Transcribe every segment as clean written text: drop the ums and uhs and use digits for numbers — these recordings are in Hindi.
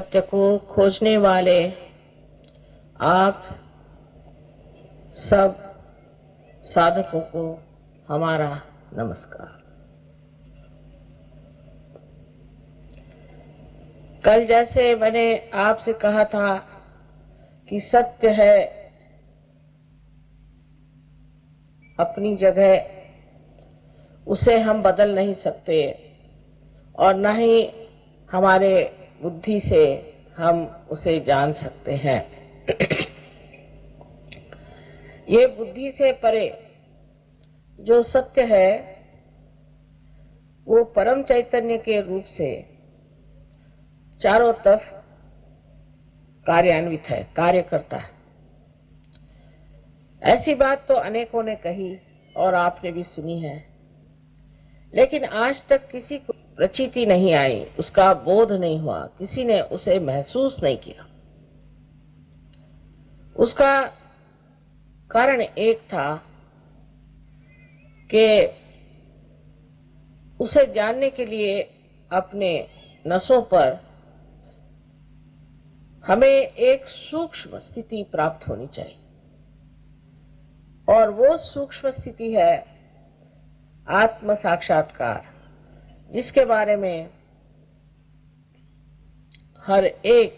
सत्य को खोजने वाले आप सब साधकों को हमारा नमस्कार। कल जैसे मैंने आपसे कहा था कि सत्य है अपनी जगह, उसे हम बदल नहीं सकते और न ही हमारे बुद्धि से हम उसे जान सकते हैं। ये बुद्धि से परे जो सत्य है वो परम चैतन्य के रूप से चारों तरफ कार्यान्वित है, कार्य करता है। ऐसी बात तो अनेकों ने कही और आपने भी सुनी है, लेकिन आज तक किसी को प्रचीति नहीं आई, उसका बोध नहीं हुआ, किसी ने उसे महसूस नहीं किया। उसका कारण एक था कि उसे जानने के लिए अपने नसों पर हमें एक सूक्ष्म स्थिति प्राप्त होनी चाहिए, और वो सूक्ष्म स्थिति है आत्म साक्षात्कार, जिसके बारे में हर एक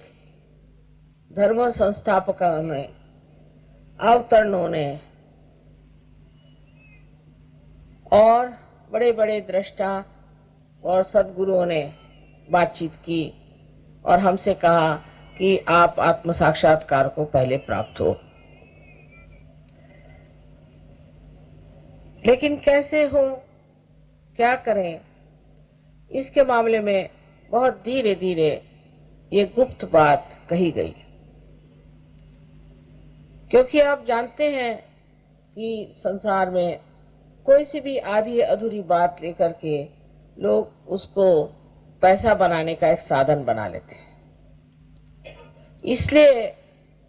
धर्म संस्थापकों ने, अवतरणों ने और बड़े बड़े दृष्टा और सद्गुरुओं ने बातचीत की और हमसे कहा कि आप आत्म साक्षात्कार को पहले प्राप्त हो। लेकिन कैसे हो, क्या करें, इसके मामले में बहुत धीरे धीरे ये गुप्त बात कही गई। क्योंकि आप जानते हैं कि संसार में कोई सी भी आधी अधूरी बात लेकर के लोग उसको पैसा बनाने का एक साधन बना लेते हैं। इसलिए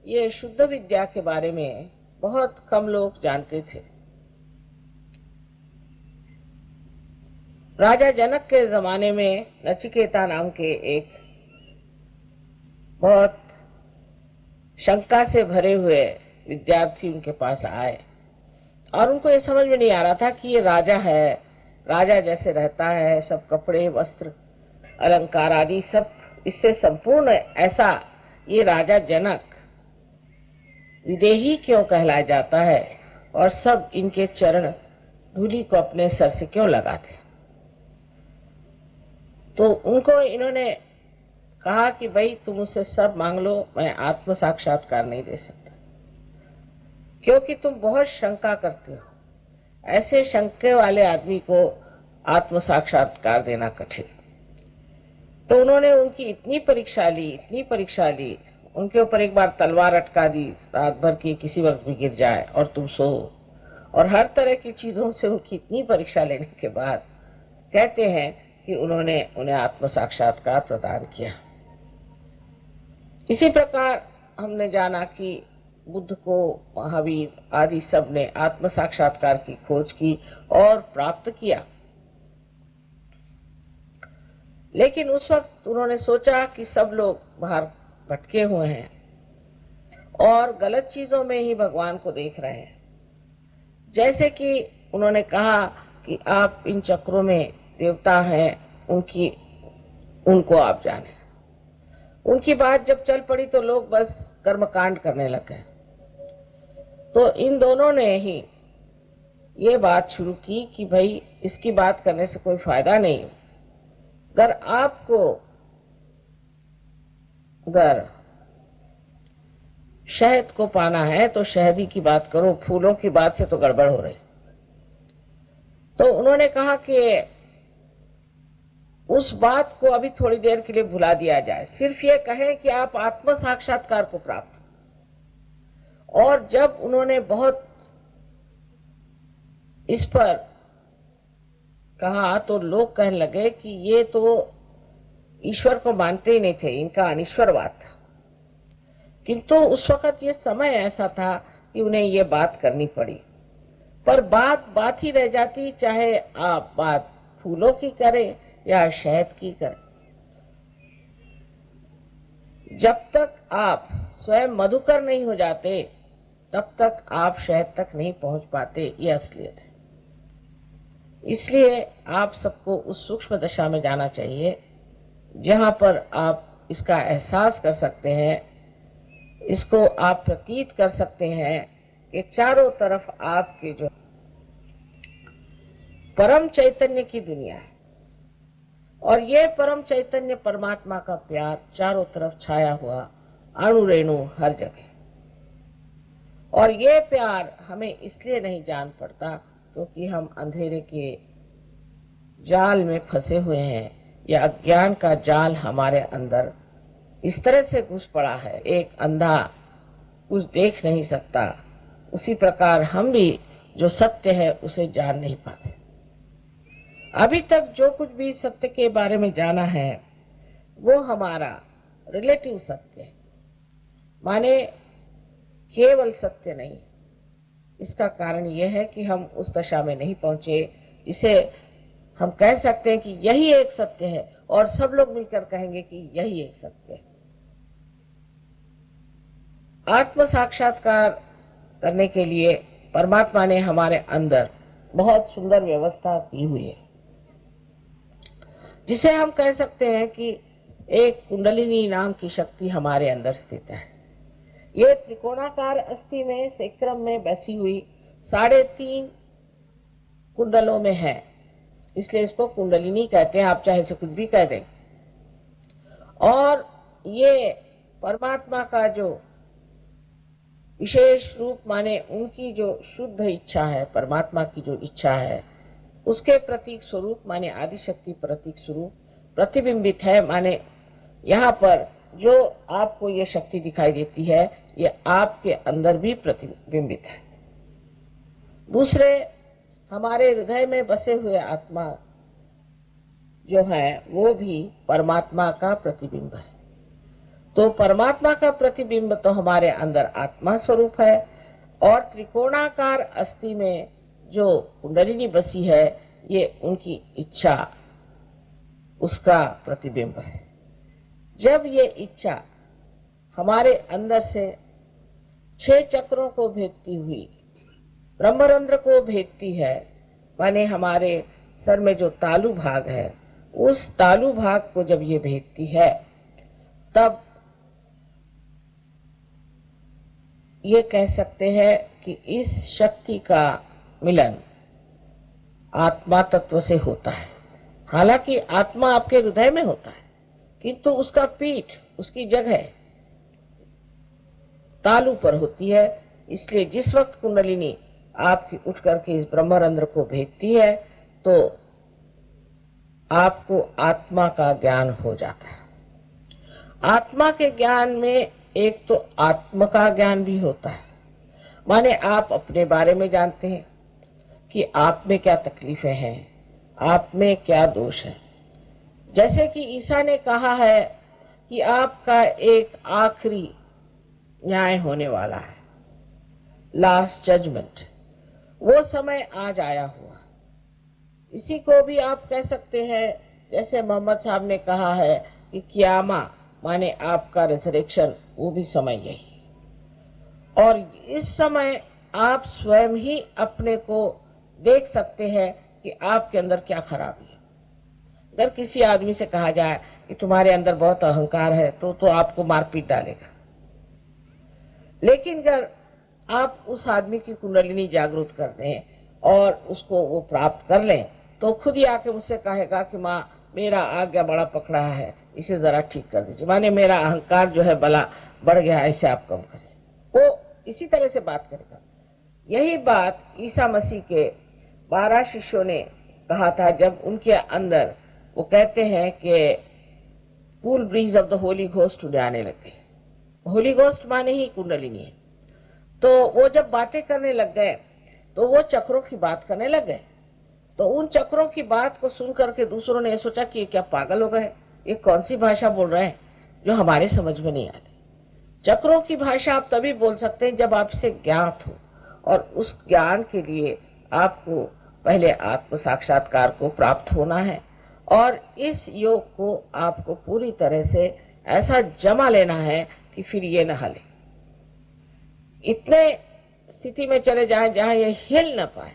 ये शुद्ध विद्या के बारे में बहुत कम लोग जानते थे। राजा जनक के जमाने में नचिकेता नाम के एक बहुत शंका से भरे हुए विद्यार्थी उनके पास आए और उनको ये समझ में नहीं आ रहा था कि ये राजा है, राजा जैसे रहता है, सब कपड़े वस्त्र अलंकार आदि सब इससे संपूर्ण, ऐसा ये राजा जनक विदेही क्यों कहलाया जाता है और सब इनके चरण धूलि को अपने सर से क्यों लगाते। तो उनको इन्होंने कहा कि भाई तुम मुझसे सब मांग लो, मैं आत्म साक्षात्कार नहीं दे सकता, क्योंकि तुम बहुत शंका करते हो। ऐसे शंके वाले आदमी को आत्म साक्षात्कार देना कठिन। तो उन्होंने उनकी इतनी परीक्षा ली, उनके ऊपर एक बार तलवार अटका दी, रात भर की किसी वक्त भी गिर जाए और तुम सो, और हर तरह की चीजों से उनकी इतनी परीक्षा लेने के बाद कहते हैं कि उन्होंने उन्हें आत्म साक्षात्कार प्रदान किया। इसी प्रकार हमने जाना कि बुद्ध को, महावीर आदि सब ने आत्म साक्षात्कार की खोज की और प्राप्त किया। लेकिन उस वक्त उन्होंने सोचा कि सब लोग बाहर भटके हुए हैं और गलत चीजों में ही भगवान को देख रहे हैं। जैसे कि उन्होंने कहा कि आप इन चक्रों में देवता हैं, उनको आप जाने। उनकी बात जब चल पड़ी तो लोग बस कर्मकांड करने लगे। तो इन दोनों ने ही ये बात शुरू की कि भाई इसकी बात करने से कोई फायदा नहीं। अगर शहद को पाना है तो शहदी की बात करो, फूलों की बात से तो गड़बड़ हो रही। तो उन्होंने कहा कि उस बात को अभी थोड़ी देर के लिए भुला दिया जाए, सिर्फ ये कहें कि आप आत्म साक्षात्कार को प्राप्त। और जब उन्होंने बहुत इस पर कहा तो लोग कहने लगे कि ये तो ईश्वर को मानते ही नहीं थे, इनका अनिश्वरवाद था। किंतु उस वक्त ये समय ऐसा था कि उन्हें ये बात करनी पड़ी, पर बात ही रह जाती, चाहे आप बात फूलों की करें या शहद की करें। जब तक आप स्वयं मधुकर नहीं हो जाते तब तक आप शहद तक नहीं पहुंच पाते, ये असलियत है। इसलिए आप सबको उस सूक्ष्म दशा में जाना चाहिए जहां पर आप इसका एहसास कर सकते हैं, इसको आप प्रतीत कर सकते हैं कि चारों तरफ आपके जो परम चैतन्य की दुनिया है और ये परम चैतन्य परमात्मा का प्यार चारों तरफ छाया हुआ, अणु रेणु हर जगह। और ये प्यार हमें इसलिए नहीं जान पड़ता क्योंकि हम अंधेरे के जाल में फंसे हुए हैं, या अज्ञान का जाल हमारे अंदर इस तरह से घुस पड़ा है। एक अंधा कुछ देख नहीं सकता, उसी प्रकार हम भी जो सत्य है उसे जान नहीं पाते। अभी तक जो कुछ भी सत्य के बारे में जाना है वो हमारा रिलेटिव सत्य है, माने केवल सत्य नहीं। इसका कारण यह है कि हम उस दशा में नहीं पहुंचे जिसे हम कह सकते हैं कि यही एक सत्य है और सब लोग मिलकर कहेंगे कि यही एक सत्य है। आत्म साक्षात्कार करने के लिए परमात्मा ने हमारे अंदर बहुत सुंदर व्यवस्था की हुई है, जिसे हम कह सकते हैं कि एक कुंडलिनी नाम की शक्ति हमारे अंदर स्थित है। ये त्रिकोणाकार अस्थि में सेक्रम में बैठी हुई 3.5 कुंडलों में है, इसलिए इसको कुंडलिनी कहते हैं। आप चाहे इसे कुछ भी कह दें। और ये परमात्मा का जो विशेष रूप, माने उनकी जो शुद्ध इच्छा है, परमात्मा की जो इच्छा है, उसके प्रतीक स्वरूप माने आदिशक्ति प्रतीक स्वरूप प्रतिबिंबित है। माने यहाँ पर जो आपको ये शक्ति दिखाई देती है ये आपके अंदर भी प्रतिबिंबित है। दूसरे, हमारे हृदय में बसे हुए आत्मा जो है वो भी परमात्मा का प्रतिबिंब है। तो परमात्मा का प्रतिबिंब तो हमारे अंदर आत्मा स्वरूप है, और त्रिकोणाकार अस्थि में जो कुंडलिनी बसी है ये उनकी इच्छा, उसका प्रतिबिंब है। जब ये इच्छा हमारे अंदर से 6 चक्रों को भेदती हुई ब्रह्मरंध्र को भेदती है, माने हमारे सर में जो तालु भाग है, उस तालु भाग को जब ये भेदती है, तब ये कह सकते हैं कि इस शक्ति का मिलन आत्मा तत्व से होता है। हालांकि आत्मा आपके हृदय में होता है, किंतु उसका पीठ, उसकी जगह तालु पर होती है। इसलिए जिस वक्त कुंडलिनी आपकी उठ करके इस ब्रह्मरंध्र को भेदती है तो आपको आत्मा का ज्ञान हो जाता है। आत्मा के ज्ञान में एक तो आत्म का ज्ञान भी होता है, माने आप अपने बारे में जानते हैं कि आप में क्या तकलीफें हैं, आप में क्या दोष है। जैसे कि ईसा ने कहा है कि आपका एक आखिरी न्याय होने वाला है, लास्ट जजमेंट, वो समय आज आया हुआ। इसी को भी आप कह सकते हैं, जैसे मोहम्मद साहब ने कहा है कि कियामा माने आपका रिजरेक्शन, वो भी समय यही। और इस समय आप स्वयं ही अपने को देख सकते हैं कि आपके अंदर क्या खराबी है। अगर किसी आदमी से कहा जाए कि तुम्हारे अंदर बहुत अहंकार है तो आपको मारपीट डालेगा, लेकिन अगर आप उस आदमी की कुंडलिनी जागृत कर दें और उसको वो प्राप्त कर लें तो खुद ही आके मुझसे कहेगा कि माँ मेरा आज्ञा बड़ा पकड़ा है, इसे जरा ठीक कर दीजिए, माने मेरा अहंकार जो है बला बढ़ गया, इसे आप कम करें। वो इसी तरह से बात करेगा। यही बात ईसा मसीह के 12 शिष्यों ने कहा था जब उनके अंदर वो कहते हैं कि cool bridge of the Holi ghost उड़े आने लगे। होली घोस्ट माने ही कुंडलिनी है। तो वो जब बातें करने लग गए तो वो चक्रों की बात करने लग गए। तो उन चक्रों की बात को सुन करके दूसरों ने सोचा कि ये क्या पागल हो गए, ये कौन सी भाषा बोल रहे हैं जो हमारे समझ में नहीं आती। चक्रों की भाषा आप तभी बोल सकते हैं जब आपसे ज्ञात हो, और उस ज्ञान के लिए आपको पहले आत्म साक्षात्कार को प्राप्त होना है, और इस योग को आपको पूरी तरह से ऐसा जमा लेना है कि फिर ये न हिले। इतने स्थिति में चले जाएं जहां ये हिल न पाए,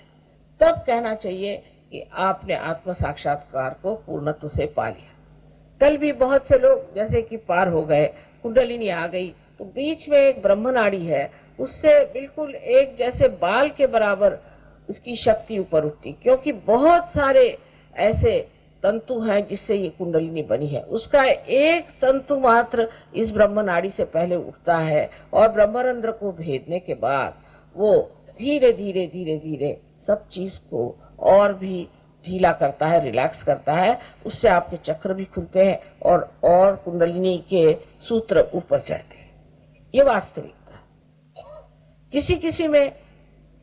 तब कहना चाहिए कि आपने आत्म साक्षात्कार को पूर्णत्व से पा लिया। कल भी बहुत से लोग जैसे कि पार हो गए, कुंडलिनी आ गई, तो बीच में एक ब्रह्म नाड़ी है, उससे बिल्कुल एक जैसे बाल के बराबर उसकी शक्ति ऊपर उठती, क्योंकि बहुत सारे ऐसे तंतु हैं जिससे ये कुंडलिनी बनी है। उसका एक तंतु मात्र इस ब्रह्म नाड़ी से पहले उठता है और ब्रह्मरंध्र को भेदने के बाद वो धीरे धीरे धीरे धीरे सब चीज को और भी ढीला करता है, रिलैक्स करता है। उससे आपके चक्र भी खुलते हैं और कुंडलिनी के सूत्र ऊपर चढ़ते हैं। ये वास्तविकता है। किसी किसी में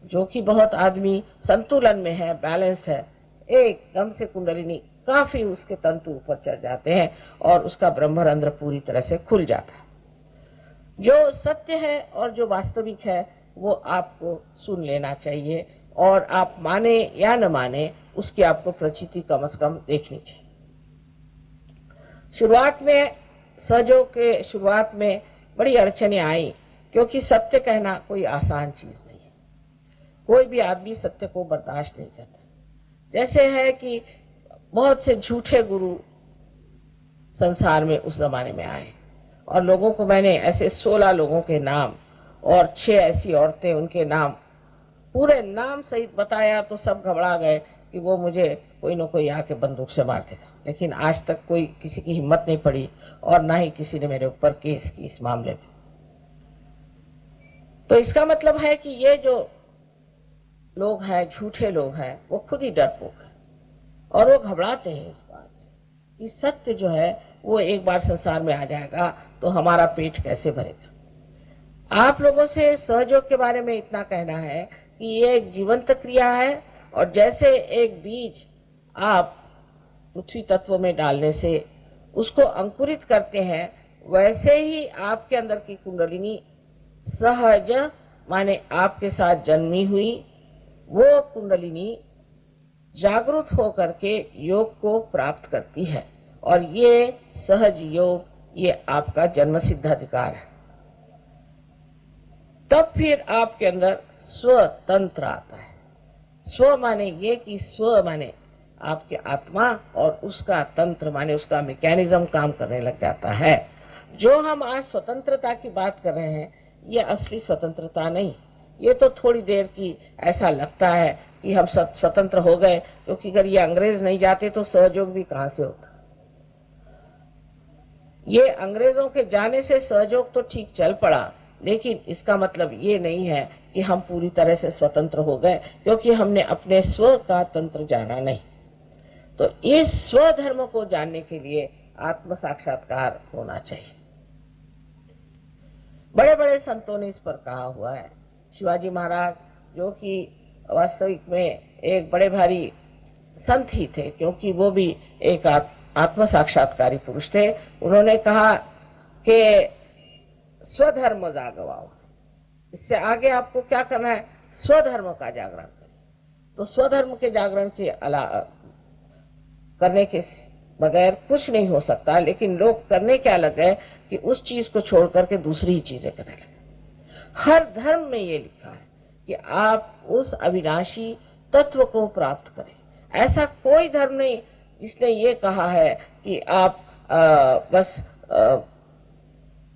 जो कि बहुत आदमी संतुलन में है, बैलेंस है, एकदम से कुंडलिनी काफी उसके तंतु ऊपर चढ़ जाते हैं और उसका ब्रह्मरंध्र पूरी तरह से खुल जाता है। जो सत्य है और जो वास्तविक है वो आपको सुन लेना चाहिए, और आप माने या न माने उसकी आपको प्रचिति कम से कम देखनी चाहिए। शुरुआत में सहयोग के शुरुआत में बड़ी अड़चनें आई, क्योंकि सत्य कहना कोई आसान चीज नहीं है। कोई भी आदमी सत्य को बर्दाश्त नहीं करता। जैसे है कि बहुत से झूठे गुरु संसार में उस जमाने में आए, और लोगों को मैंने ऐसे 16 लोगों के नाम और 6 ऐसी औरतें, उनके नाम पूरे नाम सहित बताया तो सब घबरा गए कि वो मुझे कोई न कोई आके बंदूक से मार देगा। लेकिन आज तक कोई किसी की हिम्मत नहीं पड़ी और ना ही किसी ने मेरे ऊपर केस की इस मामले में। तो इसका मतलब है कि ये जो लोग हैं, झूठे लोग हैं, वो खुद ही डरपोक है और वो घबराते हैं इस बात से कि सत्य जो है वो एक बार संसार में आ जाएगा तो हमारा पेट कैसे भरेगा। आप लोगों से सहयोग के बारे में इतना कहना है कि ये एक जीवंत क्रिया है, और जैसे एक बीज आप पृथ्वी तत्व में डालने से उसको अंकुरित करते हैं, वैसे ही आपके अंदर की कुंडलिनी सहज माने आपके साथ जन्मी हुई वो कुंडलिनी जागरूक होकर के योग को प्राप्त करती है, और ये सहज योग ये आपका जन्म सिद्ध अधिकार है। तब फिर आपके अंदर स्वतंत्र आता है। स्व माने ये कि स्व माने आपके आत्मा, और उसका तंत्र माने उसका मैकेनिज्म काम करने लग जाता है। जो हम आज स्वतंत्रता की बात कर रहे हैं ये असली स्वतंत्रता नहीं, ये तो थोड़ी देर की ऐसा लगता है कि हम स्वतंत्र हो गए, क्योंकि अगर ये अंग्रेज नहीं जाते तो सहयोग भी कहां से होता। ये अंग्रेजों के जाने से सहयोग तो ठीक चल पड़ा, लेकिन इसका मतलब ये नहीं है कि हम पूरी तरह से स्वतंत्र हो गए, क्योंकि हमने अपने स्व का तंत्र जाना नहीं। तो इस स्वधर्म को जानने के लिए आत्म साक्षात्कार होना चाहिए। बड़े बड़े संतों ने इस पर कहा हुआ है। शिवाजी महाराज जो कि वास्तविक में एक बड़े भारी संत ही थे, क्योंकि वो भी एक आत्म साक्षात्कारी पुरुष थे। उन्होंने कहा कि स्वधर्म जागवाओ, इससे आगे आपको क्या करना है, स्वधर्म का जागरण करें। तो स्वधर्म के जागरण के करने के बगैर कुछ नहीं हो सकता, लेकिन लोग करने क्या लगे कि उस चीज को छोड़ करके दूसरी चीजें करने लगे। हर धर्म में ये लिखा है कि आप उस अविनाशी तत्व को प्राप्त करें। ऐसा कोई धर्म नहीं जिसने ये कहा है कि आप बस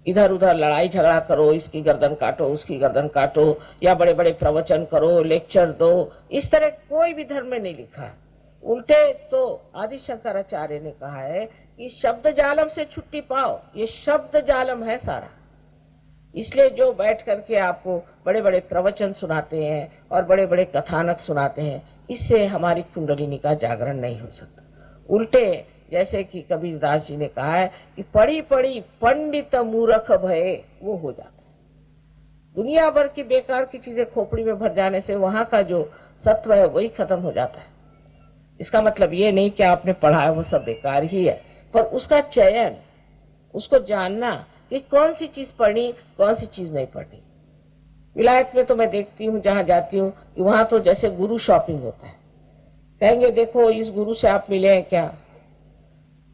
इधर उधर लड़ाई झगड़ा करो, इसकी गर्दन काटो, उसकी गर्दन काटो, या बड़े बड़े प्रवचन करो, लेक्चर दो। इस तरह कोई भी धर्म में नहीं लिखा है। उल्टे तो आदि शंकराचार्य ने कहा है कि शब्द जालम से छुट्टी पाओ। ये शब्द जालम है सारा। इसलिए जो बैठ करके आपको बड़े बड़े प्रवचन सुनाते हैं और बड़े बड़े कथानक सुनाते हैं, इससे हमारी कुंडलिनी का जागरण नहीं हो सकता। उल्टे जैसे कि कबीरदास जी ने कहा है कि पढ़ी पढ़ी पंडित मूर्ख भये, वो हो जाता है। दुनिया भर की बेकार की चीजें खोपड़ी में भर जाने से वहां का जो सत्व है वही खत्म हो जाता है। इसका मतलब ये नहीं कि आपने पढ़ा है वो सब बेकार ही है, पर उसका चयन, उसको जानना कि कौन सी चीज पढ़नी, कौन सी चीज नहीं पढ़नी। विलायत में तो मैं देखती हूँ, जहां जाती हूँ, कि वहां तो जैसे गुरु शॉपिंग होता है। कहेंगे देखो इस गुरु से आप मिले हैं क्या,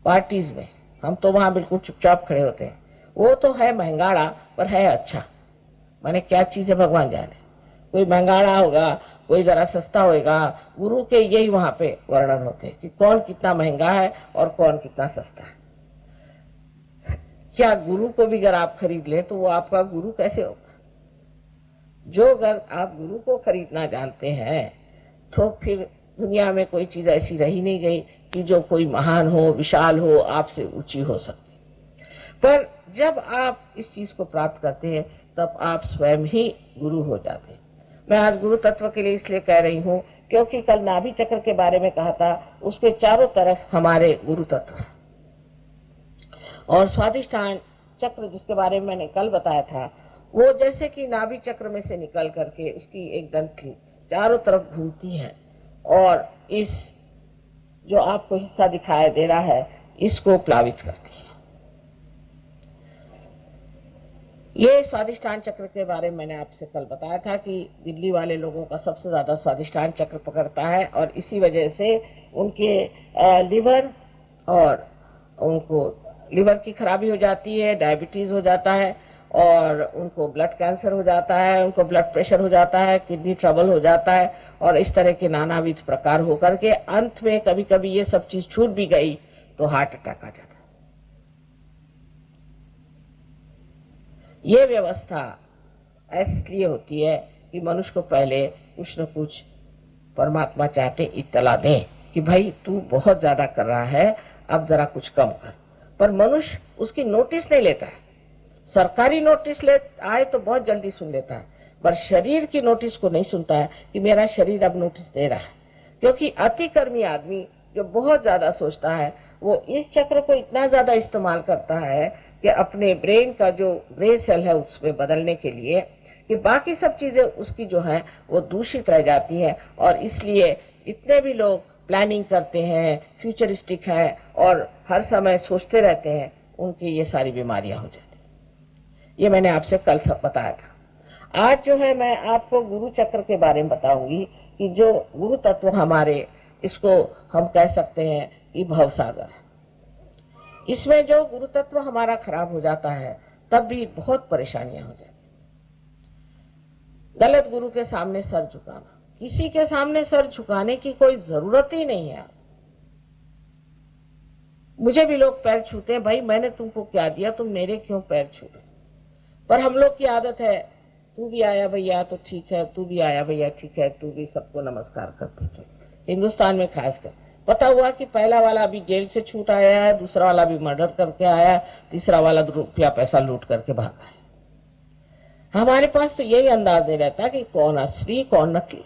पार्टीज में, हम तो वहां बिल्कुल चुपचाप खड़े होते हैं। वो तो है महंगाड़ा, पर है अच्छा। माने क्या चीज है भगवान जाने। कोई महंगाड़ा होगा, कोई जरा सस्ता होएगा। गुरु के यही वहां पे वर्णन होते हैं कि कौन कितना महंगा है और कौन कितना सस्ता है। क्या गुरु को भी अगर आप खरीद ले तो वो आपका गुरु कैसे होगा? जो अगर आप गुरु को खरीदना जानते हैं तो फिर दुनिया में कोई चीज ऐसी रही नहीं गई कि जो कोई महान हो, विशाल हो, आपसे ऊंची हो सकती। पर जब आप इस चीज को प्राप्त करते हैं तब आप स्वयं ही गुरु हो जाते हैं। मैं आज गुरु तत्व के लिए इसलिए कह रही हूँ क्योंकि कल नाभि चक्र के बारे में कहा था, उसके चारों तरफ हमारे गुरु तत्व है। और स्वादिष्ठान चक्र जिसके बारे में मैंने कल बताया था, वो जैसे कि नाभि चक्र में से निकल करके उसकी एक ग्रंथि चारों तरफ घूमती है और इस जो आपको हिस्सा दिखाई दे रहा है इसको प्लावित करती है। ये स्वादिष्ठान चक्र के बारे में मैंने आपसे कल बताया था कि दिल्ली वाले लोगों का सबसे ज्यादा स्वादिष्ठान चक्र पकड़ता है और इसी वजह से उनके लिवर और उनको लिवर की खराबी हो जाती है, डायबिटीज हो जाता है और उनको ब्लड कैंसर हो जाता है, उनको ब्लड प्रेशर हो जाता है, किडनी ट्रबल हो जाता है और इस तरह के नानाविध प्रकार होकर के अंत में कभी कभी ये सब चीज छूट भी गई तो हार्ट अटैक आ जाता है। ये व्यवस्था इसलिए होती है कि मनुष्य को पहले कुछ न कुछ परमात्मा चाहते इत्तला दें कि भाई तू बहुत ज्यादा कर रहा है, अब जरा कुछ कम कर। पर मनुष्य उसकी नोटिस नहीं लेता है। सरकारी नोटिस ले आए तो बहुत जल्दी सुन लेता है, पर शरीर की नोटिस को नहीं सुनता है कि मेरा शरीर अब नोटिस दे रहा है। क्योंकि अतिकर्मी आदमी जो बहुत ज्यादा सोचता है वो इस चक्र को इतना ज्यादा इस्तेमाल करता है कि अपने ब्रेन का जो ग्रे सेल है उसमें बदलने के लिए कि बाकी सब चीजें उसकी जो है वो दूषित रह जाती है। और इसलिए जितने भी लोग प्लानिंग करते हैं, फ्यूचरिस्टिक है और हर समय सोचते रहते हैं, उनकी ये सारी बीमारियां हो जाती हैं। ये मैंने आपसे कल सब बताया था। आज जो है मैं आपको गुरु चक्र के बारे में बताऊंगी कि जो गुरु तत्व हमारे, इसको हम कह सकते हैं कि भवसागर है। इसमें जो गुरु तत्व हमारा खराब हो जाता है तब भी बहुत परेशानियां हो जाती। गलत गुरु के सामने सर झुकाना, किसी के सामने सर झुकाने की कोई जरूरत ही नहीं है। मुझे भी लोग पैर छूते हैं, भाई मैंने तुमको क्या दिया, तुम मेरे क्यों पैर छू रहे? पर हम लोग की आदत है, तू भी आया भैया तो ठीक है, तू भी आया भैया ठीक है, तू भी सबको नमस्कार करते थे। हिंदुस्तान में खासकर पता हुआ कि पहला वाला अभी जेल से छूट आया है, दूसरा वाला भी मर्डर करके आया, तीसरा वाला रुपया पैसा लूट करके भागा है। हमारे पास तो यही अंदाज नहीं रहता कि कौन असली कौन नकली।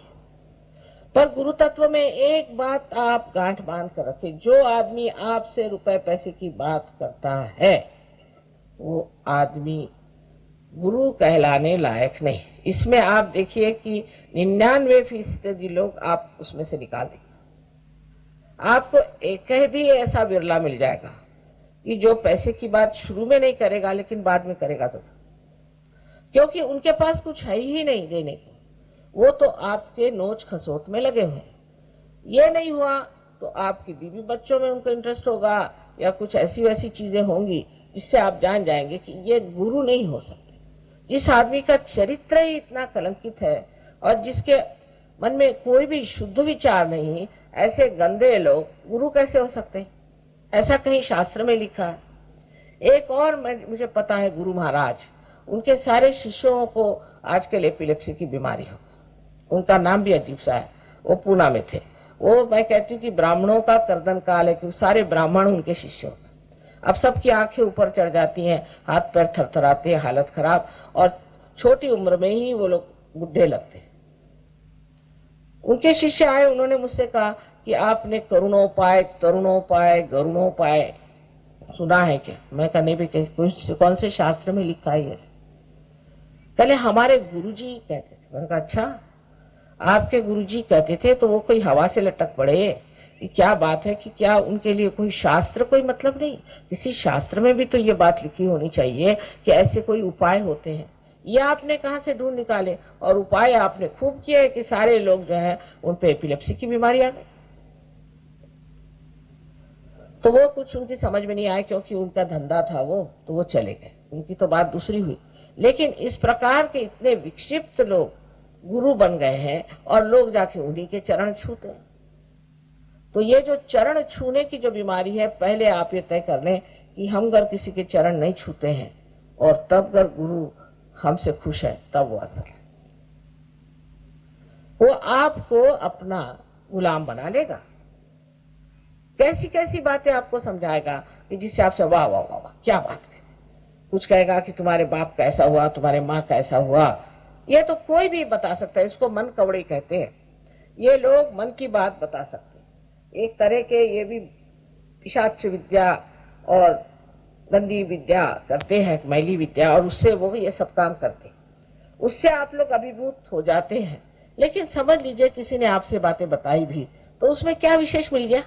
पर गुरु तत्व में एक बात आप गांठ बांध कर रखें, जो आदमी आपसे रुपए पैसे की बात करता है वो आदमी गुरु कहलाने लायक नहीं। इसमें आप देखिए कि 99% लोग आप उसमें से निकाल देंगे। आपको एक भी ऐसा बिरला मिल जाएगा कि जो पैसे की बात शुरू में नहीं करेगा लेकिन बाद में करेगा तो, क्योंकि उनके पास कुछ है ही नहीं देने को। वो तो आपके नोच खसोट में लगे हुए। ये नहीं हुआ तो आपकी बीवी बच्चों में उनको इंटरेस्ट होगा या कुछ ऐसी वैसी चीजें होंगी जिससे आप जान जाएंगे कि ये गुरु नहीं हो सकते। जिस आदमी का चरित्र ही इतना कलंकित है और जिसके मन में कोई भी शुद्ध विचार नहीं, ऐसे गंदे लोग गुरु कैसे हो सकते हैं? ऐसा कहीं शास्त्र में लिखा है। एक और मुझे पता है, गुरु महाराज, उनके सारे शिष्यों को आजकल एपिलेप्सी की बीमारी हो। उनका नाम भी अजीब सा है। वो पूना में थे। वो मैं कहती हूँ कि ब्राह्मणों का कर्दन काल है, क्योंकि सारे ब्राह्मण उनके शिष्य होते। अब सबकी आंखें ऊपर चढ़ जाती हैं, हाथ पैर थरथराते हैं, हालत खराब, और छोटी उम्र में ही वो लोग बुढ़े लगते हैं। उनके शिष्य आए, उन्होंने मुझसे कहा कि आपने करुणोपाय, तरुणोपाय, गरुणोपाय सुना है क्या? मैं कहा नहीं भी, कौन से शास्त्र में लिखा है? पहले हमारे गुरुजी कहते थे। मैंने कहा अच्छा, आपके गुरुजी कहते थे तो वो कोई हवा से लटक पड़े कि क्या बात है कि क्या उनके लिए कोई शास्त्र कोई मतलब नहीं? किसी शास्त्र में भी तो ये बात लिखी होनी चाहिए कि ऐसे कोई उपाय होते हैं। ये आपने कहां से ढूंढ निकाले? और उपाय आपने खूब किए कि सारे लोग जो है उन पे एपिलेप्सी की बीमारी आ गई। तो वो कुछ उनकी समझ में नहीं आया, क्योंकि उनका धंधा था वो, तो वो चले गए, उनकी तो बात दूसरी हुई। लेकिन इस प्रकार के इतने विक्षिप्त लोग गुरु बन गए हैं और लोग जाके उन्हीं के चरण छूते हैं। तो ये जो चरण छूने की जो बीमारी है, पहले आप ये तय कर लें कि हम अगर किसी के चरण नहीं छूते हैं और तब अगर गुरु हमसे खुश है, तब वो असल है। वो आपको अपना गुलाम बना लेगा, कैसी कैसी बातें आपको समझाएगा कि जिससे आपसे वाह वाह वाह वाह क्या बात है। कुछ कहेगा कि तुम्हारे बाप कैसा हुआ, तुम्हारे माँ कैसा हुआ, ये तो कोई भी बता सकता है। इसको मन कवड़ी कहते हैं। ये लोग मन की बात बता सकते हैं। एक तरह के ये भी पिशाच विद्या और गंदी विद्या करते हैं, मैली विद्या, और उससे वो ये सब काम करते हैं। उससे आप लोग अभिभूत हो जाते हैं। लेकिन समझ लीजिए किसी ने आपसे बातें बताई भी, तो उसमें क्या विशेष मिल गया?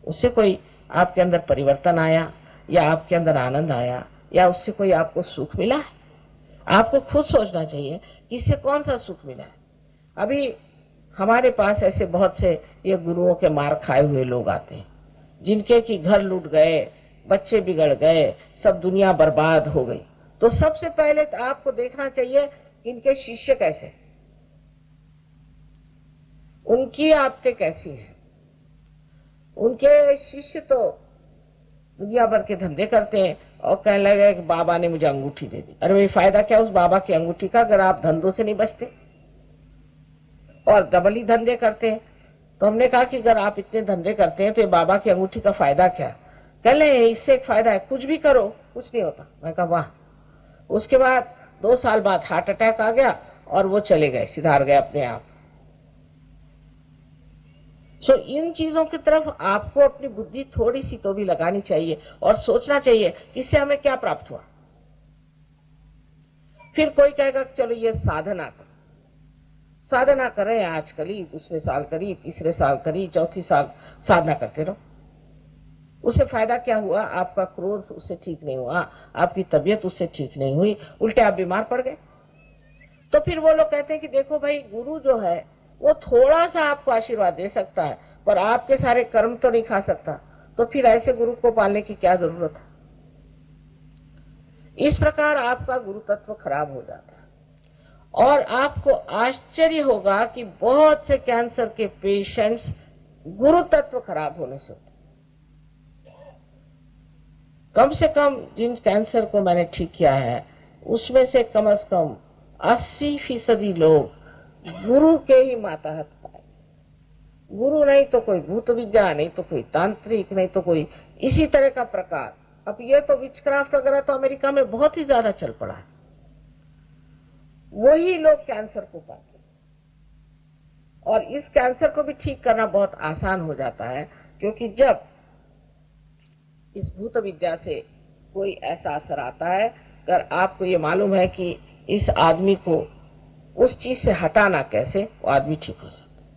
उससे कोई आपके अंदर परिवर्तन आया, या आपके अंदर आनंद आया, या उससे कोई आपको सुख मिला है? आपको खुद सोचना चाहिए कि इससे कौन सा सुख मिला है। अभी हमारे पास ऐसे बहुत से ये गुरुओं के मार खाए हुए लोग आते हैं, जिनके कि घर लूट गए, बच्चे बिगड़ गए, सब दुनिया बर्बाद हो गई। तो सबसे पहले तो आपको देखना चाहिए कि इनके शिष्य कैसे, उनकी आदतें कैसी हैं। उनके शिष्य तो दुनिया भर के धंधे करते हैं और कहने लगे कि बाबा ने मुझे अंगूठी दे दी। अरे भाई, फायदा क्या उस बाबा की अंगूठी का, अगर आप धंधों से नहीं बचते और डबल ही धंधे करते हैं। तो हमने कहा कि अगर आप इतने धंधे करते हैं तो ये बाबा की अंगूठी का फायदा क्या? कह ले इससे एक फायदा है, कुछ भी करो कुछ नहीं होता। मैं कहा वाह। उसके बाद 2 साल बाद हार्ट अटैक आ गया और वो चले गए, सुधार गए अपने आप। सो इन चीजों की तरफ आपको अपनी बुद्धि थोड़ी सी तो भी लगानी चाहिए और सोचना चाहिए कि इससे हमें क्या प्राप्त हुआ। फिर कोई कहेगा चलो ये साधना करो, साधना करें, आज करी, दूसरे साल करी, तीसरे साल करी, चौथी साल साधना करते रहो। उससे फायदा क्या हुआ? आपका क्रोध उससे ठीक नहीं हुआ, आपकी तबीयत उससे ठीक नहीं हुई, उल्टे आप बीमार पड़ गए। तो फिर वो लोग कहते हैं कि देखो भाई, गुरु जो है वो थोड़ा सा आपको आशीर्वाद दे सकता है, पर आपके सारे कर्म तो नहीं खा सकता। तो फिर ऐसे गुरु को पालने की क्या जरूरत है? इस प्रकार आपका गुरु तत्व खराब हो जाता है। और आपको आश्चर्य होगा कि बहुत से कैंसर के पेशेंट्स गुरु तत्व खराब होने से होते। कम से कम जिन कैंसर को मैंने ठीक किया है, उसमें से कम 80% लोग गुरु के ही माताहत पाए। गुरु नहीं तो कोई भूत विद्या, नहीं तो कोई तांत्रिक, नहीं तो कोई इसी तरह का प्रकार। अब ये तो विचक्राफ्ट वगैरह तो अमेरिका में बहुत ही ज्यादा चल पड़ा है। वही लोग कैंसर को पाते, और इस कैंसर को भी ठीक करना बहुत आसान हो जाता है, क्योंकि जब इस भूत विद्या से कोई ऐसा असर आता है, अगर आपको ये मालूम है कि इस आदमी को उस चीज से हटाना कैसे, वो आदमी ठीक हो सकता है।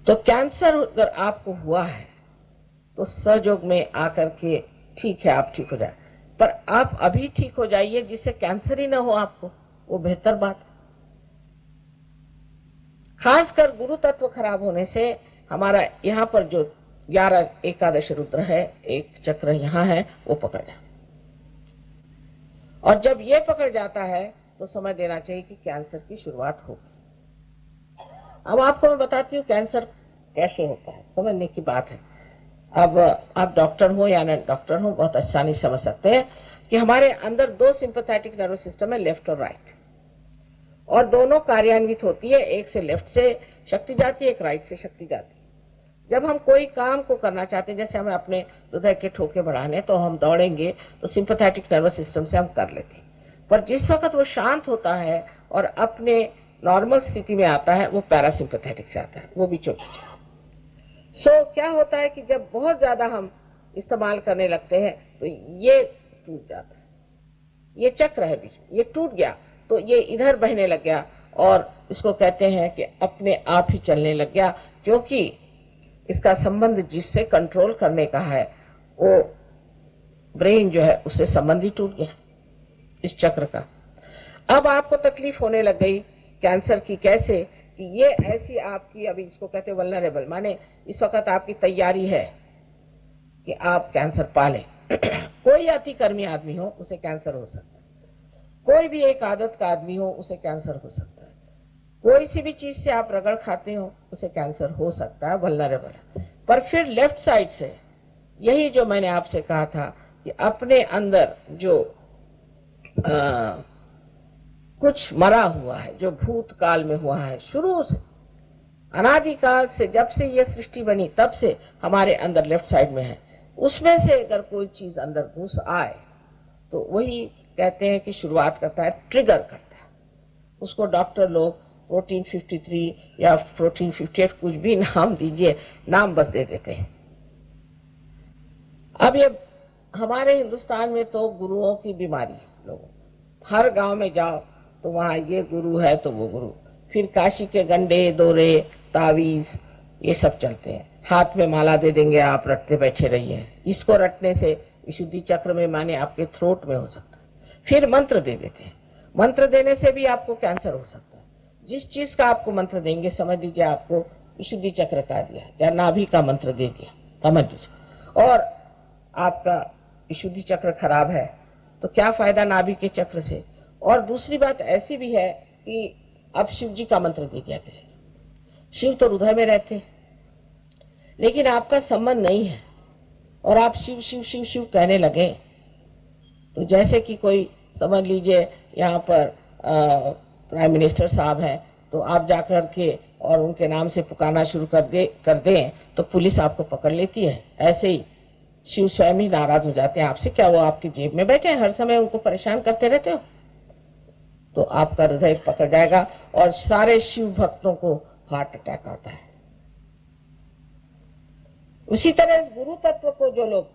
तो कैंसर अगर आपको हुआ है तो सहयोग में आकर के ठीक है, आप ठीक हो जाए, पर आप अभी ठीक हो जाइए जिससे कैंसर ही ना हो आपको, वो बेहतर बात है। खासकर गुरु तत्व खराब होने से हमारा यहाँ पर जो 11 एकादश रुद्र है, एक चक्र यहाँ है, वो पकड़ जाए। और जब ये पकड़ जाता है तो समझ लेना चाहिए कि कैंसर की शुरुआत हो। अब आपको मैं बताती हूँ कैंसर कैसे होता है, समझने की बात है। अब आप डॉक्टर हो या न डॉक्टर हो, बहुत आसानी से समझ सकते हैं कि हमारे अंदर 2 सिंपैथेटिक नर्वस सिस्टम है, लेफ्ट और राइट, और दोनों कार्यान्वित होती है। एक से लेफ्ट से शक्ति जाती है, एक राइट से शक्ति जाती है। जब हम कोई काम को करना चाहते हैं, जैसे हमें अपने हृदय के ठोके बढ़ाने, तो हम दौड़ेंगे तो सिंपैथेटिक नर्वस सिस्टम से हम कर लेते हैं। पर जिस वक्त वो शांत होता है और अपने नॉर्मल स्थिति में आता है, वो पैरासिम्पैथेटिक से आता है, वो भी चौकी। सो क्या होता है कि जब बहुत ज्यादा हम इस्तेमाल करने लगते हैं तो ये टूट जाता है, ये चक्र है बीच में, ये टूट गया तो ये इधर बहने लग गया, और इसको कहते हैं कि अपने आप ही चलने लग गया, क्योंकि इसका संबंध जिससे कंट्रोल करने का है, वो ब्रेन जो है उससे संबंध ही टूट गया इस चक्र का। अब आपको तकलीफ होने लग गई कैंसर की, कैसे कि ये ऐसी आपकी, अभी इसको कहते हैं वल्नरेबल, माने इस वक्त आपकी तैयारी है कि आप कैंसर पालें। कोई अतिकर्मी आदमी हो उसे कैंसर हो सकता है, कोई भी एक आदत का आदमी हो उसे कैंसर हो सकता है, कोई सी भी चीज से आप रगड़ खाते हो उसे कैंसर हो सकता है, वल्नरेबल है। पर फिर लेफ्ट साइड से यही जो मैंने आपसे कहा था कि अपने अंदर जो कुछ मरा हुआ है, जो भूतकाल में हुआ है, शुरू से अनादिकाल से, जब से ये सृष्टि बनी तब से हमारे अंदर लेफ्ट साइड में है, उसमें से अगर कोई चीज अंदर घुस आए तो वही कहते हैं कि शुरुआत करता है, ट्रिगर करता है। उसको डॉक्टर लोग प्रोटीन 53 या प्रोटीन 58 कुछ भी नाम दीजिए, नाम बस दे देते हैं। अब ये हमारे हिंदुस्तान में तो गुरुओं की बीमारी, लोगों हर गांव में जाओ तो वहां ये गुरु है तो वो गुरु, फिर काशी के गंडे दोरे तावीज ये सब चलते हैं, हाथ में माला दे देंगे, आप रटते बैठे रहिए, इसको रटने से विशुद्धि चक्र में माने आपके थ्रोट में हो सकता है। फिर मंत्र दे देते हैं, मंत्र देने से भी आपको कैंसर हो सकता है। जिस चीज का आपको मंत्र देंगे, समझ लीजिए आपको विशुद्धि चक्र का दिया या नाभि का मंत्र दे दिया, समझ लीजिए, और आपका विशुद्धि चक्र खराब है तो क्या फायदा नाभि के चक्र से। और दूसरी बात ऐसी भी है कि अब शिव जी का मंत्र दे दिया किसी, शिव तो हृदय में रहते लेकिन आपका संबंध नहीं है और आप शिव शिव शिव शिव कहने लगे, तो जैसे कि कोई समझ लीजिए यहाँ पर प्राइम मिनिस्टर साहब हैं तो आप जाकर के और उनके नाम से पुकारना शुरू कर दें तो पुलिस आपको पकड़ लेती है। ऐसे ही शिव स्वयं ही नाराज हो जाते हैं आपसे, क्या वो आपकी जेब में बैठे हैं, हर समय उनको परेशान करते रहते हो, तो आपका हृदय पकड़ जाएगा और सारे शिव भक्तों को हार्ट अटैक आता है। उसी तरह गुरु तत्व को जो लोग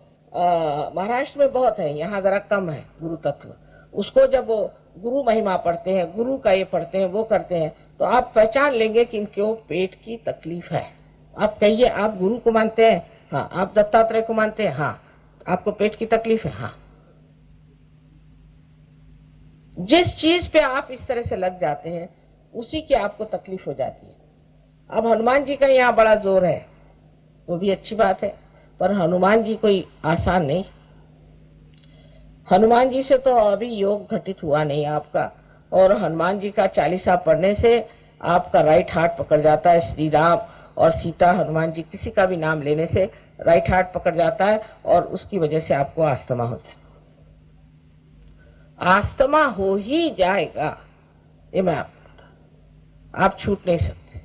महाराष्ट्र में बहुत है, यहाँ जरा कम है गुरु तत्व, उसको जब वो गुरु महिमा पढ़ते हैं, गुरु का ये पढ़ते हैं, वो करते हैं, तो आप पहचान लेंगे कि इनको पेट की तकलीफ है। आप कहिए आप गुरु को मानते हैं, हाँ। आप दत्तात्रेय को मानते हैं, हाँ। आपको पेट की तकलीफ है, हाँ। जिस चीज पे आप इस तरह से लग जाते हैं उसी की आपको तकलीफ हो जाती है। अब हनुमान जी का यहाँ बड़ा जोर है, वो भी अच्छी बात है, पर हनुमान जी कोई आसान नहीं। हनुमान जी से तो अभी योग घटित हुआ नहीं आपका, और हनुमान जी का चालीसा पढ़ने से आपका राइट हार्ट पकड़ जाता है। श्री राम और सीता, हनुमान जी किसी का भी नाम लेने से राइट हार्ट पकड़ जाता है और उसकी वजह से आपको अस्थमा हो जाएगा। अस्थमा हो ही जाएगा, ये मैं आपको बता, आप छूट नहीं सकते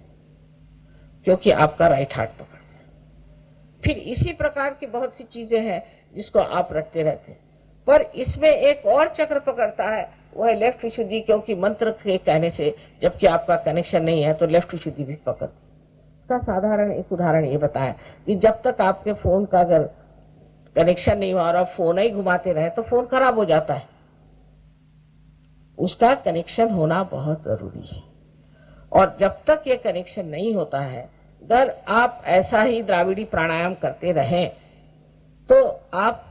क्योंकि आपका राइट हार्ट पकड़ जाए। फिर इसी प्रकार की बहुत सी चीजें हैं जिसको आप रटते रहते हैं, पर इसमें एक और चक्र पकड़ता है, वो है लेफ्ट विशुद्धि, क्योंकि मंत्र के कहने से जबकि आपका कनेक्शन नहीं है तो लेफ्ट विशुद्धि भी पकड़। इसका साधारण एक उदाहरण ये बताया कि जब तक आपके फोन का अगर कनेक्शन नहीं हुआ और आप फोन ही घुमाते रहे तो फोन खराब हो जाता है। उसका कनेक्शन होना बहुत जरूरी है, और जब तक ये कनेक्शन नहीं होता है, अगर आप ऐसा ही द्राविड़ी प्राणायाम करते रहें तो आप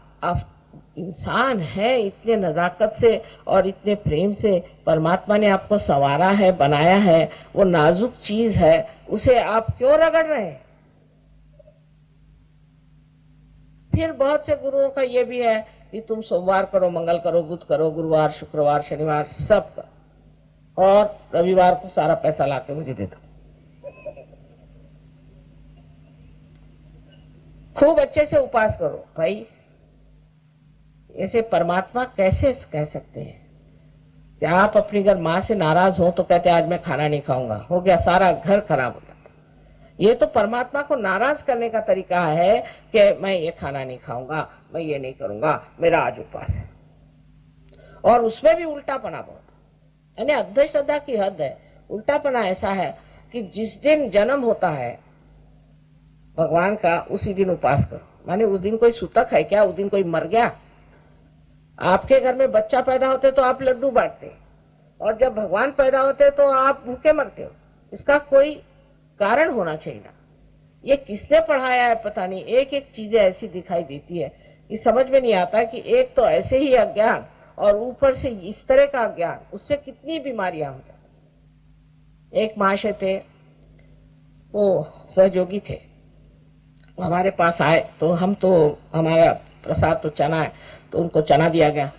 इंसान है, इतने नजाकत से और इतने प्रेम से परमात्मा ने आपको संवारा है, बनाया है, वो नाजुक चीज है, उसे आप क्यों रगड़ रहे हैं। फिर बहुत से गुरुओं का ये भी है कि तुम सोमवार करो, मंगल करो, बुध करो, गुरुवार, शुक्रवार, शनिवार सब करो, और रविवार को सारा पैसा लाके मुझे दे दो। खूब अच्छे से उपास करो भाई। ऐसे परमात्मा कैसे कह सकते हैं कि आप अपनी अगर माँ से नाराज हो तो कहते आज मैं खाना नहीं खाऊंगा, हो गया, सारा घर खराब हो जाता। ये तो परमात्मा को नाराज करने का तरीका है कि मैं ये खाना नहीं खाऊंगा, मैं ये नहीं करूंगा, मेरा आज उपवास है। और उसमें भी उल्टापना बहुत, यानी अंधश्रद्धा की हद है। उल्टापना ऐसा है कि जिस दिन जन्म होता है भगवान का उसी दिन उपवास करो, माने उस दिन कोई सूतक है क्या, उस दिन कोई मर गया। आपके घर में बच्चा पैदा होते तो आप लड्डू बांटते, और जब भगवान पैदा होते तो आप भूखे मरते हो। इसका कोई कारण होना चाहिए ना। ये किसने पढ़ाया है पता नहीं, एक एक चीजें ऐसी दिखाई देती है कि समझ में नहीं आता कि एक तो ऐसे ही अज्ञान और ऊपर से इस तरह का अज्ञान, उससे कितनी बीमारियां हो जाती। एक महाशय थे, वो सहयोगी थे, हमारे पास आए तो हम तो हमारा प्रसाद तो चना है, तो उनको चना दिया गया,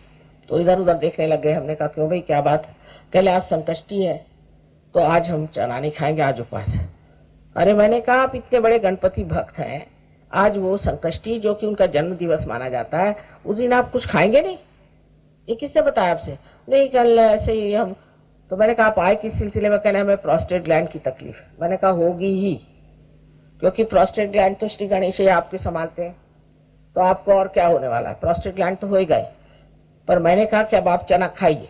तो इधर उधर देखने लग गए। हमने कहा क्यों भाई क्या बात? कहले आज संकष्टी है तो आज हम चना नहीं खाएंगे, आज उपवास है। अरे मैंने कहा आप इतने बड़े गणपति भक्त हैं, आज वो संकष्टी जो कि उनका जन्म दिवस माना जाता है, उस दिन आप कुछ खाएंगे नहीं? ये किसने बताया आपसे? नहीं कल ऐसे ही हम। तो मैंने कहा आप आए किस सिलसिले में? कहना हमें प्रोस्टेट ग्लैंड की तकलीफ। मैंने कहा होगी ही, क्योंकि प्रोस्टेट ग्लैंड तो श्री गणेश ही आपके संभालते हैं, तो आपको और क्या होने वाला है, प्रोस्टेट ग्लैंड तो हो ही गए। पर मैंने कहा कि अब आप चना खाइए।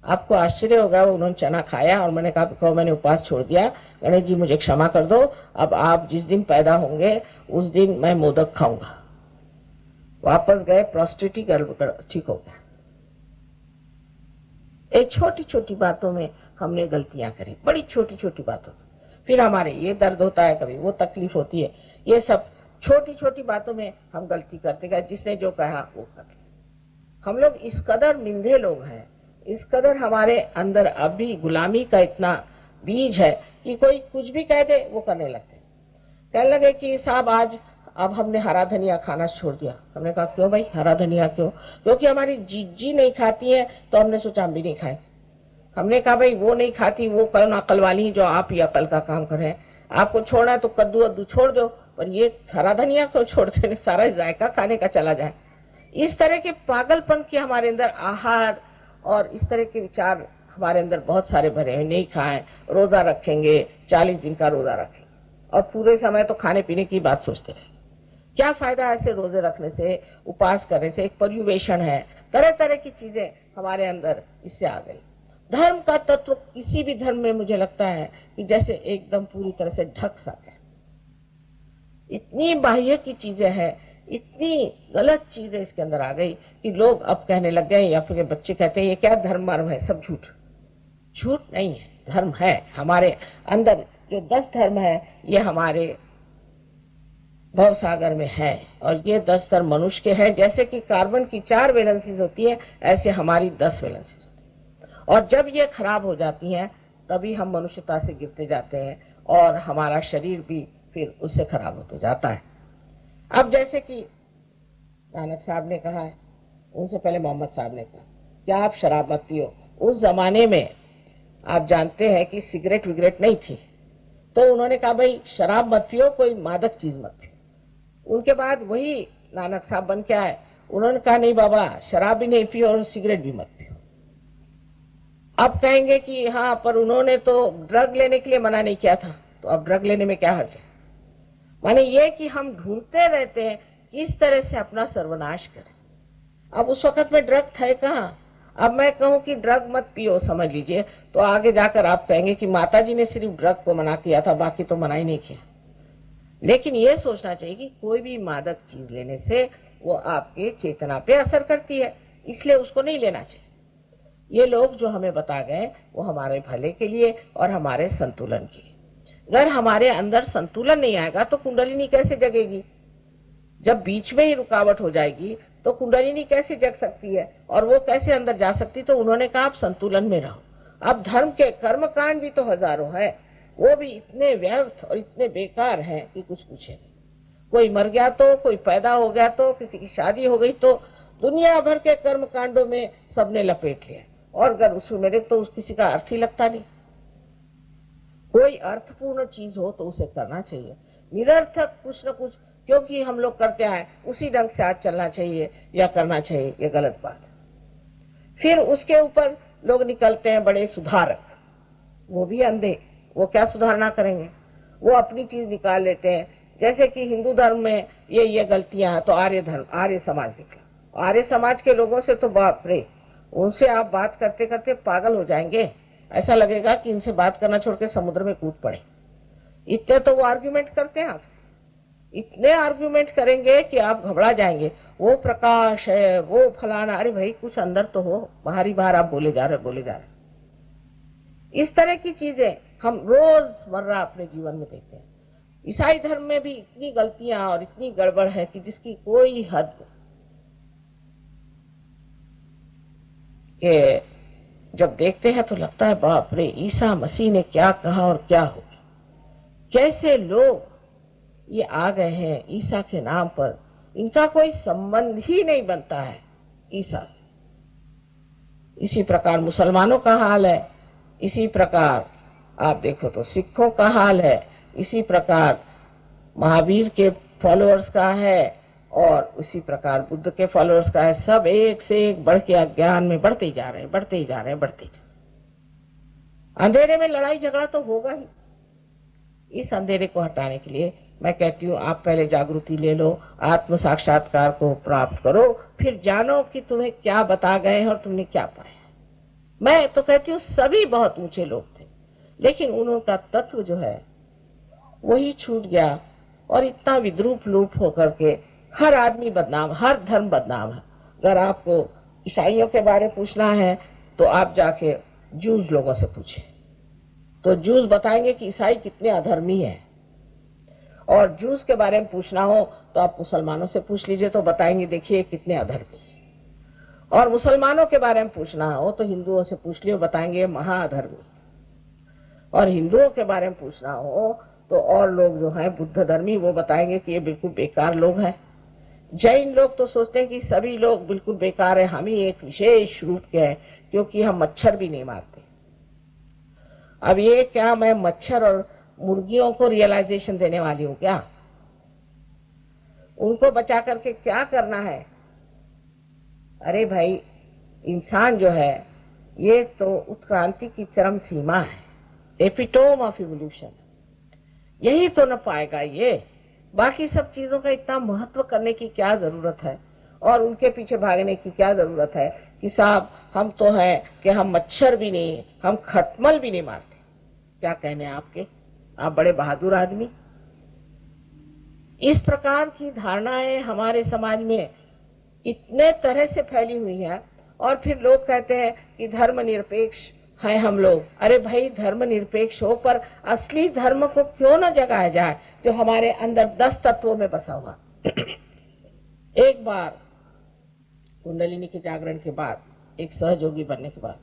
आपको आश्चर्य होगा, वो उन्होंने चना खाया और मैंने कहा मैंने उपवास छोड़ दिया, गणेश जी मुझे क्षमा कर दो, अब आप जिस दिन पैदा होंगे उस दिन मैं मोदक खाऊंगा। वापस गए, प्रोस्टेट ही ठीक हो गया। एक छोटी छोटी बातों में हमने गलतियां करी, बड़ी छोटी छोटी बातों में। फिर हमारे ये दर्द होता है, कभी वो तकलीफ होती है, ये सब छोटी छोटी बातों में हम गलती करते गए। जिसने जो कहा वो कर। हम लोग इस कदर निंदे लोग हैं, इस कदर हमारे अंदर अभी गुलामी का इतना बीज है कि कोई कुछ भी कह दे वो करने लगते। कहने लगे कि साहब आज अब हमने हरा धनिया खाना छोड़ दिया। हमने कहा क्यों भाई हरा धनिया क्यों? क्योंकि हमारी जीजी नहीं खाती है, तो हमने सोचा हम भी नहीं खाए। हमने कहा भाई वो नहीं खाती, वो कल अकल वाली जो आप ही अकल का काम कर रहे हैं, आपको छोड़ना है तो कद्दू वद्दू छोड़ दो, पर ये हरा धनिया क्यों छोड़ते हैं? सारा जायका खाने का चला जाए। इस तरह के पागलपन के हमारे अंदर आहार और इस तरह के विचार हमारे अंदर बहुत सारे भरे हैं। नहीं खाएं, रोजा रखेंगे, 40 दिन का रोजा रखेंगे और पूरे समय तो खाने पीने की बात सोचते रहे। क्या फायदा ऐसे रोजे रखने से, उपवास करने से? एक पर्युवेशन है, तरह तरह की चीजें हमारे अंदर इससे आ गई। धर्म का तत्व किसी भी धर्म में मुझे लगता है कि जैसे एकदम पूरी तरह से ढक सा है। इतनी बाह्य की चीजें हैं, इतनी गलत चीजें इसके अंदर आ गई कि लोग अब कहने लग गए, या फिर बच्चे कहते हैं ये क्या धर्म मर्म है? सब झूठ। झूठ नहीं है, धर्म है हमारे अंदर। जो 10 धर्म है ये हमारे भव सागर में है, और ये 10 धर्म मनुष्य के हैं। जैसे कि कार्बन की 4 वैलेंसीज होती है, ऐसे हमारी 10 वैलेंसीज होती है। और जब ये खराब हो जाती हैं तभी हम मनुष्यता से गिरते जाते हैं और हमारा शरीर भी फिर उससे खराब होते जाता है। अब जैसे कि नानक साहब ने कहा है, उनसे पहले मोहम्मद साहब ने कहा क्या आप शराब मत पियो। उस जमाने में आप जानते हैं कि सिगरेट विगरेट नहीं थी, तो उन्होंने कहा भाई शराब मत पियो, कोई मादक चीज मत पियो। उनके बाद वही नानक साहब बन के आए, उन्होंने कहा नहीं बाबा शराब भी नहीं पियो और सिगरेट भी मत पियो। अब कहेंगे कि हाँ पर उन्होंने तो ड्रग लेने के लिए मना नहीं किया था, तो अब ड्रग लेने में क्या हर्ज है? माने ये कि हम ढूंढते रहते हैं किस तरह से अपना सर्वनाश करें। अब उस वक्त में ड्रग थे कहाँ? अब मैं कहूं कि ड्रग मत पियो, समझ लीजिए, तो आगे जाकर आप कहेंगे कि माताजी ने सिर्फ ड्रग को मना किया था, बाकी तो मना ही नहीं किया। लेकिन ये सोचना चाहिए कि कोई भी मादक चीज लेने से वो आपके चेतना पे असर करती है, इसलिए उसको नहीं लेना चाहिए। ये लोग जो हमें बता गए वो हमारे भले के लिए और हमारे संतुलन के लिए। अगर हमारे अंदर संतुलन नहीं आएगा तो कुंडलिनी कैसे जगेगी? जब बीच में ही रुकावट हो जाएगी तो कुंडलिनी कैसे जग सकती है और वो कैसे अंदर जा सकती? तो उन्होंने कहा आप संतुलन में रहो। अब धर्म के कर्म कांड भी तो हजारों है, वो भी इतने व्यर्थ और इतने बेकार हैं कि कुछ पूछे नहीं। कोई मर गया तो, कोई पैदा हो गया तो, किसी की शादी हो गई तो, दुनिया भर के कर्म कांडों में सबने लपेट लिया, और अगर उसमें मेरे तो किसी का अर्थ ही लगता नहीं। कोई अर्थपूर्ण चीज हो तो उसे करना चाहिए, निरर्थक कुछ न कुछ क्योंकि हम लोग करते आए उसी ढंग से आज चलना चाहिए या करना चाहिए, ये गलत बात है। फिर उसके ऊपर लोग निकलते हैं बड़े सुधारक, वो भी अंधे, वो क्या सुधारना करेंगे? वो अपनी चीज निकाल लेते हैं। जैसे कि हिंदू धर्म में ये गलतियां हैं तो आर्य धर्म, आर्य समाज निकला। आर्य समाज के लोगों से तो बाप रे, उनसे आप बात करते करते पागल हो जाएंगे, ऐसा लगेगा कि इनसे बात करना छोड़ के समुद्र में कूद पड़े। इतने तो वो आर्ग्यूमेंट करते हैं आपसे, इतने आर्ग्यूमेंट करेंगे कि आप घबरा जाएंगे। वो प्रकाश है, वो फलाना, अरे भाई कुछ अंदर तो हो, बाहरी बाहर आप बोले जा रहे। इस तरह की चीजें हम रोजमर्रा अपने जीवन में देखते हैं। ईसाई धर्म में भी इतनी गलतियां और इतनी गड़बड़ है कि जिसकी कोई हद के जब देखते हैं तो लगता है बाप रे, ईसा मसीह ने क्या कहा और क्या हो, कैसे लोग ये आ गए हैं ईसा के नाम पर, इनका कोई संबंध ही नहीं बनता है ईसा से। इसी प्रकार मुसलमानों का हाल है, इसी प्रकार आप देखो तो सिखों का हाल है, इसी प्रकार महावीर के फॉलोअर्स का है और उसी प्रकार बुद्ध के फॉलोअर्स का है। सब एक से एक बढ़ के अज्ञान में बढ़ते ही जा रहे हैं, बढ़ते ही जा रहे हैं, बढ़ते ही जा रहे हैं। अंधेरे में लड़ाई झगड़ा तो होगा ही। इस अंधेरे को हटाने के लिए मैं कहती हूँ आप पहले जागृति ले लो, आत्म साक्षात्कार को प्राप्त करो, फिर जानो कि तुम्हें क्या बता गए हैं और तुमने क्या पाया। मैं तो कहती हूँ सभी बहुत ऊंचे लोग थे, लेकिन उनका तत्व जो है वही छूट गया और इतना विद्रूप लूप होकर के हर आदमी बदनाम, हर धर्म बदनाम है। अगर आपको ईसाइयों के बारे में पूछना है तो आप जाके जूस लोगों से पूछें, तो जूस बताएंगे कि ईसाई कितने अधर्मी हैं। और जूस के बारे में पूछना हो तो आप मुसलमानों से पूछ लीजिए, तो बताएंगे देखिए कितने अधर्मी हैं। और मुसलमानों के बारे में पूछना हो तो हिंदुओं से पूछ लियो, बताएंगे महाअधर्मी। और हिंदुओं के बारे में पूछना हो तो और लोग जो हैं बुद्ध धर्मी, वो बताएंगे कि ये बिल्कुल बेकार लोग हैं। जैन लोग तो सोचते हैं कि सभी लोग बिल्कुल बेकार है, हम ही एक विशेष रूप के हैं क्योंकि हम मच्छर भी नहीं मारते। अब ये क्या मैं मच्छर और मुर्गियों को रियलाइजेशन देने वाली हूं क्या? उनको बचा करके क्या करना है? अरे भाई, इंसान जो है ये तो उत्क्रांति की चरम सीमा है, एपिटोम ऑफ इवोल्यूशन। यही तो न पाएगा ये। बाकी सब चीजों का इतना महत्व करने की क्या जरूरत है और उनके पीछे भागने की क्या जरूरत है कि साहब हम तो है कि हम मच्छर भी नहीं, हम खटमल भी नहीं मारते। क्या कहने आपके? आप बड़े बहादुर आदमी। इस प्रकार की धारणाएं हमारे समाज में इतने तरह से फैली हुई है और फिर लोग कहते हैं कि धर्मनिरपेक्ष है हम लोग। अरे भाई, धर्मनिरपेक्ष हो पर असली धर्म को क्यों न जगाया जाए जो हमारे अंदर 10 तत्वों में बसा हुआ। एक बार कुंडलिनी के जागरण के बाद, एक सहयोगी बनने के बाद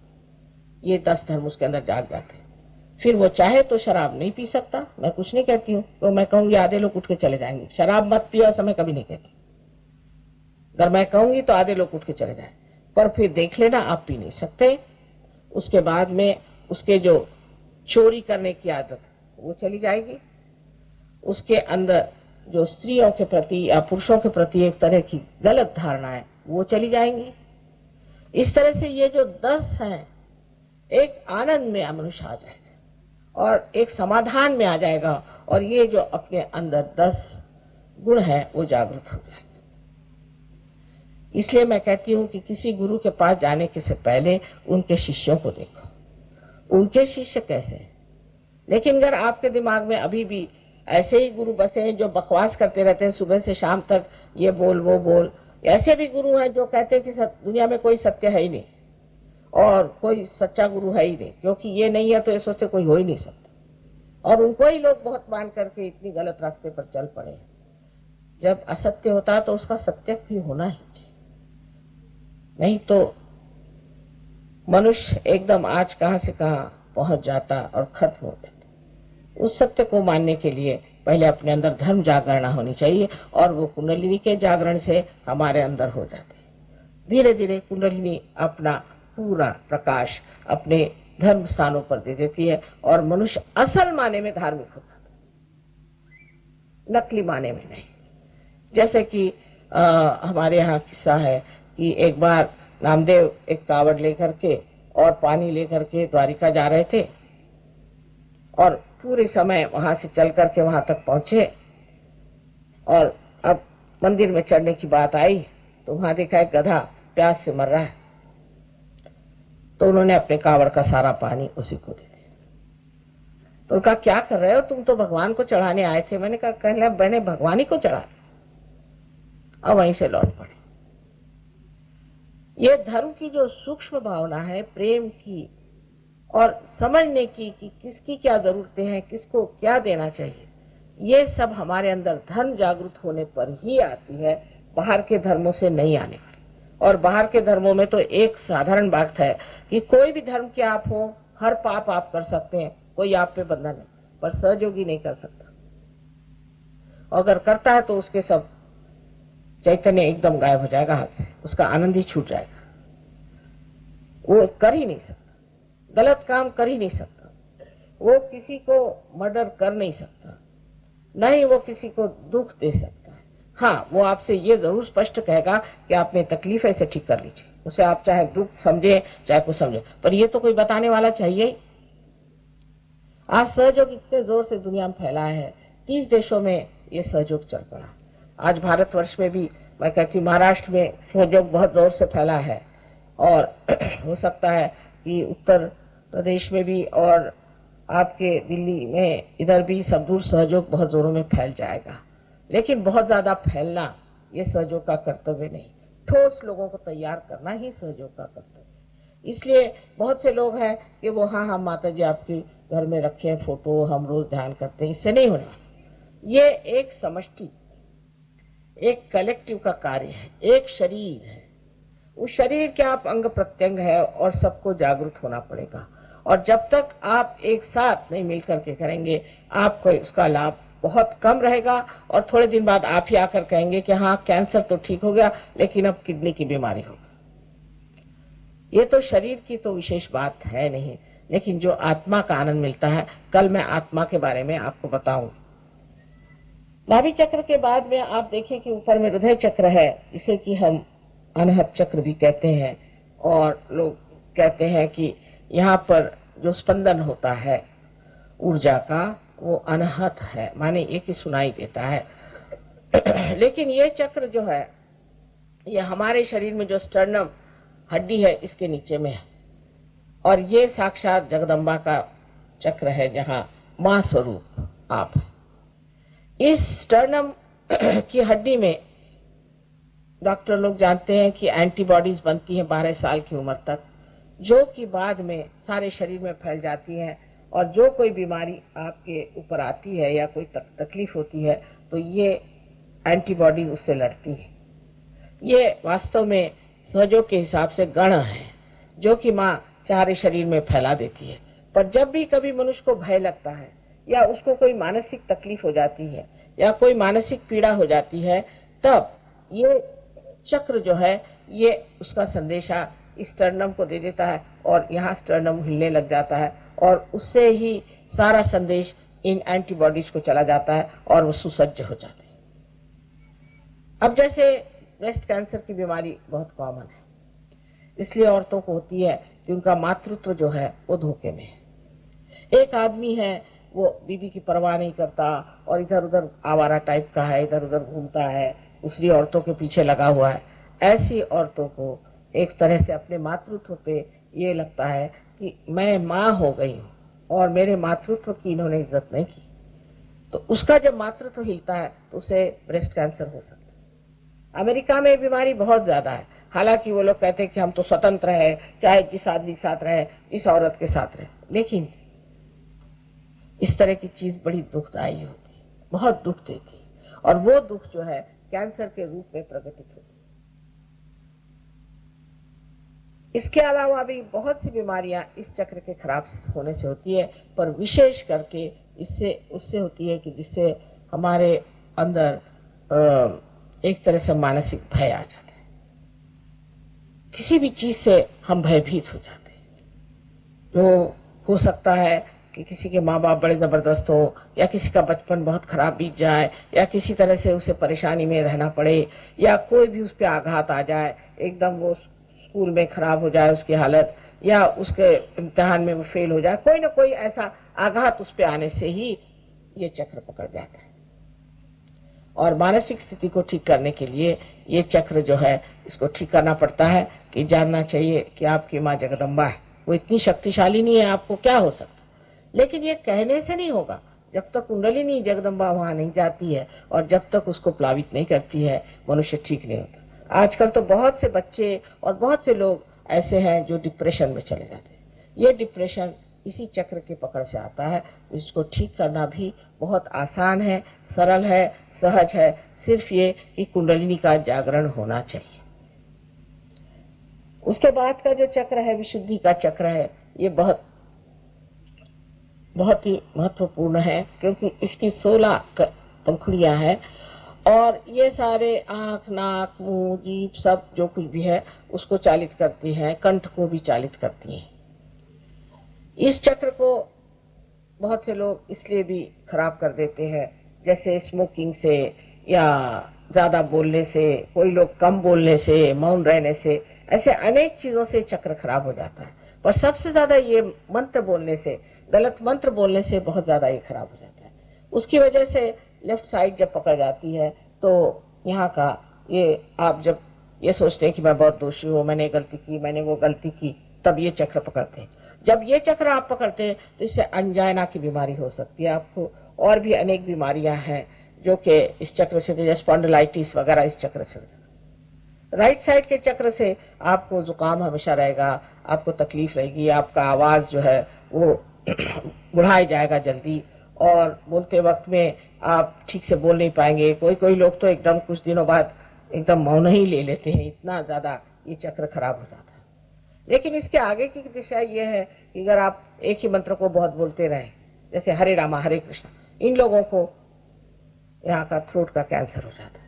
ये 10 धर्म उसके अंदर जाग जाते हैं। फिर वो चाहे तो शराब नहीं पी सकता, मैं कुछ नहीं कहती हूँ, तो मैं कहूंगी आधे लोग उठ के चले जाएंगे। शराब मत पियो ऐसा मैं कभी नहीं कहती। अगर मैं कहूंगी तो आधे लोग उठ के चले जाए, पर फिर देख लेना आप पी नहीं सकते। उसके बाद में उसके जो चोरी करने की आदत वो चली जाएगी। उसके अंदर जो स्त्रियों के प्रति या पुरुषों के प्रति एक तरह की गलत धारणा है वो चली जाएंगी। इस तरह से ये जो 10 हैं एक आनंद में मनुष्य आ जाएगा और एक समाधान में आ जाएगा और ये जो अपने अंदर 10 गुण है वो जागृत हो जाएगा। इसलिए मैं कहती हूँ कि किसी गुरु के पास जाने के से पहले उनके शिष्यों को देखो, उनके शिष्य कैसे हैं। लेकिन अगर आपके दिमाग में अभी भी ऐसे ही गुरु बसे हैं जो बकवास करते रहते हैं सुबह से शाम तक, ये बोल वो बोल, ऐसे भी गुरु हैं जो कहते हैं कि दुनिया में कोई सत्य है ही नहीं और कोई सच्चा गुरु है ही नहीं, क्योंकि ये नहीं है तो ये सोचते कोई हो ही नहीं सकता। और उनको ही लोग बहुत मान करके इतनी गलत रास्ते पर चल पड़े हैं। जब असत्य होता है तो उसका सत्य भी होना ही चाहिए, नहीं तो मनुष्य एकदम आज कहां से कहां पहुंच जाता और खत्म हो जाता। उस सत्य को मानने के लिए पहले अपने अंदर धर्म जागरण होनी चाहिए और वो कुंडलिनी के जागरण से हमारे अंदर हो जाते हैं। धीरे धीरे कुंडलिनी अपना पूरा प्रकाश अपने धर्म स्थानों पर दे देती है और मनुष्य असल माने में धार्मिक होता है, नकली माने में नहीं। जैसे कि हमारे यहाँ किस्सा है कि एक बार नामदेव एक कावड़ लेकर के और पानी लेकर के द्वारिका जा रहे थे और पूरे समय वहां से चल करके वहां तक पहुंचे और अब मंदिर में चढ़ने की बात आई तो वहां देखा एक गधा प्यास से मर रहा है। तो उन्होंने अपने कावड़ का सारा पानी उसी को दे दिया। तो उनका क्या कर रहे हो, तुम तो भगवान को चढ़ाने आए थे। मैंने कहा कहने मैंने भगवान ही को चढ़ा। अब वहीं से लौट पड़े। ये धर्म की जो सूक्ष्म भावना है, प्रेम की और समझने की कि किसकी क्या जरूरतें हैं, किसको क्या देना चाहिए, ये सब हमारे अंदर धर्म जागृत होने पर ही आती है, बाहर के धर्मों से नहीं आने वाली। और बाहर के धर्मों में तो एक साधारण बात है कि कोई भी धर्म के आप हो, हर पाप आप कर सकते हैं, कोई आप पे बंधन नहीं। पर सहयोगी नहीं कर सकता। अगर करता है तो उसके सब चैतन्य एकदम गायब हो जाएगा हाथ से, उसका आनंद ही छूट जाएगा। वो कर ही नहीं सकता, गलत काम कर ही नहीं सकता, वो किसी को मर्डर कर नहीं सकता, न ही वो किसी को दुख दे सकता है। हाँ, वो आपसे ये जरूर स्पष्ट कहेगा कि आप में तकलीफ है, इसे ठीक कर लीजिए। उसे आप चाहे दुख समझे चाहे कुछ समझे, पर ये तो कोई बताने वाला चाहिए ही। आज सहयोग इतने जोर से दुनिया में फैला है, 30 देशों में ये सहयोग चल पड़ा। आज भारतवर्ष में भी मैं कहती हूँ महाराष्ट्र में सहयोग बहुत जोर से फैला है, और हो सकता है कि उत्तर प्रदेश में भी और आपके दिल्ली में इधर भी सब दूर सहयोग बहुत जोरों में फैल जाएगा। लेकिन बहुत ज्यादा फैलना ये सहयोग का कर्तव्य नहीं, ठोस लोगों को तैयार करना ही सहयोग का कर्तव्य। इसलिए बहुत से लोग हैं कि वो हाँ हम माता जी आपके घर में रखे फोटो, हम रोज ध्यान करते हैं, इससे नहीं होना। ये एक समष्टि, एक कलेक्टिव का कार्य है, एक शरीर है। उस शरीर के आप अंग प्रत्यंग है और सबको जागरूक होना पड़ेगा। और जब तक आप एक साथ नहीं मिलकर के करेंगे, आपको उसका लाभ बहुत कम रहेगा। और थोड़े दिन बाद आप ही आकर कहेंगे कि हाँ कैंसर तो ठीक हो गया, लेकिन अब किडनी की बीमारी होगी। ये तो शरीर की तो विशेष बात है नहीं, लेकिन जो आत्मा का आनंद मिलता है, कल मैं आत्मा के बारे में आपको बताऊं। नाभि चक्र के बाद में आप देखें कि ऊपर में हृदय चक्र है, जिसे कि हम अनहत चक्र भी कहते हैं। और लोग कहते हैं कि यहाँ पर जो स्पंदन होता है ऊर्जा का, वो अनहत है, माने एक ही सुनाई देता है। लेकिन ये चक्र जो है, ये हमारे शरीर में जो स्टर्नम हड्डी है इसके नीचे में है, और ये साक्षात जगदम्बा का चक्र है, जहाँ मां स्वरूप आप है। इस स्टर्नम की हड्डी में डॉक्टर लोग जानते हैं कि एंटीबॉडीज बनती हैं 12 साल की उम्र तक, जो कि बाद में सारे शरीर में फैल जाती हैं। और जो कोई बीमारी आपके ऊपर आती है या कोई तकलीफ होती है, तो ये एंटीबॉडी उससे लड़ती है। ये वास्तव में सहयोग के हिसाब से गण है, जो कि माँ सारे शरीर में फैला देती है। पर जब भी कभी मनुष्य को भय लगता है, या उसको कोई मानसिक तकलीफ हो जाती है, या कोई मानसिक पीड़ा हो जाती है, तब ये चक्र जो है ये उसका संदेशा स्टर्नम को दे देता है, और यहाँ स्टर्नम हिलने लग जाता है, और उससे ही सारा संदेश इन एंटीबॉडीज को चला जाता है, और वो सुसज्ज हो जाते हैं। अब जैसे ब्रेस्ट कैंसर की बीमारी बहुत कॉमन है, इसलिए औरतों को होती है कि उनका मातृत्व जो है वो धोखे में है। एक आदमी है, वो बीबी की परवाह नहीं करता और इधर उधर आवारा टाइप का है, इधर उधर घूमता है, दूसरी औरतों के पीछे लगा हुआ है। ऐसी औरतों को एक तरह से अपने मातृत्व पे ये लगता है कि मैं माँ हो गई हूँ और मेरे मातृत्व की इन्होंने इज्जत नहीं की, तो उसका जब मातृत्व हिलता है तो उसे ब्रेस्ट कैंसर हो सकता है। अमेरिका में बीमारी बहुत ज्यादा है, हालांकि वो लोग कहते हैं कि हम तो स्वतंत्र है, चाहे जिस आदमी के साथ रहे, जिस औरत के साथ रहे, लेकिन इस तरह की चीज बड़ी दुखदायी होती है, बहुत दुख देती है, और वो दुख जो है कैंसर के रूप में प्रकटित होती है। इसके अलावा भी बहुत सी बीमारियां इस चक्र के खराब होने से होती है, पर विशेष करके इससे उससे होती है कि जिससे हमारे अंदर एक तरह से मानसिक भय आ जाता है। किसी भी चीज से हम भयभीत हो जाते हैं। तो हो सकता है कि किसी के माँ बाप बड़े जबरदस्त हो, या किसी का बचपन बहुत खराब बीत जाए, या किसी तरह से उसे परेशानी में रहना पड़े, या कोई भी उस पर आघात आ जाए, एकदम वो स्कूल में खराब हो जाए उसकी हालत, या उसके इम्तिहान में वो फेल हो जाए, कोई ना कोई ऐसा आघात उस पर आने से ही ये चक्र पकड़ जाता है। और मानसिक स्थिति को ठीक करने के लिए ये चक्र जो है इसको ठीक करना पड़ता है। कि जानना चाहिए कि आपकी माँ जगदम्बा है, वो इतनी शक्तिशाली नहीं है, आपको क्या हो सकता, लेकिन ये कहने से नहीं होगा। जब तक कुंडलिनी जगदम्बा वहां नहीं जाती है और जब तक उसको प्लावित नहीं करती है, मनुष्य ठीक नहीं होता। आजकल तो बहुत से बच्चे और बहुत से लोग ऐसे हैं जो डिप्रेशन में चले जाते हैं। ये डिप्रेशन इसी चक्र के पकड़ से आता है। इसको ठीक करना भी बहुत आसान है, सरल है, सहज है, सिर्फ ये कि कुंडलिनी का जागरण होना चाहिए। उसके बाद का जो चक्र है, विशुद्धि का चक्र है, ये बहुत बहुत ही महत्वपूर्ण है, क्योंकि इसकी 16 पंखुड़ियां हैं और ये सारे आंख, नाक, मुंह, जीभ सब जो कुछ भी है उसको चालित करती हैं, कंठ को भी चालित करती हैं। इस चक्र को बहुत से लोग इसलिए भी खराब कर देते हैं, जैसे स्मोकिंग से या ज्यादा बोलने से, कोई लोग कम बोलने से, मौन रहने से, ऐसे अनेक चीजों से चक्र खराब हो जाता है। पर सबसे ज्यादा ये मंत्र बोलने से, गलत मंत्र बोलने से बहुत ज्यादा ये खराब हो जाता है। उसकी वजह से लेफ्ट साइड जब पकड़ जाती है तो यहाँ का ये, आप जब ये सोचते हैं कि मैं बहुत दोषी हूँ, मैंने गलती की, मैंने वो गलती की, तब ये चक्र पकड़ते हैं। जब ये चक्र आप पकड़ते हैं तो इससे अंजाइना की बीमारी हो सकती है आपको, और भी अनेक बीमारियां हैं जो कि इस चक्र से, जैसे स्पॉन्डिलाइटिस वगैरह इस चक्र से। राइट साइड के चक्र से आपको जुकाम हमेशा रहेगा, आपको तकलीफ रहेगी, आपका आवाज जो है वो बुढ़ाई जाएगा जल्दी, और बोलते वक्त में आप ठीक से बोल नहीं पाएंगे। कोई कोई लोग तो एकदम कुछ दिनों बाद एकदम मौन ही ले लेते हैं, इतना ज्यादा ये चक्र खराब हो जाता है। लेकिन इसके आगे की दिशा ये है कि अगर आप एक ही मंत्र को बहुत बोलते रहे, जैसे हरे रामा हरे कृष्णा, इन लोगों को यहाँ का थ्रोट का कैंसर हो जाता है।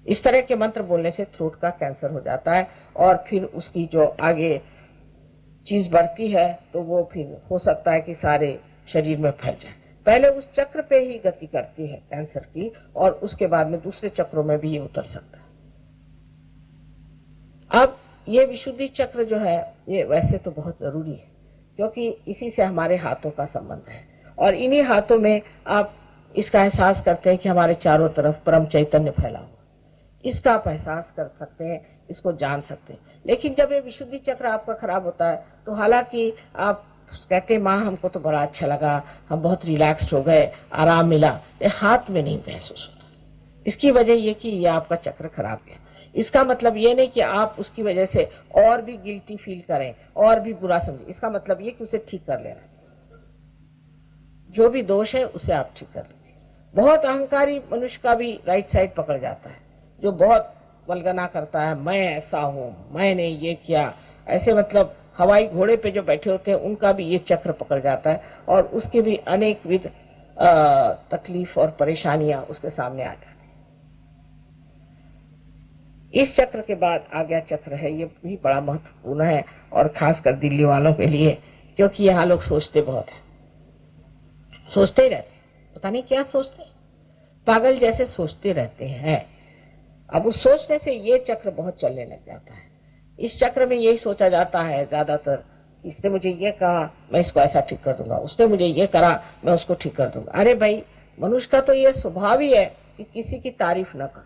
इस तरह के मंत्र बोलने से थ्रोट का कैंसर हो जाता है, और फिर उसकी जो आगे चीज बढ़ती है तो वो फिर हो सकता है कि सारे शरीर में फैल जाए। पहले उस चक्र पे ही गति करती है कैंसर की, और उसके बाद में दूसरे चक्रों में भी ये उतर सकता है। अब ये विशुद्धि चक्र जो है ये वैसे तो बहुत जरूरी है, क्योंकि इसी से हमारे हाथों का संबंध है, और इन्हीं हाथों में आप इसका एहसास करते हैं कि हमारे चारों तरफ परम चैतन्य फैला हुआ, इसका आप एहसास कर सकते हैं, इसको जान सकते हैं। लेकिन जब ये विशुद्धि चक्र आपका खराब होता है तो हालांकि आप कहते हैं माँ हमको तो बड़ा अच्छा लगा, हम बहुत रिलैक्स्ड हो गए, आराम मिला, ये हाथ में नहीं महसूस होता। इसकी वजह ये कि ये आपका चक्र खराब है। इसका मतलब ये नहीं कि आप उसकी वजह से और भी गिल्टी फील करें और भी बुरा समझें, इसका मतलब ये कि उसे ठीक कर लेना, जो भी दोष है उसे आप ठीक कर लीजिए। बहुत अहंकारी मनुष्य का भी राइट साइड पकड़ जाता है, जो बहुत वल्गना करता है, मैं ऐसा हूं, मैंने ये किया, ऐसे मतलब हवाई घोड़े पे जो बैठे होते हैं उनका भी ये चक्र पकड़ जाता है, और उसके भी अनेक विध तकलीफ और परेशानियां उसके सामने आ जाती है। इस चक्र के बाद आज्ञा चक्र है, ये भी बड़ा महत्वपूर्ण है, और खासकर दिल्ली वालों के लिए, क्योंकि यहाँ लोग सोचते बहुत है, सोचते ही रहते, पता नहीं क्या सोचते, पागल जैसे सोचते रहते हैं। अब उस सोचने से ये चक्र बहुत चलने लग जाता है। इस चक्र में यही सोचा जाता है ज्यादातर, इसने मुझे ये कहा मैं इसको ऐसा ठीक कर दूंगा, उसने मुझे ये करा मैं उसको ठीक कर दूंगा। अरे भाई, मनुष्य का तो ये स्वभाव ही है कि किसी की तारीफ न करो,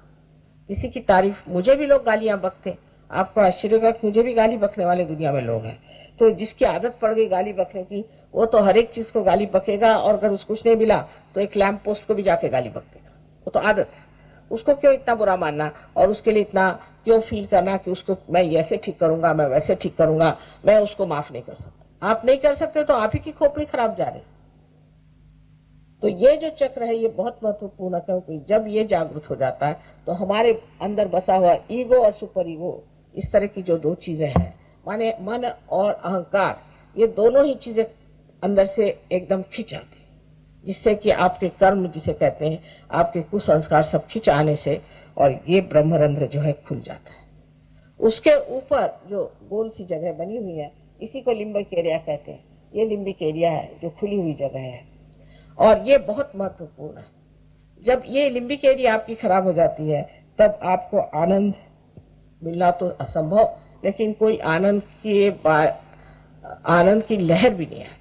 किसी की तारीफ। मुझे भी लोग गालियां बकते, आपको आश्चर्य होगा कि मुझे भी गाली बकने वाले दुनिया में लोग हैं। तो जिसकी आदत पड़ गई गाली बकने की, वो तो हर एक चीज को गाली बकेगा, और अगर उसको कुछ नहीं मिला तो एक लैंप पोस्ट को भी जाके गाली बक देगा। वो तो आदत है, उसको क्यों इतना बुरा मानना, और उसके लिए इतना क्यों फील करना कि उसको मैं ऐसे ठीक करूंगा, मैं वैसे ठीक करूंगा, मैं उसको माफ नहीं कर सकता। आप नहीं कर सकते तो आप ही की खोपड़ी खराब जा रही। तो ये जो चक्र है ये बहुत महत्वपूर्ण है, क्योंकि जब ये जागृत हो जाता है तो हमारे अंदर बसा हुआ ईगो और सुपर ईगो, इस तरह की जो दो चीजें हैं, माने मन और अहंकार, ये दोनों ही चीजें अंदर से एकदम खिंच आती, जिससे कि आपके कर्म जिसे कहते हैं, आपके कुसंस्कार सब खिंच आने से, और ये ब्रह्मरंध्र जो है खुल जाता है। उसके ऊपर जो गोल सी जगह बनी हुई है, इसी को लिम्बिक एरिया कहते हैं। ये लिम्बिक एरिया है जो खुली हुई जगह है, और ये बहुत महत्वपूर्ण है। जब ये लिम्बिक एरिया आपकी खराब हो जाती है तब आपको आनंद मिलना तो असंभव, लेकिन कोई आनंद की लहर भी नहीं आती।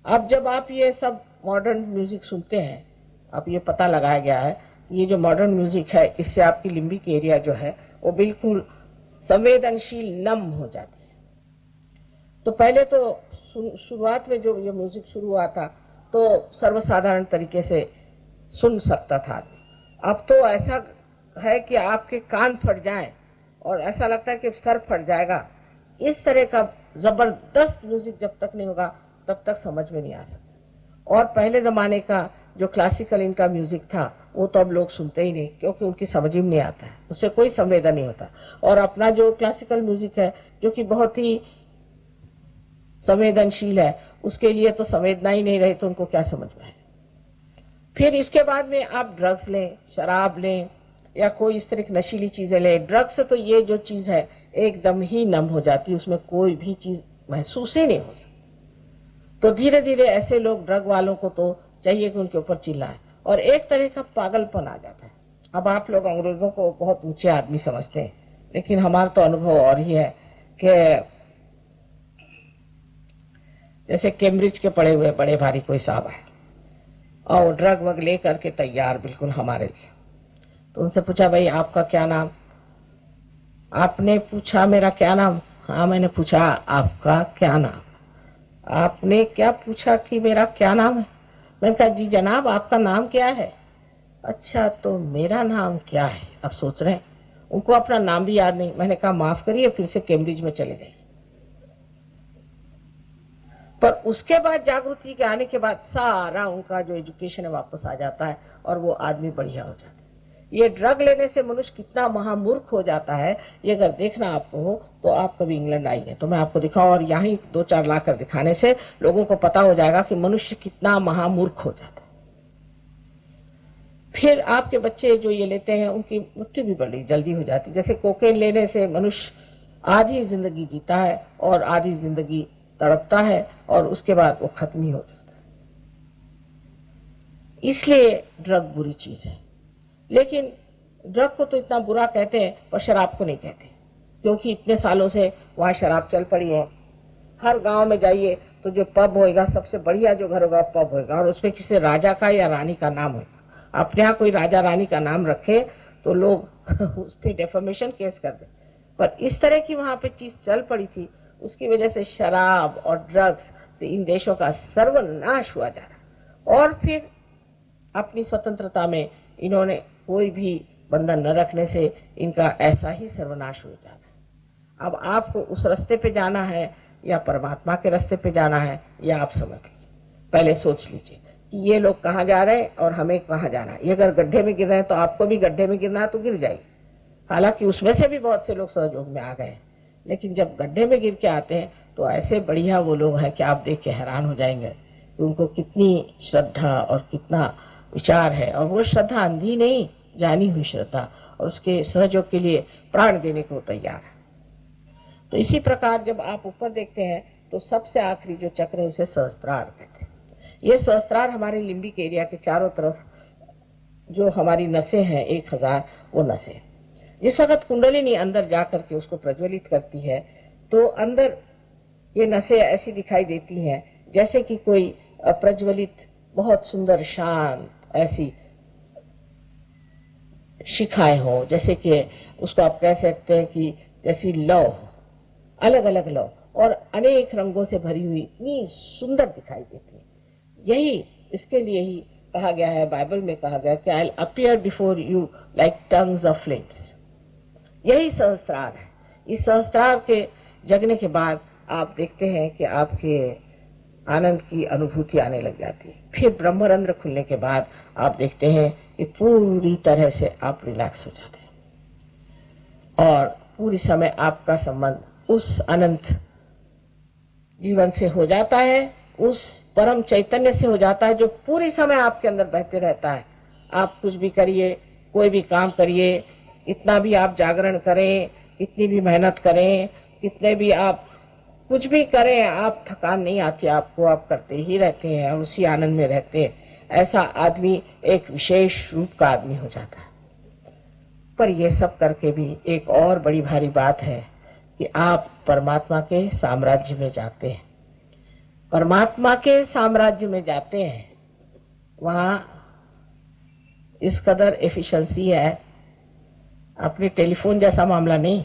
अब जब आप ये सब मॉडर्न म्यूजिक सुनते हैं, अब ये पता लगाया गया है ये जो मॉडर्न म्यूजिक है इससे आपकी लिम्बिक एरिया जो है वो बिल्कुल संवेदनशील नम हो जाती है। तो पहले तो शुरुआत में जो ये म्यूजिक शुरू हुआ था तो सर्वसाधारण तरीके से सुन सकता था आदमी। अब तो ऐसा है कि आपके कान फट जाएं और ऐसा लगता है कि सर फट जाएगा। इस तरह का जबरदस्त म्यूजिक जब तक नहीं होगा तब तक समझ में नहीं आ सकता। और पहले जमाने का जो क्लासिकल इनका म्यूजिक था वो तो अब लोग सुनते ही नहीं, क्योंकि उनकी समझ में नहीं आता है, उससे कोई संवेदन नहीं होता। और अपना जो क्लासिकल म्यूजिक है जो कि बहुत ही संवेदनशील है, उसके लिए तो संवेदना ही नहीं रही तो उनको क्या समझ में आए। फिर इसके बाद में आप ड्रग्स लें, शराब लें या कोई इस तरह की नशीली चीजें लें। ड्रग्स तो ये जो चीज है एकदम ही नम हो जाती है, उसमें कोई भी चीज महसूस ही नहीं हो सकती। तो धीरे धीरे ऐसे लोग, ड्रग वालों को तो चाहिए कि उनके ऊपर चिल्लाए और एक तरह का पागलपन आ जाता है। अब आप लोग अंग्रेजों को बहुत ऊंचे आदमी समझते हैं, लेकिन हमारा तो अनुभव और ही है कि जैसे कैम्ब्रिज के पढ़े हुए बड़े भारी कोई साहब है और ड्रग वग ले करके तैयार बिल्कुल हमारे लिए। तो उनसे पूछा, भाई आपका क्या नाम? आपने पूछा मेरा क्या नाम? हाँ, मैंने पूछा आपका क्या नाम? आपने क्या पूछा कि मेरा क्या नाम है? मैंने कहा जी जनाब, आपका नाम क्या है? अच्छा, तो मेरा नाम क्या है? अब सोच रहे हैं, उनको अपना नाम भी याद नहीं। मैंने कहा माफ करिए, फिर से कैम्ब्रिज में चले गए। पर उसके बाद जागृति के आने के बाद सारा उनका जो एजुकेशन है वापस आ जाता है और वो आदमी बढ़िया हो जाता है। ये ड्रग लेने से मनुष्य कितना महामूर्ख हो जाता है, ये अगर देखना आपको हो तो आप कभी इंग्लैंड आइए तो मैं आपको दिखाऊं, और यहाँ 2-4 लाख कर दिखाने से लोगों को पता हो जाएगा कि मनुष्य कितना महामूर्ख हो जाता है। फिर आपके बच्चे जो ये लेते हैं उनकी मृत्यु भी बड़ी जल्दी हो जाती है। जैसे कोकेन लेने से मनुष्य आधी जिंदगी जीता है और आधी जिंदगी तड़पता है और उसके बाद वो खत्म ही हो जाता है। इसलिए ड्रग बुरी चीज है। लेकिन ड्रग को तो इतना बुरा कहते हैं पर शराब को नहीं कहते, क्योंकि इतने सालों से वहां शराब चल पड़ी है। हर गांव में जाइए तो जो पब होएगा, सबसे बढ़िया जो घर होगा पब होएगा और उसमें किसी राजा का या रानी का नाम होगा। अपने यहाँ कोई राजा रानी का नाम रखे तो लोग उस पर डेफेमेशन केस कर दे। पर इस तरह की वहां पे चीज चल पड़ी थी, उसकी वजह से शराब और ड्रग्स से इन देशों का सर्वनाश हुआ जा रहा। और फिर अपनी स्वतंत्रता में इन्होंने कोई भी बंधन न रखने से इनका ऐसा ही सर्वनाश हो जा रहा है। अब आपको उस रास्ते पे जाना है या परमात्मा के रास्ते पे जाना है, या आप समझ लीजिए, पहले सोच लीजिए कि ये लोग कहाँ जा रहे हैं और हमें कहाँ जाना है। ये अगर गड्ढे में गिर रहे हैं तो आपको भी गड्ढे में गिरना है तो गिर जाइए। हालांकि उसमें से भी बहुत से लोग सहयोग में आ गए, लेकिन जब गड्ढे में गिर के आते हैं तो ऐसे बढ़िया वो लोग हैं कि आप देख के हैरान हो जाएंगे कि उनको कितनी श्रद्धा और कितना विचार है। और वो श्रद्धा अंधी नहीं, जानी हुई श्रद्धा, और उसके सहयोग के लिए प्राण देने को तैयार है। तो इसी प्रकार जब आप ऊपर देखते हैं तो सबसे आखिरी जो चक्र है उसे सहस्त्रार कहते हैं। ये सहस्त्रार हमारे लिम्बिक एरिया के चारों तरफ जो हमारी नसें हैं 1000 वो नसें, जिस वक्त कुंडलिनी अंदर जा करके उसको प्रज्वलित करती है तो अंदर ये नसें ऐसी दिखाई देती हैं जैसे कि कोई प्रज्वलित बहुत सुंदर शांत ऐसी शिखाएं हो, जैसे कि उसको आप कह सकते हैं कि जैसी लौ, अलग अलग लौ और अनेक रंगों से भरी हुई इतनी सुंदर दिखाई देती है। यही इसके लिए ही कहा गया है, बाइबल में कहा गया कि I will appear before you like tongues of flames. यही सहस्त्रार है। इस सहस्त्रार के जगने के बाद आप देखते हैं कि आपके आनंद की अनुभूति आने लग जाती है। फिर ब्रह्मरंध्र खुलने के बाद आप देखते हैं कि पूरी तरह से आप रिलैक्स हो जाते हैं और पूरी समय आपका संबंध उस अनंत जीवन से हो जाता है, उस परम चैतन्य से हो जाता है जो पूरी समय आपके अंदर बहते रहता है। आप कुछ भी करिए, कोई भी काम करिए, इतना भी आप जागरण करें, इतनी भी मेहनत करें, कितने भी आप कुछ भी करें, आप थकान नहीं आती आपको, आप करते ही रहते हैं और उसी आनंद में रहते हैं। ऐसा आदमी एक विशेष रूप का आदमी हो जाता है। पर यह सब करके भी एक और बड़ी भारी बात है कि आप परमात्मा के साम्राज्य में जाते हैं। परमात्मा के साम्राज्य में जाते हैं, वहां इस कदर एफिशिएंसी है, अपने टेलीफोन जैसा मामला नहीं।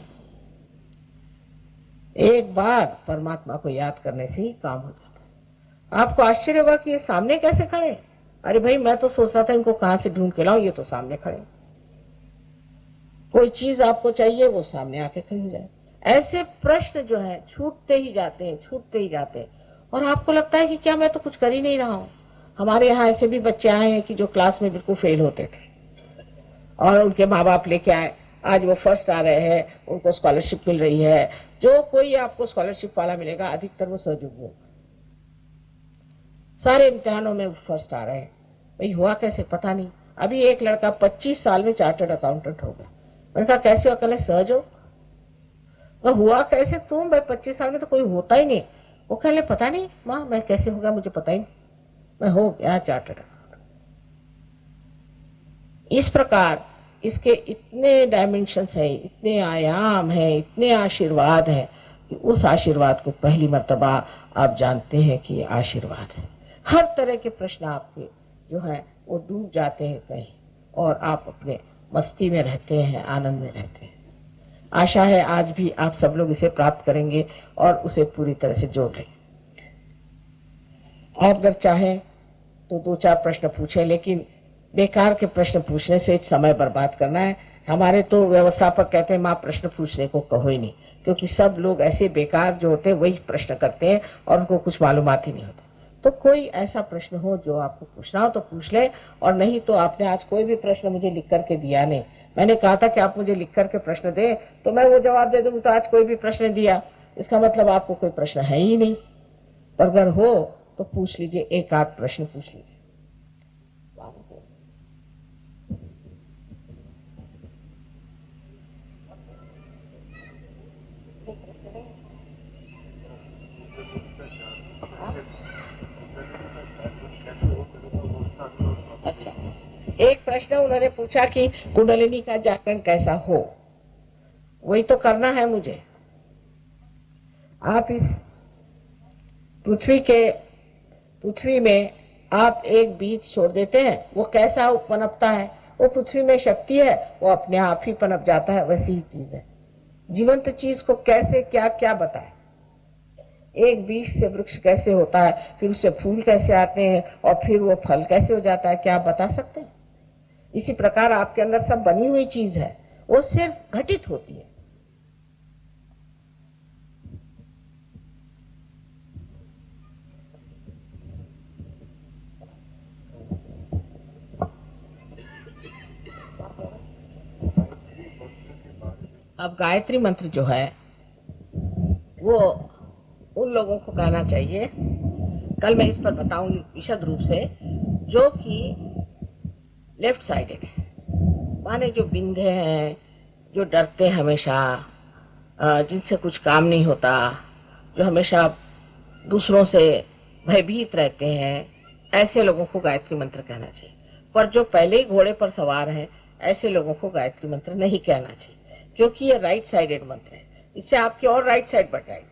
एक बार परमात्मा को याद करने से ही काम हो जाता है। आपको आश्चर्य होगा कि ये सामने कैसे खड़े? अरे भाई, मैं तो सोच रहा था इनको कहां से ढूंढ के लाऊं, ये तो सामने खड़े। कोई चीज आपको चाहिए, वो सामने आके खड़ी हो जाए। ऐसे प्रश्न जो है छूटते ही जाते हैं, छूटते ही जाते हैं, और आपको लगता है कि क्या मैं तो कुछ कर ही नहीं रहा हूं। हमारे यहाँ ऐसे भी बच्चे आए हैं कि जो क्लास में बिल्कुल फेल होते थे और उनके माँ बाप लेके आए, आज वो फर्स्ट आ रहे हैं, उनको स्कॉलरशिप मिल रही है। जो कोई आपको स्कॉलरशिप वाला मिलेगा अधिकतर वो सहयोगी होगा। सारे इम्तिहानों में फर्स्ट आ रहे हैं। भाई हुआ कैसे पता नहीं। अभी एक लड़का 25 साल में चार्टर्ड अकाउंटेंट हो गया। मैंने कहा कैसे अकल है, सहज हो? वो हुआ कैसे तुम? भाई 25 साल में तो कोई होता ही नहीं। वो कहने पता नहीं माँ मैं कैसे होगा, मुझे पता ही नहीं, मैं हो गया चार्टर्ड अकाउंटेंट। इस प्रकार इसके इतने डायमेंशंस है, इतने आयाम है, इतने आशीर्वाद है कि उस आशीर्वाद को पहली मर्तबा आप जानते हैं कि ये आशीर्वाद है। हर तरह के प्रश्न आपके जो है वो डूब जाते हैं कहीं, और आप अपने मस्ती में रहते हैं, आनंद में रहते हैं। आशा है आज भी आप सब लोग इसे प्राप्त करेंगे और उसे पूरी तरह से जोड़ लेंगे। और अगर चाहें तो 2-4 प्रश्न पूछें, लेकिन बेकार के प्रश्न पूछने से समय बर्बाद करना है। हमारे तो व्यवस्थापक कहते हैं माँ प्रश्न पूछने को कहो ही नहीं, क्योंकि सब लोग ऐसे बेकार जो होते हैं वही प्रश्न करते हैं और उनको कुछ मालूमात ही नहीं होता। तो कोई ऐसा प्रश्न हो जो आपको पूछना हो तो पूछ ले, और नहीं तो आपने आज कोई भी प्रश्न मुझे लिख करके दिया नहीं। मैंने कहा था कि आप मुझे लिख करके प्रश्न दें तो मैं वो जवाब दे दूंगी, तो आज कोई भी प्रश्न दिया, इसका मतलब आपको कोई प्रश्न है ही नहीं। पर अगर हो तो पूछ लीजिए, एक आध प्रश्न पूछ लीजिए। अच्छा, एक प्रश्न उन्होंने पूछा कि कुंडलिनी का जागरण कैसा हो, वही तो करना है मुझे। आप इस पृथ्वी में आप एक बीज छोड़ देते हैं, वो कैसा पनपता है? वो पृथ्वी में शक्ति है, वो अपने आप ही पनप जाता है। वैसी ही चीज है, जीवंत चीज को कैसे क्या क्या बताए। एक बीज से वृक्ष कैसे होता है, फिर उससे फूल कैसे आते हैं, और फिर वो फल कैसे हो जाता है, क्या आप बता सकते हैं? इसी प्रकार आपके अंदर सब बनी हुई चीज है, वो सिर्फ घटित होती है। अब गायत्री मंत्र जो है वो उन लोगों को कहना चाहिए, कल मैं इस पर बताऊंगी विशद रूप से, जो कि लेफ्ट साइडेड है। माने जो बिंधे हैं, जो डरते हमेशा, जिनसे कुछ काम नहीं होता, जो हमेशा दूसरों से भयभीत रहते हैं, ऐसे लोगों को गायत्री मंत्र कहना चाहिए। पर जो पहले ही घोड़े पर सवार हैं, ऐसे लोगों को गायत्री मंत्र नहीं कहना चाहिए, क्योंकि ये राइट साइडेड मंत्र है। इससे आपकी और राइट साइड बढ़ जाएगी।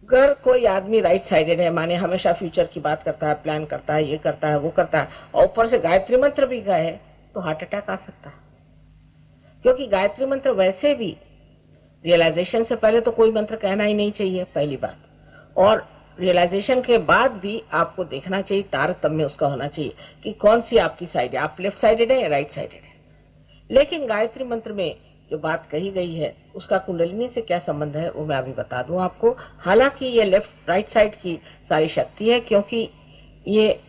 अगर कोई आदमी राइट साइडेड है, माने हमेशा फ्यूचर की बात करता है, प्लान करता है, ये करता है, वो करता है, और ऊपर से गायत्री मंत्र भी गाए, तो हार्ट अटैक आ सकता है। क्योंकि गायत्री मंत्र वैसे भी रियलाइजेशन से पहले तो कोई मंत्र कहना ही नहीं चाहिए, पहली बात। और रियलाइजेशन के बाद भी आपको देखना चाहिए, तारतम्य उसका होना चाहिए कि कौन सी आपकी साइड है, आप लेफ्ट साइडेड है या राइट साइडेड है। लेकिन गायत्री मंत्र में जो बात कही गई है उसका कुंडलिनी से क्या संबंध है वो मैं अभी बता दूं आपको। हालांकि ये लेफ्ट राइट साइड की सारी शक्ति है, क्योंकि ये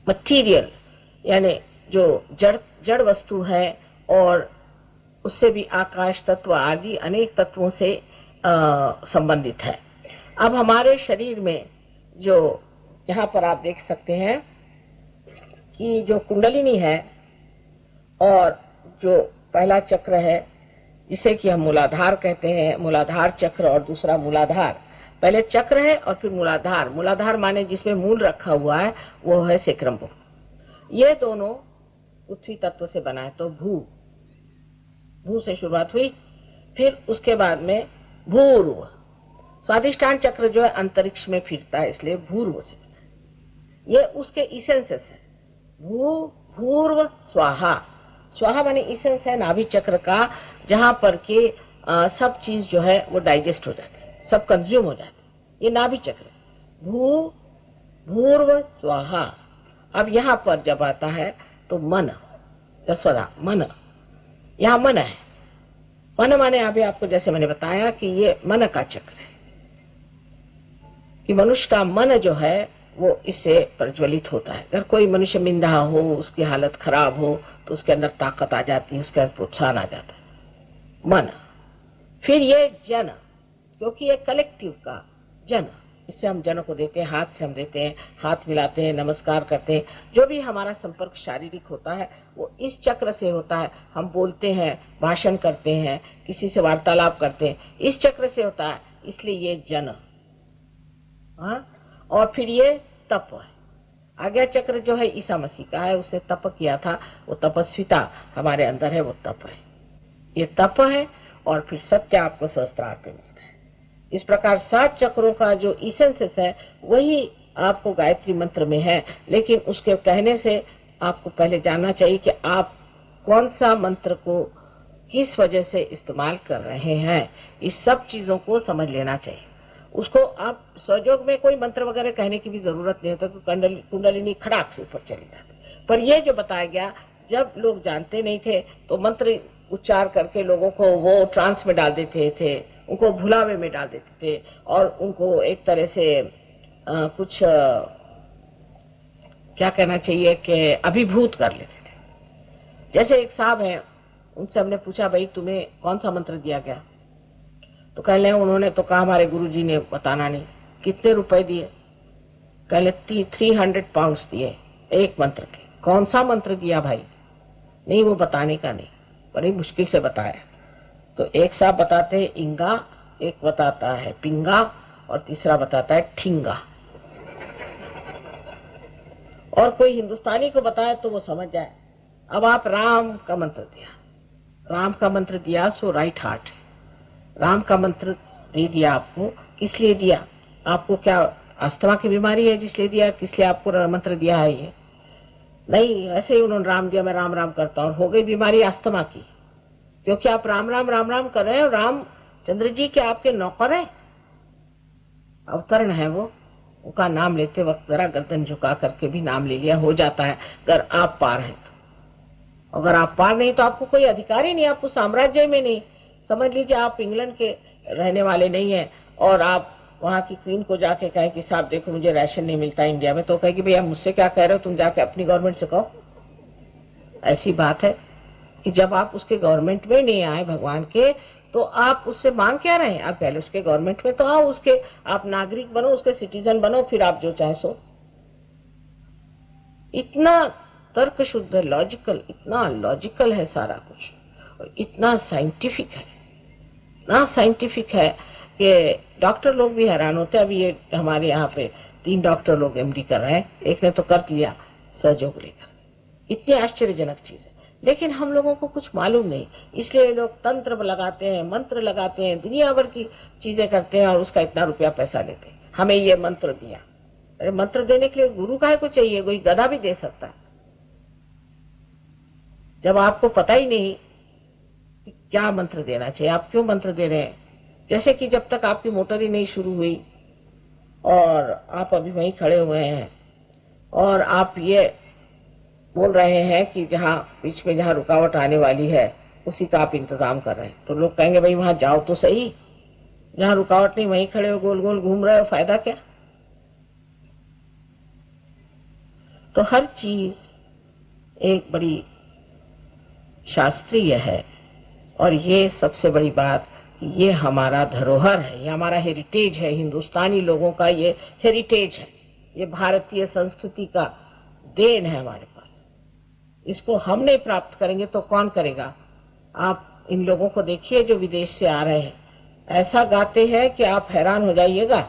मटीरियल यानी जो जड़ वस्तु है, और उससे भी आकाश तत्व आदि अनेक तत्वों से संबंधित है। अब हमारे शरीर में जो यहाँ पर आप देख सकते हैं कि जो कुंडलिनी है और जो पहला चक्र है जिसे कि हम मूलाधार कहते हैं, मूलाधार चक्र, और दूसरा मूलाधार। पहले चक्र है और फिर मूलाधार। मूलाधार माने जिसमें मूल रखा हुआ है, वो है सेक्रम्बो। ये दोनों पृथ्वी तत्व से बना है। तो भू से शुरुआत हुई, फिर उसके बाद में भूर्व। स्वादिष्ठान चक्र जो है अंतरिक्ष में फिरता है, इसलिए भूर्व से बना। ये उसके इसेंसेस है, भूर्व स्वाहा। स्वाहा माने इसेंस है नाभि चक्र का, जहां पर के सब चीज जो है वो डाइजेस्ट हो जाती है, सब कंज्यूम हो जाती है। ये नाभि चक्र भूर्व स्वाहा। अब यहाँ पर जब आता है तो मन, स्वधा मन, यहाँ मन है। मन माने अभी आपको जैसे मैंने बताया कि ये मन का चक्र है, कि मनुष्य का मन जो है वो इससे प्रज्वलित होता है। अगर कोई मनुष्य मिंधा हो, उसकी हालत खराब हो, तो उसके अंदर ताकत आ जाती है, उसके अंदर प्रोत्साहन आ जाता है, मन। फिर ये जन, क्योंकि ये कलेक्टिव का जन, इससे हम जनों को देते हैं, हाथ से हम देते हैं, हाथ मिलाते हैं, नमस्कार करते हैं। जो भी हमारा संपर्क शारीरिक होता है वो इस चक्र से होता है। हम बोलते हैं, भाषण करते हैं, किसी से वार्तालाप करते हैं, इस चक्र से होता है। इसलिए ये जन, और फिर ये तप है। आज्ञा चक्र जो है ईसा मसीह का है, उसने तप किया था, वो तपस्विता हमारे अंदर है, वो तप है। ये तप है और फिर सत्य आपको सहस्त्रार पे मिलता है। इस प्रकार 7 चक्रों का जो इसेंसेस है वही आपको गायत्री मंत्र में है, लेकिन उसके कहने से आपको पहले जानना चाहिए कि आप कौन सा मंत्र को किस वजह से इस्तेमाल कर रहे हैं। इस सब चीजों को समझ लेना चाहिए। उसको आप सहयोग में कोई मंत्र वगैरह कहने की भी जरूरत नहीं होता, तो कुंडलिनी खड़ाक से ऊपर चली जाती। पर ये जो बताया गया, जब लोग जानते नहीं थे तो मंत्र उच्चार करके लोगों को वो ट्रांस में डाल देते थे, उनको भुलावे में डाल देते थे और उनको एक तरह से कुछ क्या कहना चाहिए कि अभिभूत कर लेते थे। जैसे एक साहब हैं, उनसे हमने पूछा, भाई तुम्हें कौन सा मंत्र दिया गया? तो कह ले उन्होंने तो कहा हमारे गुरुजी ने बताना नहीं। कितने रुपए दिए? कह ले 300 पाउंड्स दिए एक मंत्र के। कौन सा मंत्र दिया भाई? नहीं, वो बताने का नहीं, बड़ी मुश्किल से बताया। तो एक साहब बताते हैं इंगा, एक बताता है पिंगा और तीसरा बताता है ठिंगा। और कोई हिंदुस्तानी को बताए तो वो समझ जाए। अब आप राम का मंत्र दिया, राम का मंत्र दिया सो राइट हार्ट। राम का मंत्र दे दिया आपको, किस लिए दिया? आपको क्या अस्थमा की बीमारी है जिसलिए दिया? किस लिए आपको मंत्र दिया है? ये नहीं, ऐसे ही उन्होंने राम दिया, मैं राम राम करता हूँ, हो गई बीमारी अस्थमा की, क्योंकि आप राम राम राम राम कर रहे हैं। राम चंद्र जी के आपके नौकर है, अवतरण है वो। उनका नाम लेते वक्त जरा गर्दन झुका करके भी नाम ले लिया, हो जाता है अगर आप पार हैं तो। अगर आप पार नहीं तो आपको कोई अधिकार ही नहीं, आपको साम्राज्य में नहीं। समझ लीजिए आप इंग्लैंड के रहने वाले नहीं है और आप वहां की क्वीन को जाके कहें कि साहब देखो मुझे राशन नहीं मिलता इंडिया में, तो कहेगी भैया मुझसे क्या कह रहे हो, तुम जाके अपनी गवर्नमेंट से कहो। ऐसी बात है कि जब आप उसके गवर्नमेंट में नहीं आए भगवान के, तो आप उससे मांग क्या रहे हैं? आप पहले उसके गवर्नमेंट में तो आओ, उसके आप नागरिक बनो, उसके सिटीजन बनो, फिर आप जो चाहे सो। इतना तर्क शुद्ध लॉजिकल, इतना लॉजिकल है सारा कुछ, और इतना साइंटिफिक है, इतना साइंटिफिक है कि डॉक्टर लोग भी हैरान होते हैं। अभी ये हमारे यहाँ पे 3 डॉक्टर लोग एमडी कर रहे हैं, एक ने तो कर लिया सहयोग लेकर। इतनी आश्चर्यजनक चीज है, लेकिन हम लोगों को कुछ मालूम नहीं, इसलिए लोग तंत्र लगाते हैं, मंत्र लगाते हैं, दुनिया भर की चीजें करते हैं और उसका इतना रुपया पैसा लेते हैं। हमें ये मंत्र दिया। अरे मंत्र देने के लिए गुरु काहे को चाहिए? कोई गधा भी दे सकता है। जब आपको पता ही नहीं कि क्या मंत्र देना चाहिए, आप क्यों मंत्र दे रहे हैं? जैसे कि जब तक आपकी मोटर ही नहीं शुरू हुई और आप अभी वहीं खड़े हुए हैं और आप ये बोल रहे हैं कि जहाँ बीच में जहाँ रुकावट आने वाली है उसी का आप इंतजाम कर रहे हैं, तो लोग कहेंगे भाई वहां जाओ तो सही, जहाँ रुकावट नहीं वहीं खड़े हो, गोल गोल घूम रहे हो, फायदा क्या? तो हर चीज एक बड़ी शास्त्रीय है, और ये सबसे बड़ी बात, ये हमारा धरोहर है, ये हमारा हेरिटेज है। हिंदुस्तानी लोगों का ये हेरिटेज है, ये भारतीय संस्कृति का देन है हमारे पास। इसको हम नहीं प्राप्त करेंगे तो कौन करेगा? आप इन लोगों को देखिए जो विदेश से आ रहे हैं, ऐसा गाते हैं कि आप हैरान हो जाइएगा।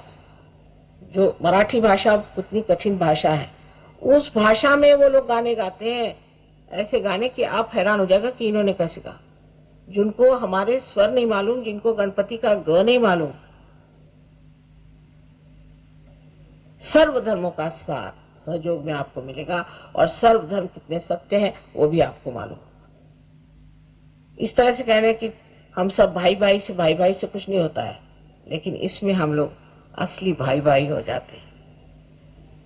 जो मराठी भाषा कितनी कठिन भाषा है, उस भाषा में वो लोग गाने गाते हैं, ऐसे गाने कि आप हैरान हो जाएगा कि इन्होंने कैसे कहा। जिनको हमारे स्वर नहीं मालूम, जिनको गणपति का ग नहीं मालूम, सर्वधर्मों का सार सहयोग में आपको मिलेगा, और सर्वधर्म कितने सत्य हैं वो भी आपको मालूम। इस तरह से कह रहे हैं कि हम सब भाई भाई से कुछ नहीं होता है, लेकिन इसमें हम लोग असली भाई भाई हो जाते हैं,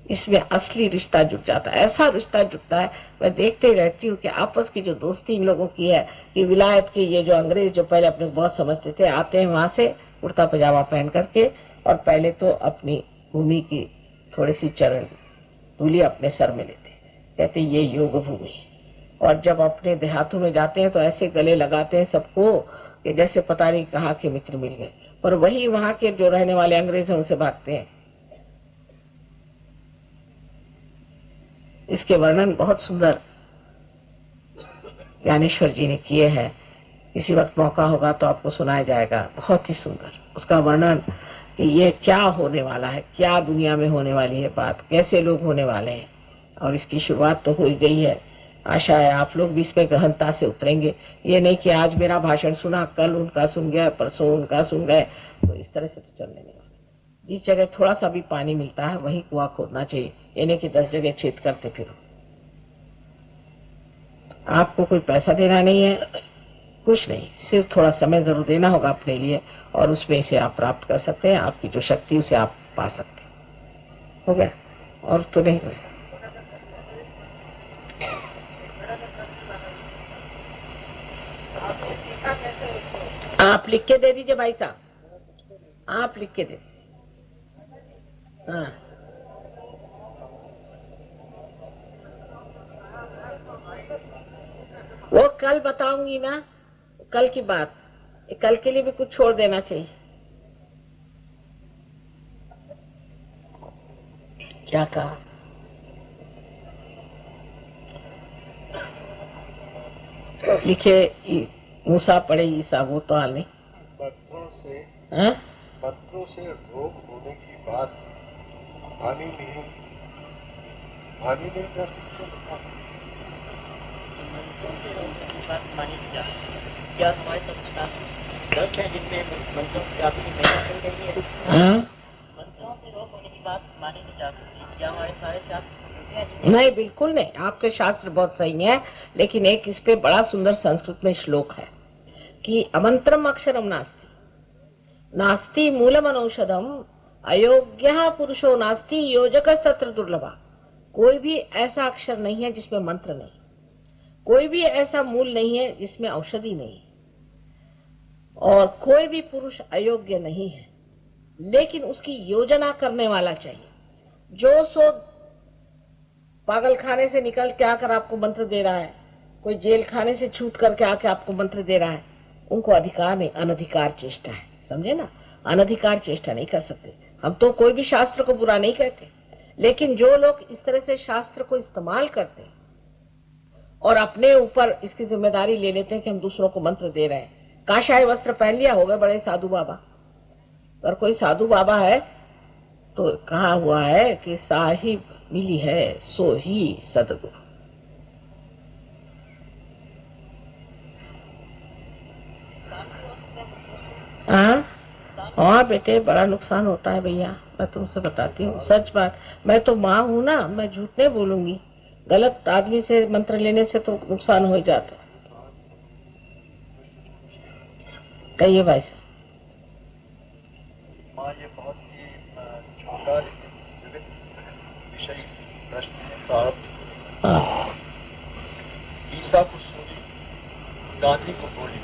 इसमें असली रिश्ता जुट जाता है। ऐसा रिश्ता जुटता है, मैं देखते ही रहती हूँ कि आपस की जो दोस्ती इन लोगों की है, कि विलायत के ये जो अंग्रेज जो पहले अपने बहुत समझते थे, आते हैं वहां से कुर्ता पजामा पहन करके, और पहले तो अपनी भूमि की थोड़ी सी चरण धूली अपने सर में लेते, कहते ये योग भूमि। और जब अपने देहातों में जाते हैं तो ऐसे गले लगाते हैं सबको कि जैसे पता नहीं कहाँ के मित्र मिल गए। पर वही वहां के जो रहने वाले अंग्रेज हैं उनसे भागते हैं, इसके वर्णन बहुत सुंदर ज्ञानेश्वर जी ने किए हैं। किसी वक्त मौका होगा तो आपको सुनाया जाएगा, बहुत ही सुंदर उसका वर्णन कि ये क्या होने वाला है, क्या दुनिया में होने वाली है बात, कैसे लोग होने वाले हैं। और इसकी शुरुआत तो हो ही गई है। आशा है आप लोग भी इसमें गहनता से उतरेंगे। ये नहीं कि आज मेरा भाषण सुना, कल उनका सुन गया, परसों उनका सुन गए, तो इस तरह से तो चलने नहीं वाला। जिस जगह थोड़ा सा भी पानी मिलता है वहीं कुआं खोदना चाहिए, ये नहीं कि 10 जगह छेद करते फिरो। आपको कोई पैसा देना नहीं है, कुछ नहीं, सिर्फ थोड़ा समय जरूर देना होगा अपने लिए, और उसमें इसे आप प्राप्त कर सकते हैं। आपकी जो शक्ति उसे आप पा सकते हैं। हो गया? और तो नहीं हुआ। आप लिख के दे दीजिए भाई साहब, आप लिख के दे। हाँ, वो कल बताऊंगी ना, कल की बात। कल के लिए भी कुछ छोड़ देना चाहिए। क्या कहा? लिखे मूसा पढ़े ईसा, वो तो हाल नहीं। पत्थरों से रोग होने की बात हानि नहीं कर क्या हमारे ग्रंथ है जिनमें मंत्रों की आपसी मेहनत चल रही है? मंत्रों से रोग होने की बात मानी नहीं जा सकती। क्या हमारे सारे शास्त्र? नहीं, बिल्कुल नहीं। आपके शास्त्र बहुत सही है, लेकिन एक इस पे बड़ा सुंदर संस्कृत में श्लोक है कि अमंत्रम अक्षरम नास्ति, नास्ति मूलम अनौषधम, अयोग्य पुरुषो नास्ति, योजक तत्र दुर्लभा। कोई भी ऐसा अक्षर नहीं है जिसमें मंत्र नहीं, कोई भी ऐसा मूल नहीं है जिसमें औषधि नहीं, और कोई भी पुरुष अयोग्य नहीं है, लेकिन उसकी योजना करने वाला चाहिए। जो सो पागल खाने से निकल के आकर आपको मंत्र दे रहा है, कोई जेल खाने से छूट करके आके आपको मंत्र दे रहा है, उनको अधिकार नहीं, अनधिकार चेष्टा है। समझे ना? अनधिकार चेष्टा नहीं कर सकते। हम तो कोई भी शास्त्र को बुरा नहीं कहते, लेकिन जो लोग इस तरह से शास्त्र को इस्तेमाल करते हैं और अपने ऊपर इसकी जिम्मेदारी ले लेते हैं कि हम दूसरों को मंत्र दे रहे हैं। काशाय वस्त्र पहन लिया, हो गए बड़े साधु बाबा। अगर कोई साधु बाबा है तो कहा हुआ है कि साहिब मिली है सो ही सदगुरु। हाँ बेटे, बड़ा नुकसान होता है भैया, मैं तुमसे बताती हूँ सच बात। मैं तो माँ हूँ ना, मैं झूठ नहीं बोलूंगी। गलत आदमी से मंत्र लेने से तो नुकसान हो ही जाता। कहिए भाई साहब। माँ, ये बहुत ही छोटा लेकिन विविध विषय प्रश्न है। प्रारंभ ईसा को सूली, गांधी को गोली।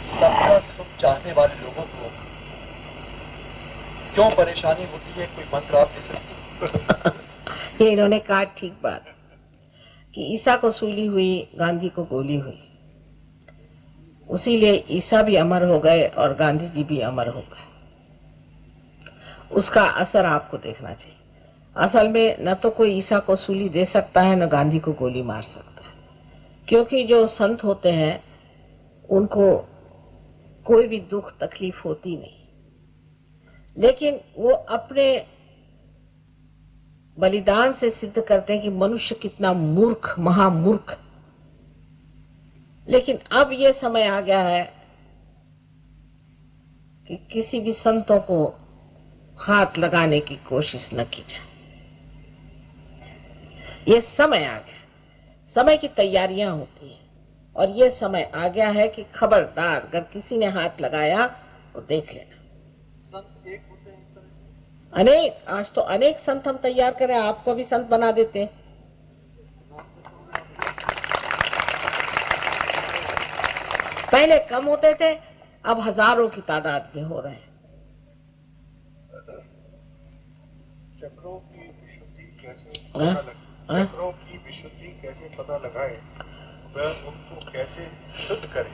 सबका सुख चाहने वाले लोगों को क्यों परेशानी होती है? कोई मंत्र आप दे सकते? ये इन्होंने कहा ठीक बात कि ईसा को सूली हुई, गांधी को गोली हुई, उसीलिए ईसा भी अमर हो गए और गांधी जी भी अमर हो गए। उसका असर आपको देखना चाहिए। असल में न तो कोई ईसा को सूली दे सकता है, न गांधी को गोली मार सकता है, क्योंकि जो संत होते हैं उनको कोई भी दुख तकलीफ होती नहीं, लेकिन वो अपने बलिदान से सिद्ध करते हैं कि मनुष्य कितना मूर्ख, महामूर्ख। लेकिन अब ये समय आ गया है कि किसी भी संतों को हाथ लगाने की कोशिश न की जाए। ये समय आ गया, समय की तैयारियां होती हैं, और ये समय आ गया है कि खबरदार अगर किसी ने हाथ लगाया तो देख लेना। संत एक होते हैं इस तरह से? अनेक, आज तो अनेक संत हम तैयार करें, आपको भी संत बना देते हैं। पहले कम होते थे, अब हजारों की तादाद में हो रहे हैं। चक्रों की विशुद्धि कैसे पता लगाए? चक्रों की विशुद्धि कैसे पता लगाए? वह उनको कैसे शुद्ध करें?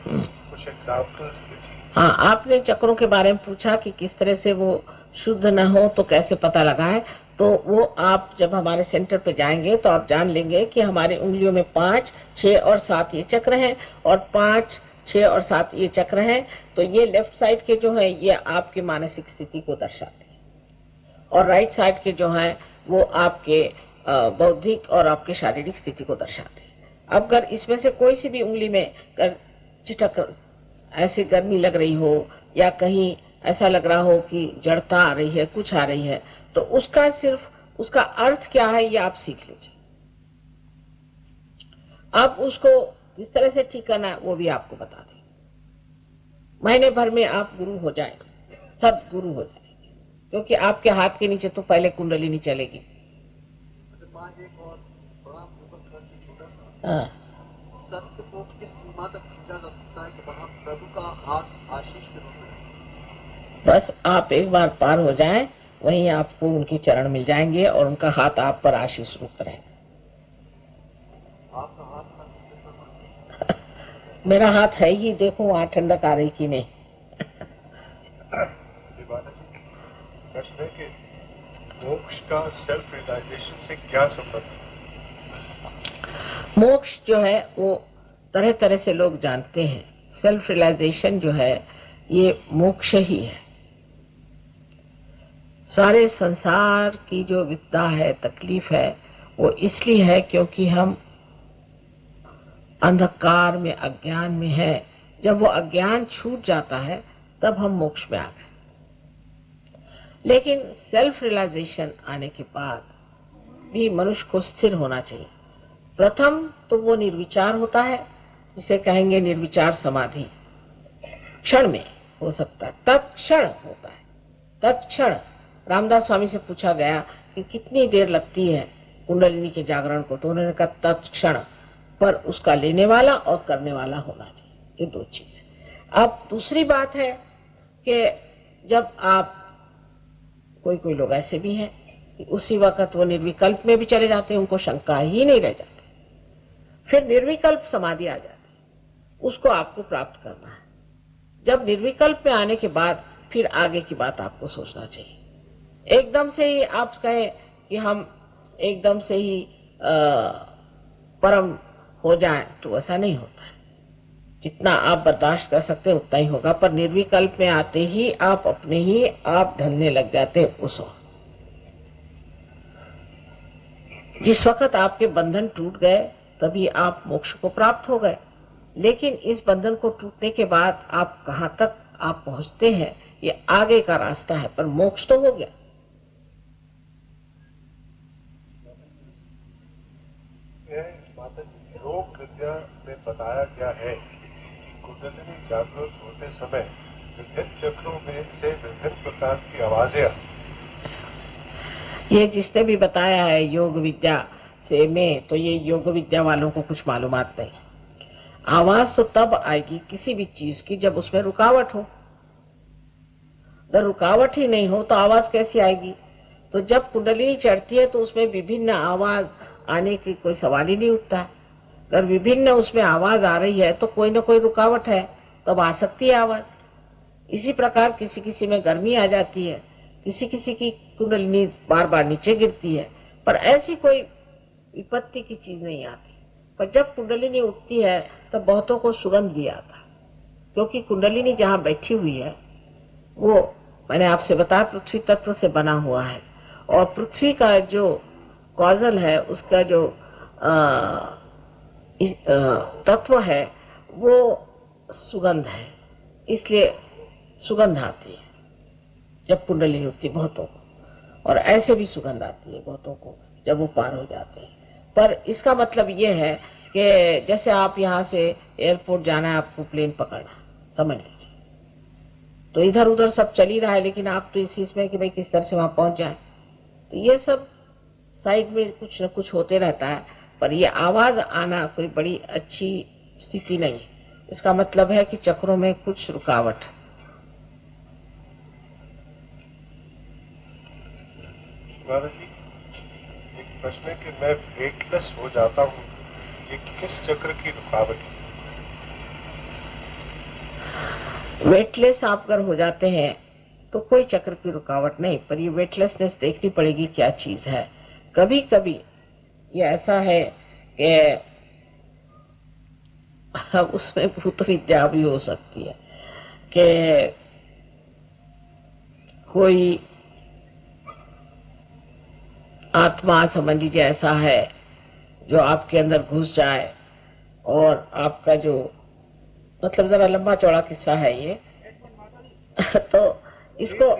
कुछ एग्जाम्पल्स दीजिए। हाँ, आपने चक्रों के बारे में पूछा कि किस तरह से वो शुद्ध न हो तो कैसे पता लगाए। तो वो आप जब हमारे सेंटर पे जाएंगे तो आप जान लेंगे कि हमारी उंगलियों में 5, 6 और 7 ये चक्र हैं और 5, 6 और 7 ये चक्र हैं। तो ये लेफ्ट साइड के जो है ये आपकी मानसिक स्थिति को दर्शाते हैं और राइट साइड के जो है वो आपके बौद्धिक और आपके शारीरिक स्थिति को दर्शाते हैं। अब अगर इसमें से कोई सी भी उंगली में चिटक ऐसी गर्मी लग रही हो या कहीं ऐसा लग रहा हो कि जड़ता आ रही है, कुछ आ रही है, तो उसका सिर्फ उसका अर्थ क्या है ये आप सीख लीजिए। आप उसको किस तरह से ठीक करना है वो भी आपको बता दें। महीने भर में आप गुरु हो जाएंगे, सब गुरु हो जाएंगे, क्योंकि आपके हाथ के नीचे तो पहले कुंडलिनी चलेगी। सत्य को किस सीमा तक खींचा जा सकता है कि वहाँ प्रभु का हाथ आशीष के रूप में? बस आप एक बार पार हो जाएं, वहीं आपको उनके चरण मिल जाएंगे और उनका हाथ आप पर आशीष रूप रहेगा। आपका हाथ मेरा हाथ है ही, देखो वहाँ ठंडक आ रही कि नहीं। प्रश्न है कि मोक्ष का सेल्फ रियलाइजेशन से क्या संबंध है? मोक्ष जो है वो तरह तरह से लोग जानते हैं। सेल्फ रियलाइजेशन जो है ये मोक्ष ही है। सारे संसार की जो विपदा है, तकलीफ है, वो इसलिए है क्योंकि हम अंधकार में, अज्ञान में है। जब वो अज्ञान छूट जाता है तब हम मोक्ष में आ गए। लेकिन सेल्फ रियलाइजेशन आने के बाद भी मनुष्य को स्थिर होना चाहिए। प्रथम तो वो निर्विचार होता है, जिसे कहेंगे निर्विचार समाधि, क्षण में हो सकता है, तत्क्षण होता है। तत्क्षण रामदास स्वामी से पूछा गया कि कितनी देर लगती है कुंडलिनी के जागरण को, तो उन्होंने कहा तत्क्षण, पर उसका लेने वाला और करने वाला होना चाहिए। ये दो चीज है। अब दूसरी बात है कि जब आप कोई लोग ऐसे भी हैं कि उसी वक्त वो निर्विकल्प में भी चले जाते हैं, उनको शंका ही नहीं रह जाती, फिर निर्विकल्प समाधि आ जाती है, उसको आपको प्राप्त करना है। जब निर्विकल्प में आने के बाद फिर आगे की बात आपको सोचना चाहिए। एकदम से ही आप कहें कि हम एकदम से ही परम हो जाएं, तो ऐसा नहीं होता है। जितना आप बर्दाश्त कर सकते हैं उतना ही होगा, पर निर्विकल्प में आते ही आप अपने ही आप ढलने लग जाते हैं उस वक्त। जिस वक्त आपके बंधन टूट गए तभी आप मोक्ष को प्राप्त हो गए। लेकिन इस बंधन को टूटने के बाद आप कहाँ तक आप पहुंचते हैं ये आगे का रास्ता है, पर मोक्ष तो हो गया। योग विद्या में बताया गया है कि कुंडलिनी जागृत होते समय विभिन्न चक्रों में से विभिन्न प्रकार की आवाजें आती। ये जिसने भी बताया है योग विद्या से में, तो ये योग विद्या वालों को कुछ मालूमात नहीं। आवाज तो तब आएगी किसी भी चीज की जब उसमें रुकावट हो। अगर रुकावट ही नहीं हो तो आवाज कैसी आएगी? तो जब कुंडलिनी चढ़ती है तो उसमें विभिन्न आवाज आने की कोई सवाल ही नहीं उठता है। अगर विभिन्न उसमें आवाज आ रही है तो कोई ना कोई रुकावट है, तब आ सकती है आवाज। इसी प्रकार किसी किसी में गर्मी आ जाती है, किसी किसी की कुंडलिनी बार बार नीचे गिरती है, पर ऐसी कोई विपत्ति की चीज नहीं आती। पर जब कुंडलिनी उठती है तब बहुतों को सुगंध भी आता है, क्योंकि कुंडलिनी जहाँ बैठी हुई है वो मैंने आपसे बताया पृथ्वी तत्व से बना हुआ है, और पृथ्वी का जो कॉजल है, उसका जो तत्व है वो सुगंध है, इसलिए सुगंध आती है जब कुंडलिनी उठती बहुतों को, और ऐसे भी सुगंध आती है बहुतों को जब वो पार हो जाते हैं। पर इसका मतलब ये है कि जैसे आप यहाँ से एयरपोर्ट जाना है, आपको प्लेन पकड़ना, समझ लीजिए, तो इधर उधर सब चल ही रहा है, लेकिन आप तो इस में कि भाई किस तरह से वहां पहुंच जाए, तो ये सब साइड में कुछ न कुछ होते रहता है। पर ये आवाज आना कोई बड़ी अच्छी स्थिति नहीं है। इसका मतलब है कि चक्रों में कुछ रुकावट। एक प्रश्न है कि मैं वेटलेस हो जाता हूँ, ये किस चक्र की रुकावट है? वेटलेस आप अगर हो जाते हैं तो कोई चक्र की रुकावट नहीं, पर ये वेटलेसनेस देखनी पड़ेगी क्या चीज है। कभी कभी ये ऐसा है कि उसमें भूत विद्या भी हो सकती है कि कोई आत्मा समझ लीजिए ऐसा है जो आपके अंदर घुस जाए और आपका जो मतलब जरा लंबा चौड़ा किस्सा है ये तो इसको 4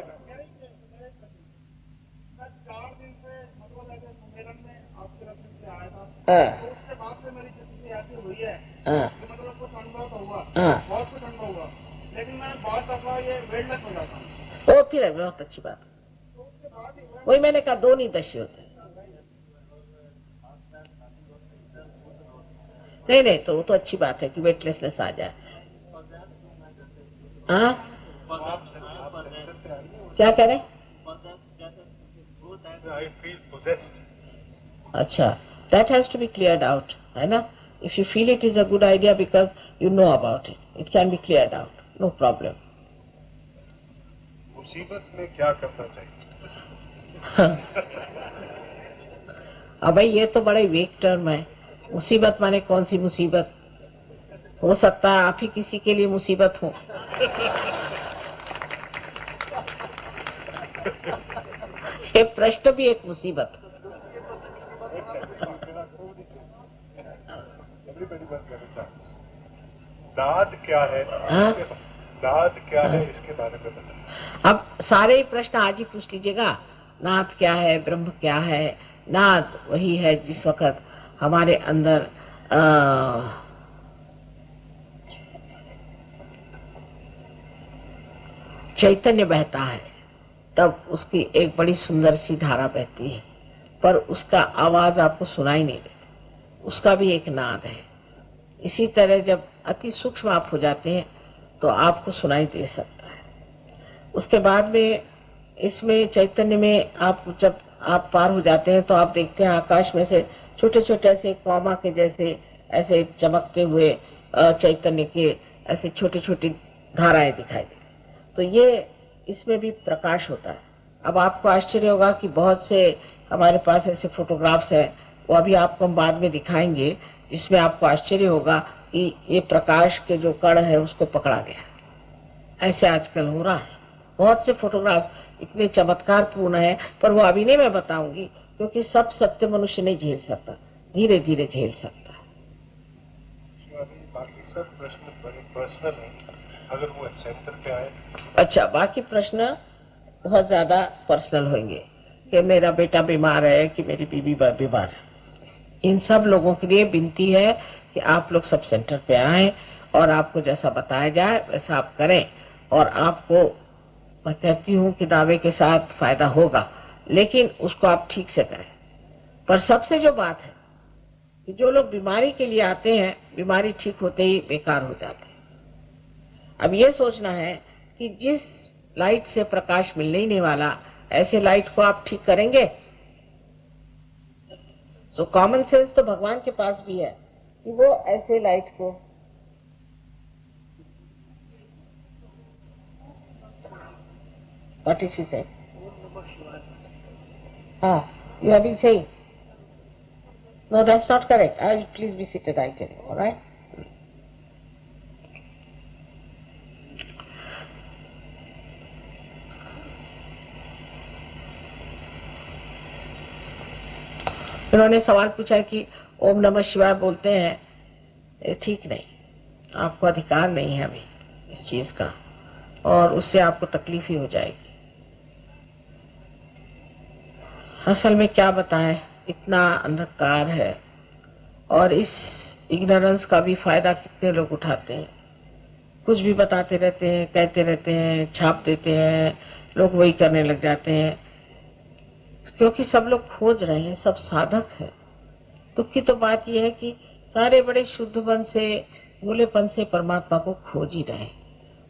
दिन से मतलब ऐसे सम्मेलन में आपके रस्ते से आया था, हाँ, तो उसके बाद से मेरी जिंदगी ऐसी हुई है हाँ, कि मतलब कुछ अनुभव तो हुआ, हाँ, बहुत कुछ अनुभव हुआ, लेकिन मैं बहुत दफा ये वेटलेस हो जाता हूँ। तो फिर बहुत अच्छी बात। तो उसके बाद ही वही मैंने कहा, दो नहीं दशे होते। नहीं नहीं, तो वो तो अच्छी बात है कि वेटलेसनेस आ जाए। हाँ, क्या कह रहे? I feel possessed. अच्छा, that has to be cleared out, है ना? If you feel it is a good idea because you know about it, it can be cleared out, no problem. मुसीबत में क्या करना चाहिए? अब भाई ये तो बड़ा वेग टर्म है। मुसीबत माने कौन सी मुसीबत? हो सकता है आप ही किसी के लिए मुसीबत हो। ये प्रश्न भी एक मुसीबत। नाद क्या है? हाँ? नाद क्या है इसके बारे में बताइए। अब सारे ही प्रश्न आज ही पूछ लीजिएगा। नाद क्या है, ब्रह्म क्या है? नाद वही है जिस वक्त हमारे अंदर चैतन्य बहता है, तब उसकी एक बड़ी सुंदर सी धारा बहती है, पर उसका आवाज आपको सुनाई नहीं देती, उसका भी एक नाद है। इसी तरह जब अति सूक्ष्म आप हो जाते हैं तो आपको सुनाई दे सकता है। उसके बाद में इसमें चैतन्य में आप जब आप पार हो जाते हैं तो आप देखते हैं आकाश में से छोटे छोटे ऐसे कौमा के जैसे ऐसे चमकते हुए चैतन्य के ऐसे छोटी छोटी धाराएं दिखाई देती। तो ये इसमें भी प्रकाश होता है। अब आपको आश्चर्य होगा कि बहुत से हमारे पास ऐसे फोटोग्राफ्स हैं, वो अभी आपको हम बाद में दिखाएंगे, जिसमें आपको आश्चर्य होगा कि ये प्रकाश के जो कण है उसको पकड़ा गया। ऐसे आजकल हो रहा है। बहुत से फोटोग्राफ इतने चमत्कार पूर्ण है, पर वो अभी नहीं मैं बताऊंगी, क्योंकि सब सत्य मनुष्य नहीं झेल सकता, धीरे धीरे झेल सकता है। बाकी सब प्रश्न बड़े पर्सनल हैं, अगर वो सेंटर पे आए। अच्छा, बाकी प्रश्न बहुत ज्यादा पर्सनल होंगे कि मेरा बेटा बीमार है कि मेरी बीवी बीमार है। इन सब लोगों के लिए विनती है कि आप लोग सब सेंटर पे आए और आपको जैसा बताया जाए वैसा आप करें। और आपको मैं कहती हूँ कि दावे के साथ फायदा होगा, लेकिन उसको आप ठीक से करें। पर सबसे जो बात है कि जो लोग बीमारी के लिए आते हैं, बीमारी ठीक होते ही बेकार हो जाते हैं। अब ये सोचना है कि जिस लाइट से प्रकाश मिलने ही नहीं वाला, ऐसे लाइट को आप ठीक करेंगे? सो कॉमन सेंस तो भगवान के पास भी है कि वो ऐसे लाइट को What is she saying? You have been saying. No, that's not correct. Please be seated, I'll tell you, all right? उन्होंने सवाल पूछा कि ओम नमः शिवाय बोलते हैं, ये ठीक नहीं, आपको अधिकार नहीं है अभी इस चीज का, और उससे आपको तकलीफ ही हो जाएगी। असल में क्या बताएं, इतना अंधकार है और इस इग्नोरेंस का भी फायदा कितने लोग उठाते हैं। कुछ भी बताते रहते हैं, कहते रहते हैं, छाप देते हैं, लोग वही करने लग जाते हैं, क्योंकि सब लोग खोज रहे हैं, सब साधक है। दुख की तो बात यह है कि सारे बड़े शुद्धपन से, भोलेपन से परमात्मा को खोज ही रहे,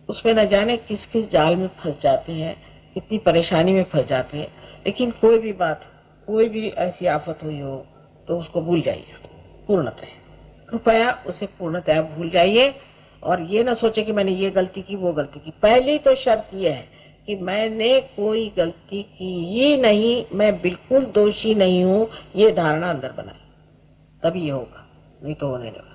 उसमें न जाने किस किस जाल में फंस जाते हैं, कितनी परेशानी में फंस जाते हैं। लेकिन कोई भी बात, कोई भी ऐसी आफत हुई हो तो उसको भूल जाइए पूर्णतः, कृपया उसे पूर्णतः भूल जाइए। और ये ना सोचे कि मैंने ये गलती की, वो गलती की। पहली तो शर्त ये है कि मैंने कोई गलती की ही नहीं, मैं बिल्कुल दोषी नहीं हूं, ये धारणा अंदर बनाए, तभी ये होगा, नहीं तो होने लगा।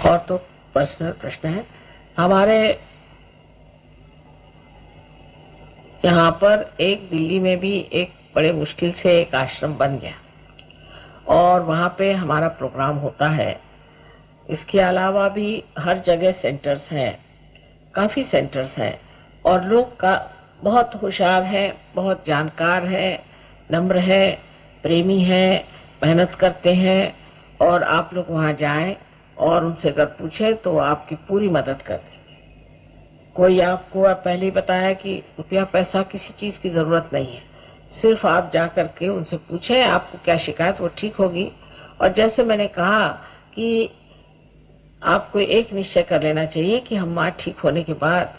और तो पर्सनल प्रश्न है। हमारे यहाँ पर एक दिल्ली में भी एक बड़े मुश्किल से एक आश्रम बन गया और वहाँ पे हमारा प्रोग्राम होता है। इसके अलावा भी हर जगह सेंटर्स हैं, काफी सेंटर्स हैं और लोग का बहुत होशियार है, बहुत जानकार है, नम्र है, प्रेमी है, मेहनत करते हैं और आप लोग वहाँ जाएं और उनसे अगर पूछे तो आपकी पूरी मदद कर देंगे। कोई आपको पहले ही बताया कि रुपया पैसा किसी चीज की जरूरत नहीं है, सिर्फ आप जा करके उनसे पूछें आपको क्या शिकायत, वो ठीक होगी। और जैसे मैंने कहा कि आपको एक निश्चय कर लेना चाहिए कि हम माँ ठीक होने के बाद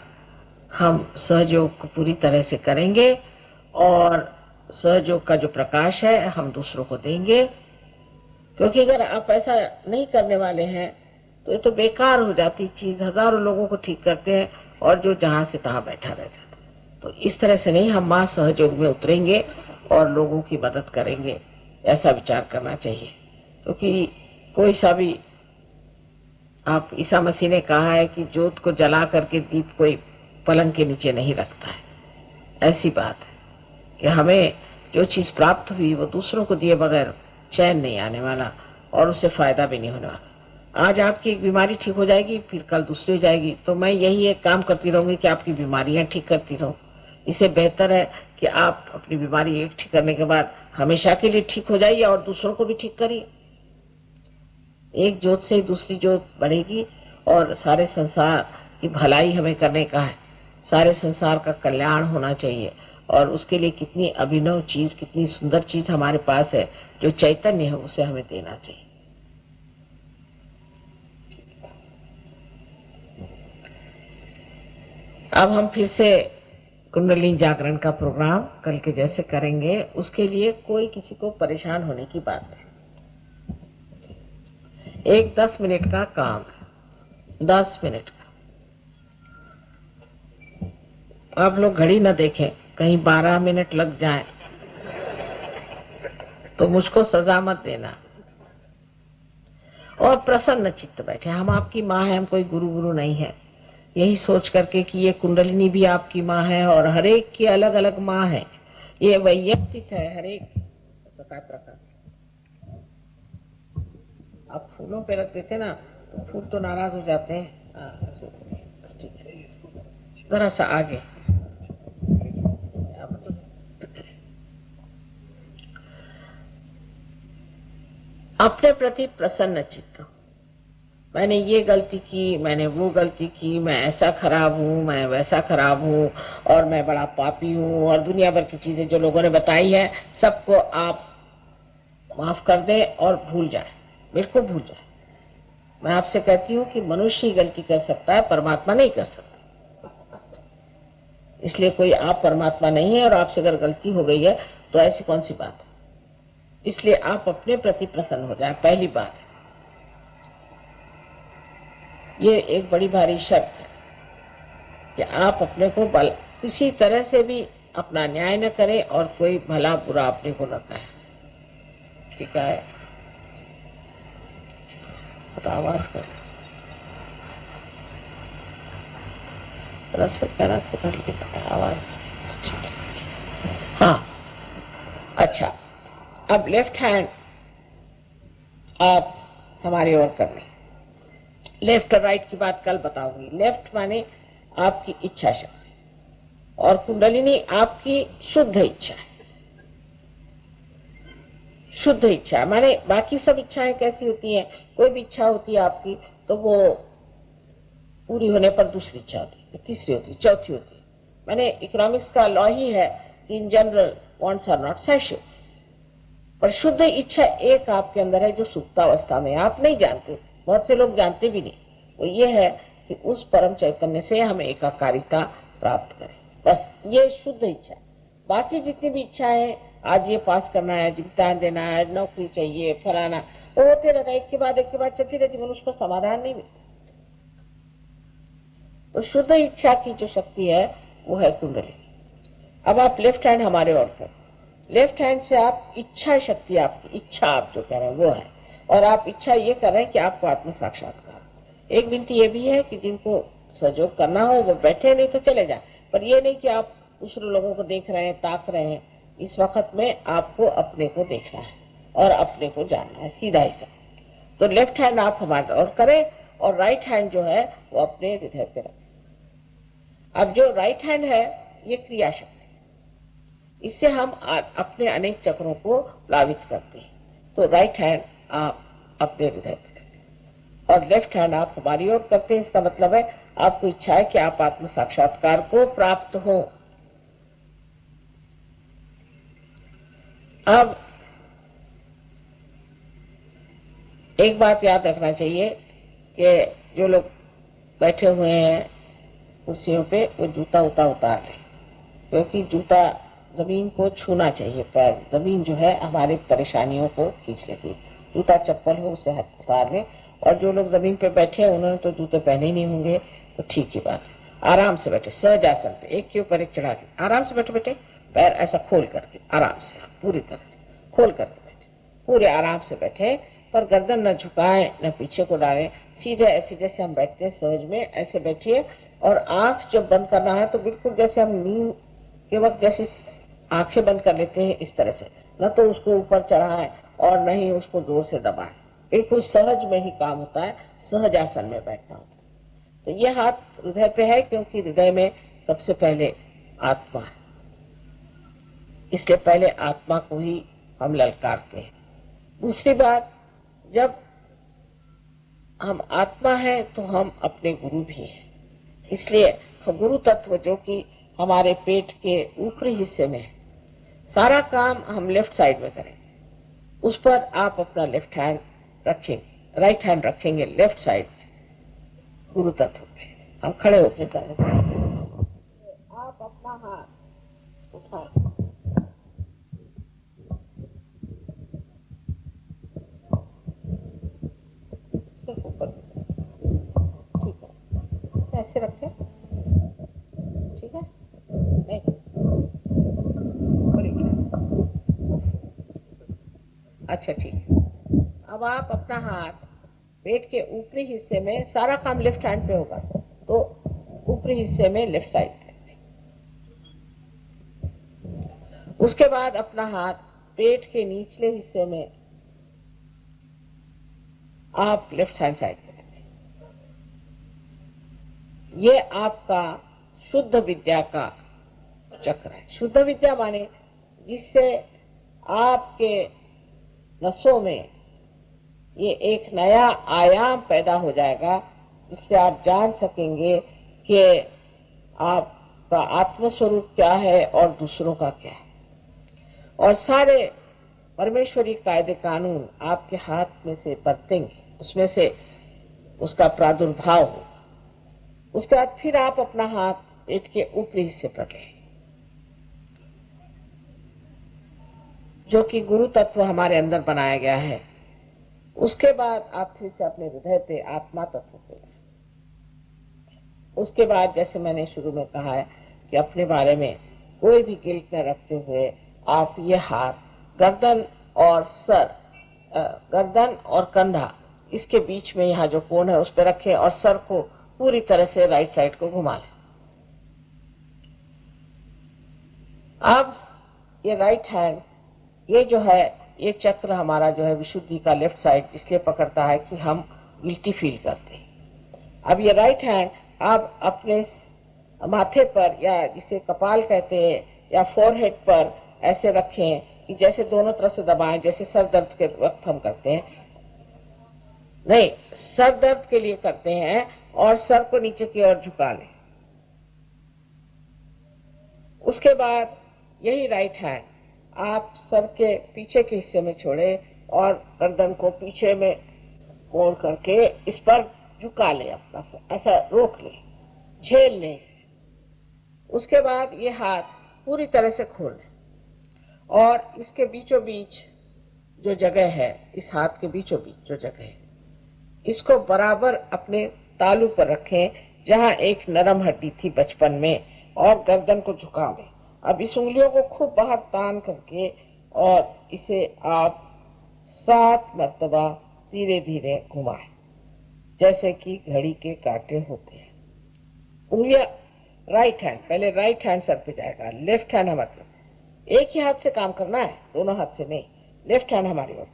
हम सहयोग को पूरी तरह से करेंगे और सहयोग का जो प्रकाश है हम दूसरों को देंगे, क्योंकि अगर आप ऐसा नहीं करने वाले हैं तो ये तो बेकार हो जाती चीज। हजारों लोगों को ठीक करते हैं और जो जहां से तहां बैठा रह जाता। तो इस तरह से नहीं, हम मां सहयोग में उतरेंगे और लोगों की मदद करेंगे, ऐसा विचार करना चाहिए। क्योंकि कोई सा भी, आप ईसा मसीह ने कहा है कि जोत को जला करके दीप कोई पलंग के नीचे नहीं रखता है। ऐसी बात है कि हमें जो चीज प्राप्त हुई वो दूसरों को दिए बगैर चैन नहीं आने वाला और उससे फायदा भी नहीं होने वाला। आज आपकी एक बीमारी ठीक हो जाएगी, फिर कल दूसरी हो जाएगी, तो मैं यही एक काम करती रहूंगी कि आपकी बीमारियां ठीक करती रहूं। इससे बेहतर है कि आप अपनी बीमारी एक ठीक करने के बाद हमेशा के लिए ठीक हो जाइए और दूसरों को भी ठीक करिए। एक जोत से दूसरी जोत बढ़ेगी और सारे संसार की भलाई हमें करने का है, सारे संसार का कल्याण होना चाहिए और उसके लिए कितनी अभिनव चीज, कितनी सुंदर चीज हमारे पास है, जो चैतन्य है, उसे हमें देना चाहिए। अब हम फिर से कुंडलिनी जागरण का प्रोग्राम कल के जैसे करेंगे। उसके लिए कोई किसी को परेशान होने की बात नहीं। एक 10 मिनट का काम है, 10 मिनट का। आप लोग घड़ी न देखें, कहीं 12 मिनट लग जाए तो मुझको सजा मत देना। और प्रसन्न चित्त बैठे, हम आपकी माँ है, हम कोई गुरु नहीं है, यही सोच करके कि ये कुंडलिनी भी आपकी माँ है और हरेक की अलग अलग माँ है, ये वैयक्तिक है, हरेक प्रकार। आप फूलों पे रख देते ना तो फूल तो नाराज हो जाते हैं। जरा सा आगे, अपने प्रति प्रसन्न चित्त। मैंने ये गलती की, मैंने वो गलती की, मैं ऐसा खराब हूँ, मैं वैसा खराब हूँ और मैं बड़ा पापी हूँ और दुनिया भर की चीजें जो लोगों ने बताई है सबको आप माफ कर दें और भूल जाए, बिल्कुल भूल जाए। मैं आपसे कहती हूँ कि मनुष्य ही गलती कर सकता है, परमात्मा नहीं कर सकता। इसलिए कोई आप परमात्मा नहीं है और आपसे अगर गलती हो गई है तो ऐसी कौन सी बात है। इसलिए आप अपने प्रति प्रसन्न हो जाए, पहली बात है। ये एक बड़ी भारी शर्त है कि आप अपने को किसी तरह से भी अपना न्याय न करें और कोई भला बुरा अपने को न कहे। ठीक है, तो आवाज कर आवाज। हाँ, अच्छा, अब लेफ्ट हैंड आप हमारी ओर कर लें। लेफ्ट और राइट की बात कल बताऊंगी। लेफ्ट माने आपकी इच्छा शक्ति और कुंडलिनी आपकी शुद्ध इच्छा है। शुद्ध इच्छा माने बाकी सब इच्छाएं कैसी होती हैं, कोई भी इच्छा होती है आपकी तो वो पूरी होने पर दूसरी इच्छा होती है, तीसरी होती है, चौथी होती है। माने इकोनॉमिक्स का लॉ ही है कि in general wants are not satisfied, पर शुद्ध इच्छा एक आपके अंदर है जो सुप्तावस्था में आप नहीं जानते, बहुत से लोग जानते भी नहीं। वो ये है कि उस परम चैतन्य से हम एकाकारिता प्राप्त करें। बस ये शुद्ध इच्छा। बाकी जितनी भी इच्छाएं, आज ये पास करना है, इम्तिहान देना है, नौकरी चाहिए, फलाना, वो होते रहता है, एक के बाद चलती रहती, मनुष्य को समाधान नहीं मिलता। तो शुद्ध इच्छा की जो शक्ति है वो है कुंडली। अब आप लेफ्ट हैंड हमारे और करें, लेफ्ट हैंड से आप इच्छा शक्ति, आपकी इच्छा आप जो कह रहे हैं वो है, और आप इच्छा ये कर रहे हैं कि आपको आत्म साक्षात्कार। एक विनती ये भी है कि जिनको सहयोग करना हो वो बैठे, नहीं तो चले जाए, पर ये नहीं कि आप दूसरे लोगों को देख रहे हैं, ताक रहे हैं। इस वक्त में आपको अपने को देखना है और अपने को जानना है, सीधा ही सब। तो लेफ्ट हैंड आप हमारे और करें और राइट हैंड जो है वो अपने हृदय पे रखें। अब जो राइट हैंड है ये क्रिया शक्ति, इससे हम अपने अनेक चक्रों को प्लावित करते हैं। तो राइट हैंड आप अपने हृदय पे रखें और लेफ्ट हैंड आप हमारी ओर करते हैं। इसका मतलब है आपको इच्छा है कि आप आत्म साक्षात्कार को प्राप्त हो। अब एक बात याद रखना चाहिए कि जो लोग बैठे हुए हैं कुर्सियों पे, वो जूता उतार लें, क्योंकि जूता जमीन को छूना चाहिए। पैर जमीन जो है हमारी परेशानियों को खींच लेती है। जूता चप्पल हो उसे हाथ उतार लें। और जो लोग जमीन पे बैठे हैं उन्होंने तो जूते पहने ही नहीं होंगे, तो ठीक ही बात है। आराम से बैठे, सहज आसन पे, एक के ऊपर एक चढ़ा के आराम से बैठे, पैर ऐसा खोल करके आराम से, पूरी तरह से खोल करके बैठे, पूरे आराम से बैठे, पर गर्दन न झुकाएं न पीछे को डालें, सीधे ऐसे जैसे हम बैठते हैं सहज में ऐसे बैठिए। और आंख जब बंद करना है तो बिल्कुल जैसे हम नींद के वक्त जैसे आंखें बंद कर लेते हैं इस तरह से, न तो उसको ऊपर चढ़ाएं और न ही उसको जोर से दबाएं। बिल्कुल सहज में ही काम होता है, सहज आसन में बैठना होता है। तो ये हाथ हृदय पे है, क्योंकि हृदय में सबसे पहले आत्मा है, इसलिए पहले आत्मा को ही हम ललकारते हैं। दूसरी बात, जब हम आत्मा है तो हम अपने गुरु भी हैं, इसलिए गुरु तत्व जो कि हमारे पेट के ऊपरी हिस्से में है, सारा काम हम लेफ्ट साइड में करेंगे। उस पर आप अपना लेफ्ट हैंड रखेंगे, राइट हैंड रखेंगे लेफ्ट साइड में गुरु तत्व पे। हम खड़े होकर करेंगे, आप अपना हाथ उठाएं, सिर्फ ऊपर, ठीक है, ऐसे रखें, ठीक है, नहीं अच्छा ठीक है। अब आप अपना हाथ पेट के ऊपरी हिस्से में, सारा काम लेफ्ट हैंड पे होगा, तो ऊपरी हिस्से में लेफ्ट साइड पे, उसके बाद अपना हाथ पेट के निचले हिस्से में आप लेफ्ट हैंड साइड पे रखें। ये आपका शुद्ध विद्या का चक्र है। शुद्ध विद्या माने जिससे आपके नसों में ये एक नया आयाम पैदा हो जाएगा, जिससे आप जान सकेंगे कि आपका आत्मस्वरूप क्या है और दूसरों का क्या है। और सारे परमेश्वरी कायदे कानून आपके हाथ में से बरतेंगे, उसमें से उसका प्रादुर्भाव होगा। उसके बाद फिर आप अपना हाथ पेट के ऊपरी हिस्से पर लें, जो कि गुरु तत्व हमारे अंदर बनाया गया है। उसके बाद आप फिर से अपने हृदय पे आत्मा तत्व पे लें। उसके बाद जैसे मैंने शुरू में कहा है कि अपने बारे में कोई भी गिल्ट न रखते हुए आप ये हाथ गर्दन और सर, गर्दन और कंधा, इसके बीच में यहाँ जो कोण है उस पर रखें और सर को पूरी तरह से राइट साइड को घुमा लें। अब ये राइट हैंड, ये जो है, ये चक्र हमारा जो है विशुद्धि का लेफ्ट साइड इसलिए पकड़ता है कि हम गिल्टी फील करते हैं। अब ये राइट हैंड आप अपने माथे पर, या जिसे कपाल कहते हैं, या फोरहेड पर ऐसे रखें कि जैसे दोनों तरफ से दबाएं, जैसे सर दर्द के वक्त हम करते हैं। नहीं, सर दर्द के लिए करते हैं, और सर को नीचे की ओर झुका लें। उसके बाद यही राइट हैंड आप सर के पीछे के हिस्से में छोड़े और गर्दन को पीछे में मोड़ करके इस पर झुका ले, अपना ऐसा रोक ले, झेल ले इसे। उसके बाद ये हाथ पूरी तरह से खोल ले और इसके बीचों बीच जो जगह है, इस हाथ के बीचों बीच जो जगह है, इसको बराबर अपने तालू पर रखें जहां एक नरम हड्डी थी बचपन में, और गर्दन को झुका दें। अब इस उंगलियों को खूब बाहर तान करके और इसे आप 7 मर्तबा धीरे धीरे घुमाएं, जैसे कि घड़ी के कांटे होते हैं। उंगलियां राइट हैंड, पहले राइट हैंड सर पे जाएगा, लेफ्ट हैंड हमारे तरफ। एक ही हाथ से काम करना है, दोनों हाथ से नहीं। लेफ्ट हैंड हमारी ओर,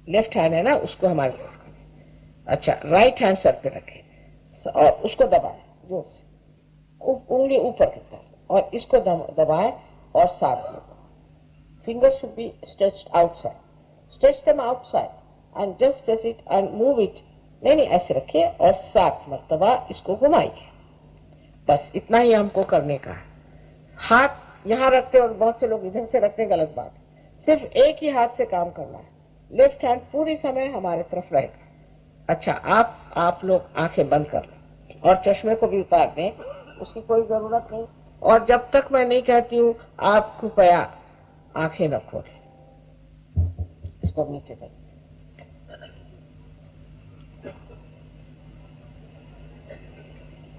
लेफ्ट हैंड है ना, उसको हमारी ओर करें। अच्छा, राइट हैंड सर पे रखें और उसको दबाएं जोर से, उंगली ऊपर की तरफ, और इसको दबाएं और साथ में fingers should be stretched outside, stretch them outside and just press it and move it. नहीं, ऐसे रखिए और 7 मर्तबा इसको घुमाइए। बस इतना ही हमको करने का है। हाथ यहाँ रखते और बहुत से लोग इधर से रखते, गलत बात। सिर्फ एक ही हाथ से काम करना है। लेफ्ट हैंड पूरी समय हमारे तरफ रहेगा। अच्छा, आप लोग आंखें बंद कर लें और चश्मे को भी उतार दें, उसकी कोई जरूरत नहीं। और जब तक मैं नहीं कहती हूँ आप कृपया आंखें न खोलें। इसको नीचे करें।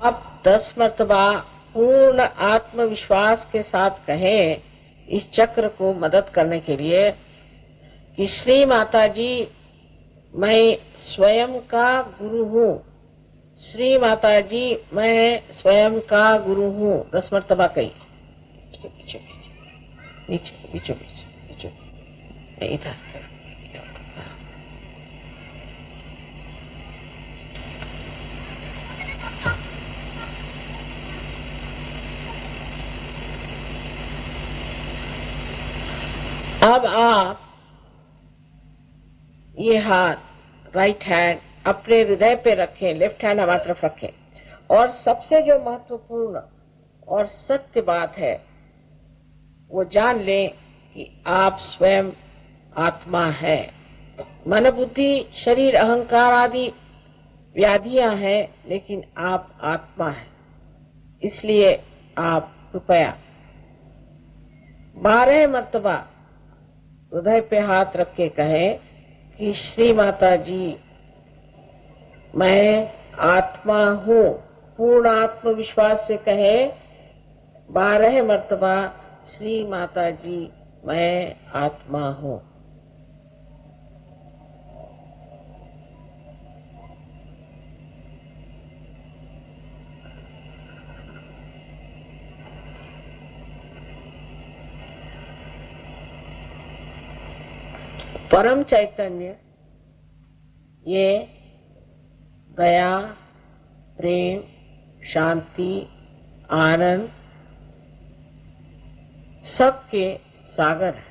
अब 10 मर्तबा पूर्ण आत्मविश्वास के साथ कहें इस चक्र को मदद करने के लिए कि श्री माता जी, मैं स्वयं का गुरु हूँ। श्री माता जी, मैं स्वयं का गुरु हूँ। 10 मर्तबा कही, नीचे बीचों बीच, इधर। अब आप ये हाथ राइट हैंड अपने हृदय पे रखें, लेफ्ट हैंड हमारी तरफ रखें। और सबसे जो महत्वपूर्ण और सत्य बात है वो जान लें कि आप स्वयं आत्मा है। मन बुद्धि शरीर अहंकार आदि व्याधियां हैं, लेकिन आप आत्मा हैं। इसलिए आप कृपया 12 मर्तबा हृदय पे हाथ रख के कहें कि श्री माता जी, मैं आत्मा हूँ। पूर्ण आत्मविश्वास से कहें 12 मर्तबा, श्री माता जी, मैं आत्मा हूँ। परम चैतन्य ये दया, प्रेम, शांति, आनंद सबके सागर है,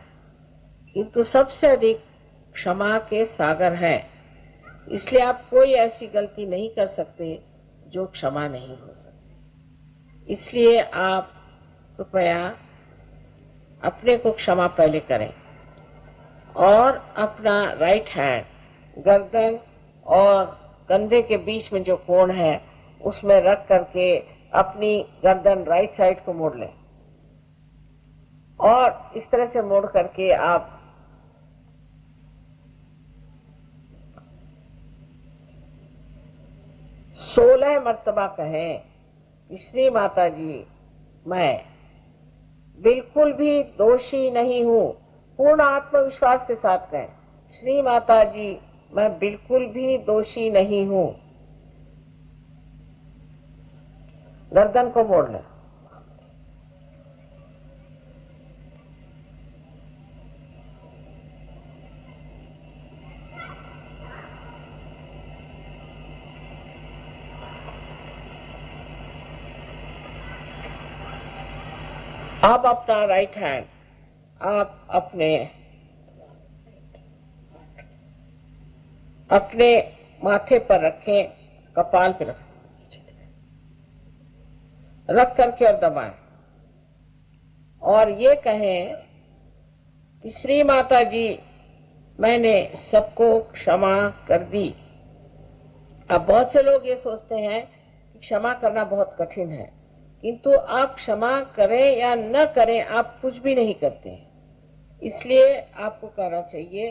किंतु सबसे अधिक क्षमा के सागर है। इसलिए आप कोई ऐसी गलती नहीं कर सकते जो क्षमा नहीं हो सकती। इसलिए आप कृपया अपने को क्षमा पहले करें और अपना राइट हैंड गर्दन और कंधे के बीच में जो कोण है उसमें रख करके अपनी गर्दन राइट साइड को मोड़ लें। और इस तरह से मोड़ करके आप सोलह मर्तबा कहें, श्री माता जी, मैं बिल्कुल भी दोषी नहीं हूँ। पूर्ण आत्मविश्वास के साथ कहें, श्री माता जी, मैं बिल्कुल भी दोषी नहीं हूँ। गर्दन को मोड़ लें। अब अपना राइट हैंड आप अपने माथे पर रखें, कपाल पे रखें, रख करके और दबाएं और ये कहें कि श्री माता जी, मैंने सबको क्षमा कर दी। अब बहुत से लोग ये सोचते हैं कि क्षमा करना बहुत कठिन है, किंतु आप क्षमा करें या न करें आप कुछ भी नहीं करते हैं। इसलिए आपको कहना चाहिए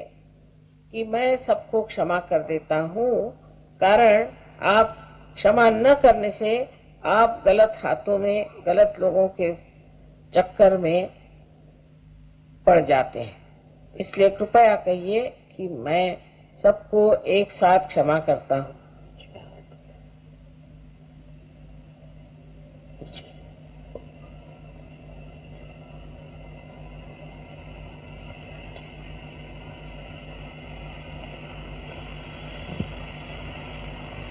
कि मैं सबको क्षमा कर देता हूँ, कारण आप क्षमा न करने से आप गलत हाथों में, गलत लोगों के चक्कर में पड़ जाते हैं। इसलिए कृपया कहिए कि मैं सबको एक साथ क्षमा करता हूँ।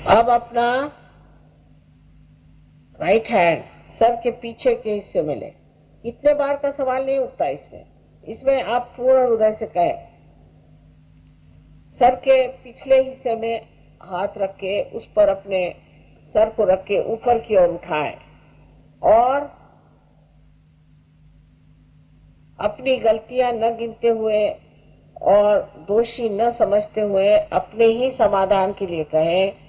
अब अपना राइट हैंड सर के पीछे के हिस्से में ले। कितने बार का सवाल नहीं उठता इसमें आप पूर्ण हृदय से कहें। सर के पिछले हिस्से में हाथ रख के उस पर अपने सर को रख के ऊपर की ओर उठाएं और अपनी गलतियां न गिनते हुए और दोषी न समझते हुए अपने ही समाधान के लिए कहें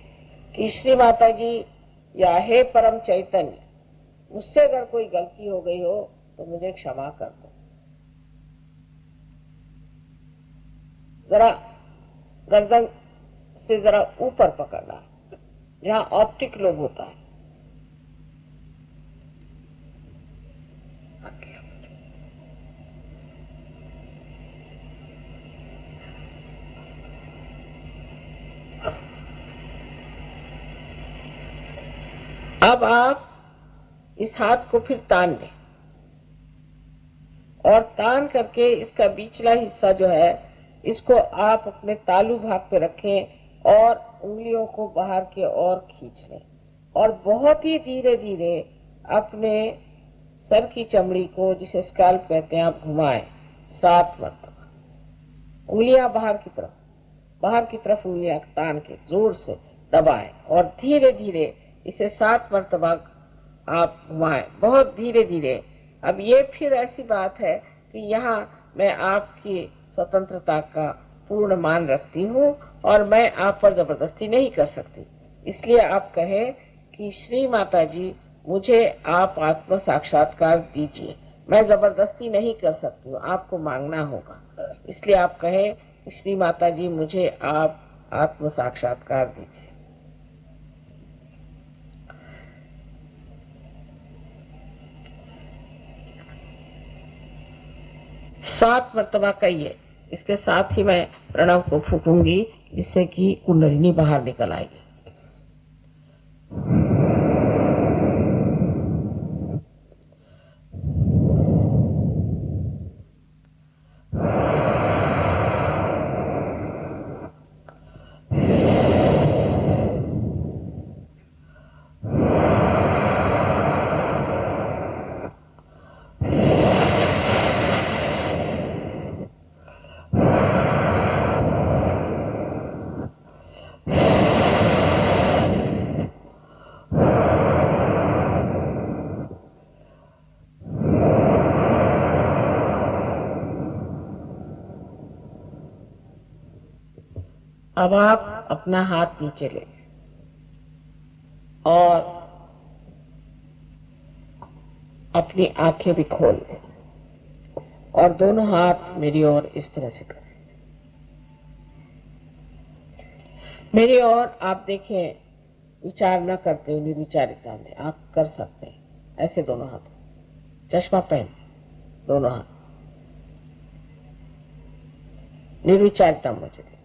कि श्री माता जी या हे परम चैतन्य, मुझसे अगर कोई गलती हो गई हो तो मुझे क्षमा कर दो। जरा गर्दन से जरा ऊपर पकड़ना, जहां ऑप्टिक लोब होता है। अब आप इस हाथ को फिर तान लें और तान करके इसका बीचला हिस्सा जो है इसको आप अपने तालू भाग पे रखें और उंगलियों को बाहर की ओर खींच लें और बहुत ही धीरे धीरे अपने सर की चमड़ी को, जिसे स्कैल्प कहते हैं, आप घुमाएं 7 मरतबा। उंगलियां बाहर की तरफ उंगलियां तान के जोर से दबाएं और धीरे धीरे इसे 7 मरतबा आप घुमाएं, बहुत धीरे धीरे। अब ये फिर ऐसी बात है कि यहाँ मैं आपकी स्वतंत्रता का पूर्ण मान रखती हूँ और मैं आप पर जबरदस्ती नहीं कर सकती। इसलिए आप कहें कि श्री माता जी, मुझे आप आत्म साक्षात्कार दीजिए। मैं जबरदस्ती नहीं कर सकती हूँ, आपको मांगना होगा। इसलिए आप कहें कि श्री माता जी, मुझे आप आत्म साक्षात्कार दीजिए। 7 मरतबा कहिए। इसके साथ ही मैं प्रणव को फूकूंगी, जिससे कि कुंडलिनी बाहर निकल आएगी। अब आप अपना हाथ नीचे ले और अपनी आंखें भी खोल लें और दोनों हाथ मेरी ओर इस तरह से करें। मेरी ओर आप देखें, विचार न करते हुए निर्विचारिता में आप कर सकते हैं। ऐसे दोनों हाथ, चश्मा पहन, दोनों हाथ निर्विचारिता मुझे दे।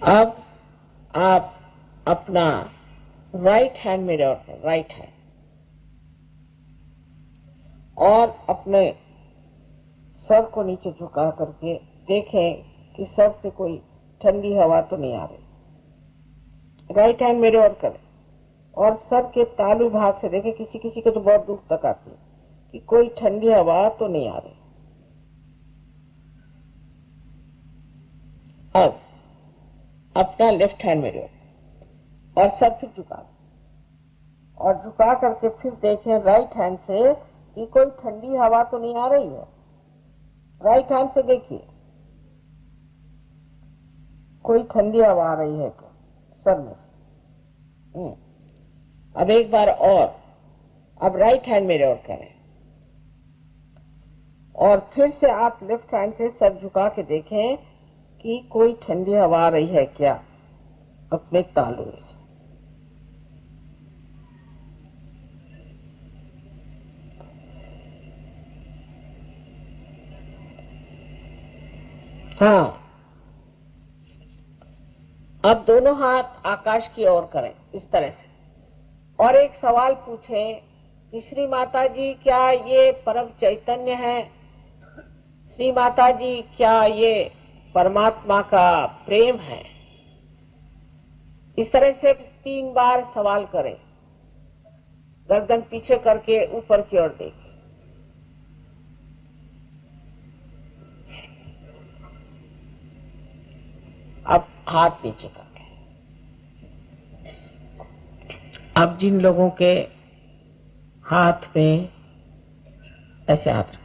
अब आप अपना राइट हैंड मेरे ओर, राइट हैंड, और अपने सर को नीचे झुका करके देखें कि सर से कोई ठंडी हवा तो नहीं आ रही। राइट हैंड मेरे ओर करें और सर के तालू भाग से देखें, किसी किसी को तो बहुत दूर तक आती है, कि कोई ठंडी हवा तो नहीं आ रही। अब अपना लेफ्ट हैंड मेरे ओर और सर फिर झुका और झुका करके फिर देखें राइट हैंड से कि कोई ठंडी हवा तो नहीं आ रही है। राइट हैंड से देखिए, कोई ठंडी हवा आ रही है क्या सर में से? अब एक बार और, अब राइट हैंड मेरे और करें, और फिर से आप लेफ्ट हैंड से सर झुका के देखें कि कोई ठंडी हवा आ रही है क्या अपने तालू में से। हाँ, अब दोनों हाथ आकाश की ओर करें इस तरह से, और एक सवाल पूछें कि श्री माता जी क्या ये परम चैतन्य है? श्री माता जी क्या ये परमात्मा का प्रेम है? इस तरह से 3 बार सवाल करें, गर्दन पीछे करके ऊपर की ओर देखें। अब हाथ नीचे करके, अब जिन लोगों के हाथ में ऐसे हाथ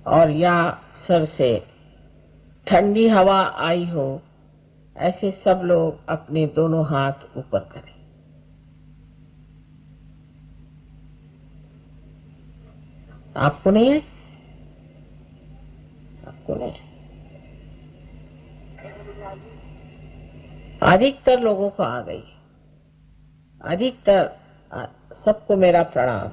और या सर से ठंडी हवा आई हो, ऐसे सब लोग अपने दोनों हाथ ऊपर करें। आपको नहीं है? आपको नहीं है? अधिकतर लोगों को आ गई, अधिकतर सबको मेरा प्रणाम।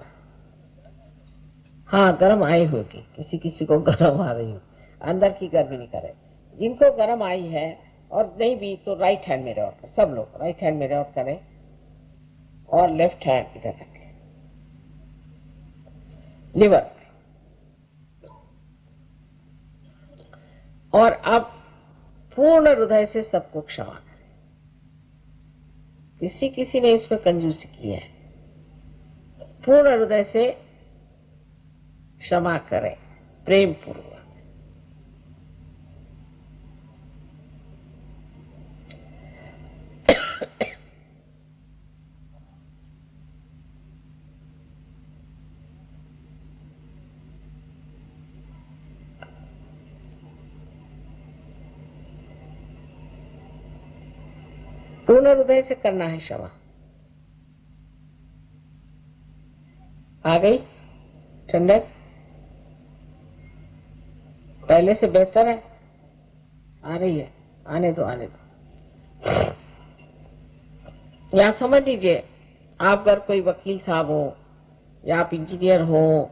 हाँ, गर्म आई होगी, किसी किसी को गर्म आ रही हो, अंदर की गर्मी नहीं करे। जिनको गर्म आई है और नहीं भी तो राइट हैंड मेरे और करें, सब लोग राइट हैंड मेरे और करें और लेफ्ट हैंड इधर रखें लिवर। और अब पूर्ण हृदय से सबको क्षमा करें। किसी किसी ने इसमें कंजूसी की है, पूर्ण हृदय से क्षमा करें प्रेम पूर्वक। पूर्ण हृदय से करना है क्षमा। आ गई ठंडक? पहले से बेहतर है? आ रही है? आने दो, आने दो। या समझ लीजिए, आप अगर कोई वकील साहब हो या आप इंजीनियर हो,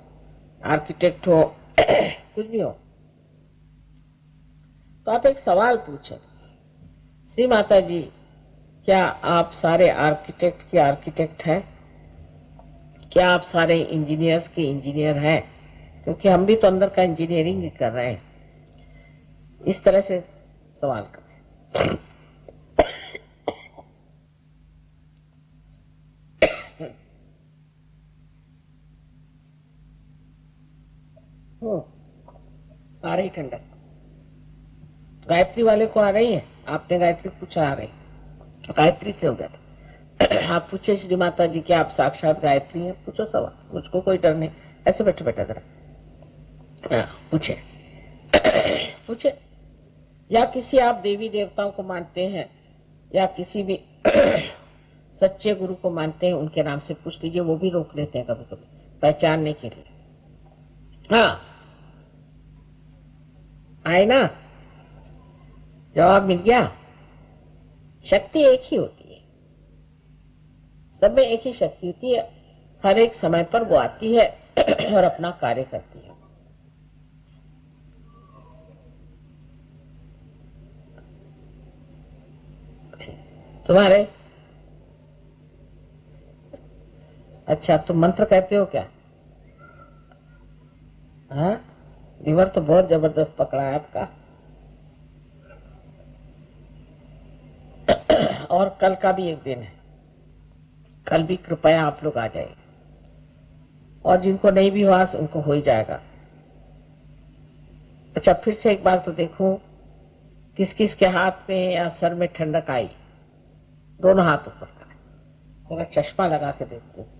आर्किटेक्ट हो, कुछ भी हो, तो आप एक सवाल पूछें, श्री माता जी क्या आप सारे आर्किटेक्ट के आर्किटेक्ट हैं? क्या आप सारे इंजीनियर्स के इंजीनियर हैं? क्योंकि हम भी तो अंदर का इंजीनियरिंग ही कर रहे हैं। इस तरह से सवाल करें। आ रही ठंडक? गायत्री वाले को आ रही है? आपने गायत्री पूछा, आ रही? गायत्री से हो गया था। आप पूछे श्री माता जी क्या आप साक्षात गायत्री हैं? पूछो सवाल, मुझको कोई डर नहीं। ऐसे बैठे बैठे जरा पूछे पूछे। या किसी आप देवी देवताओं को मानते हैं या किसी भी सच्चे गुरु को मानते हैं, उनके नाम से पूछ लीजिए, वो भी रोक लेते हैं कभी कभी पहचानने के लिए। हाँ, आए ना? जवाब मिल गया। शक्ति एक ही होती है, सब में एक ही शक्ति होती है, हर एक समय पर वो आती है और अपना कार्य करती है। तुम्हारे अच्छा, तुम मंत्र कहते हो क्या? हाँ, लीवर तो बहुत जबरदस्त पकड़ा है आपका। और कल का भी एक दिन है, कल भी कृपया आप लोग आ जाए, और जिनको नहीं भी हुआ उनको हो ही जाएगा। अच्छा, फिर से एक बार तो देखूं किस किस के हाथ में या सर में ठंडक आई। दोनों हाथ ऊपर करें, थोड़ा चश्मा लगा के देखते हैं।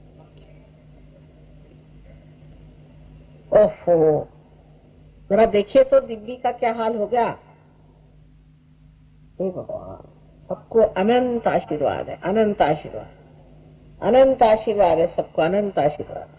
ओहो, जरा देखिए तो दिल्ली का क्या हाल हो गया। हे भगवान, सबको अनंत आशीर्वाद है, अनंत आशीर्वाद, अनंत आशीर्वाद है, सबको अनंत आशीर्वाद।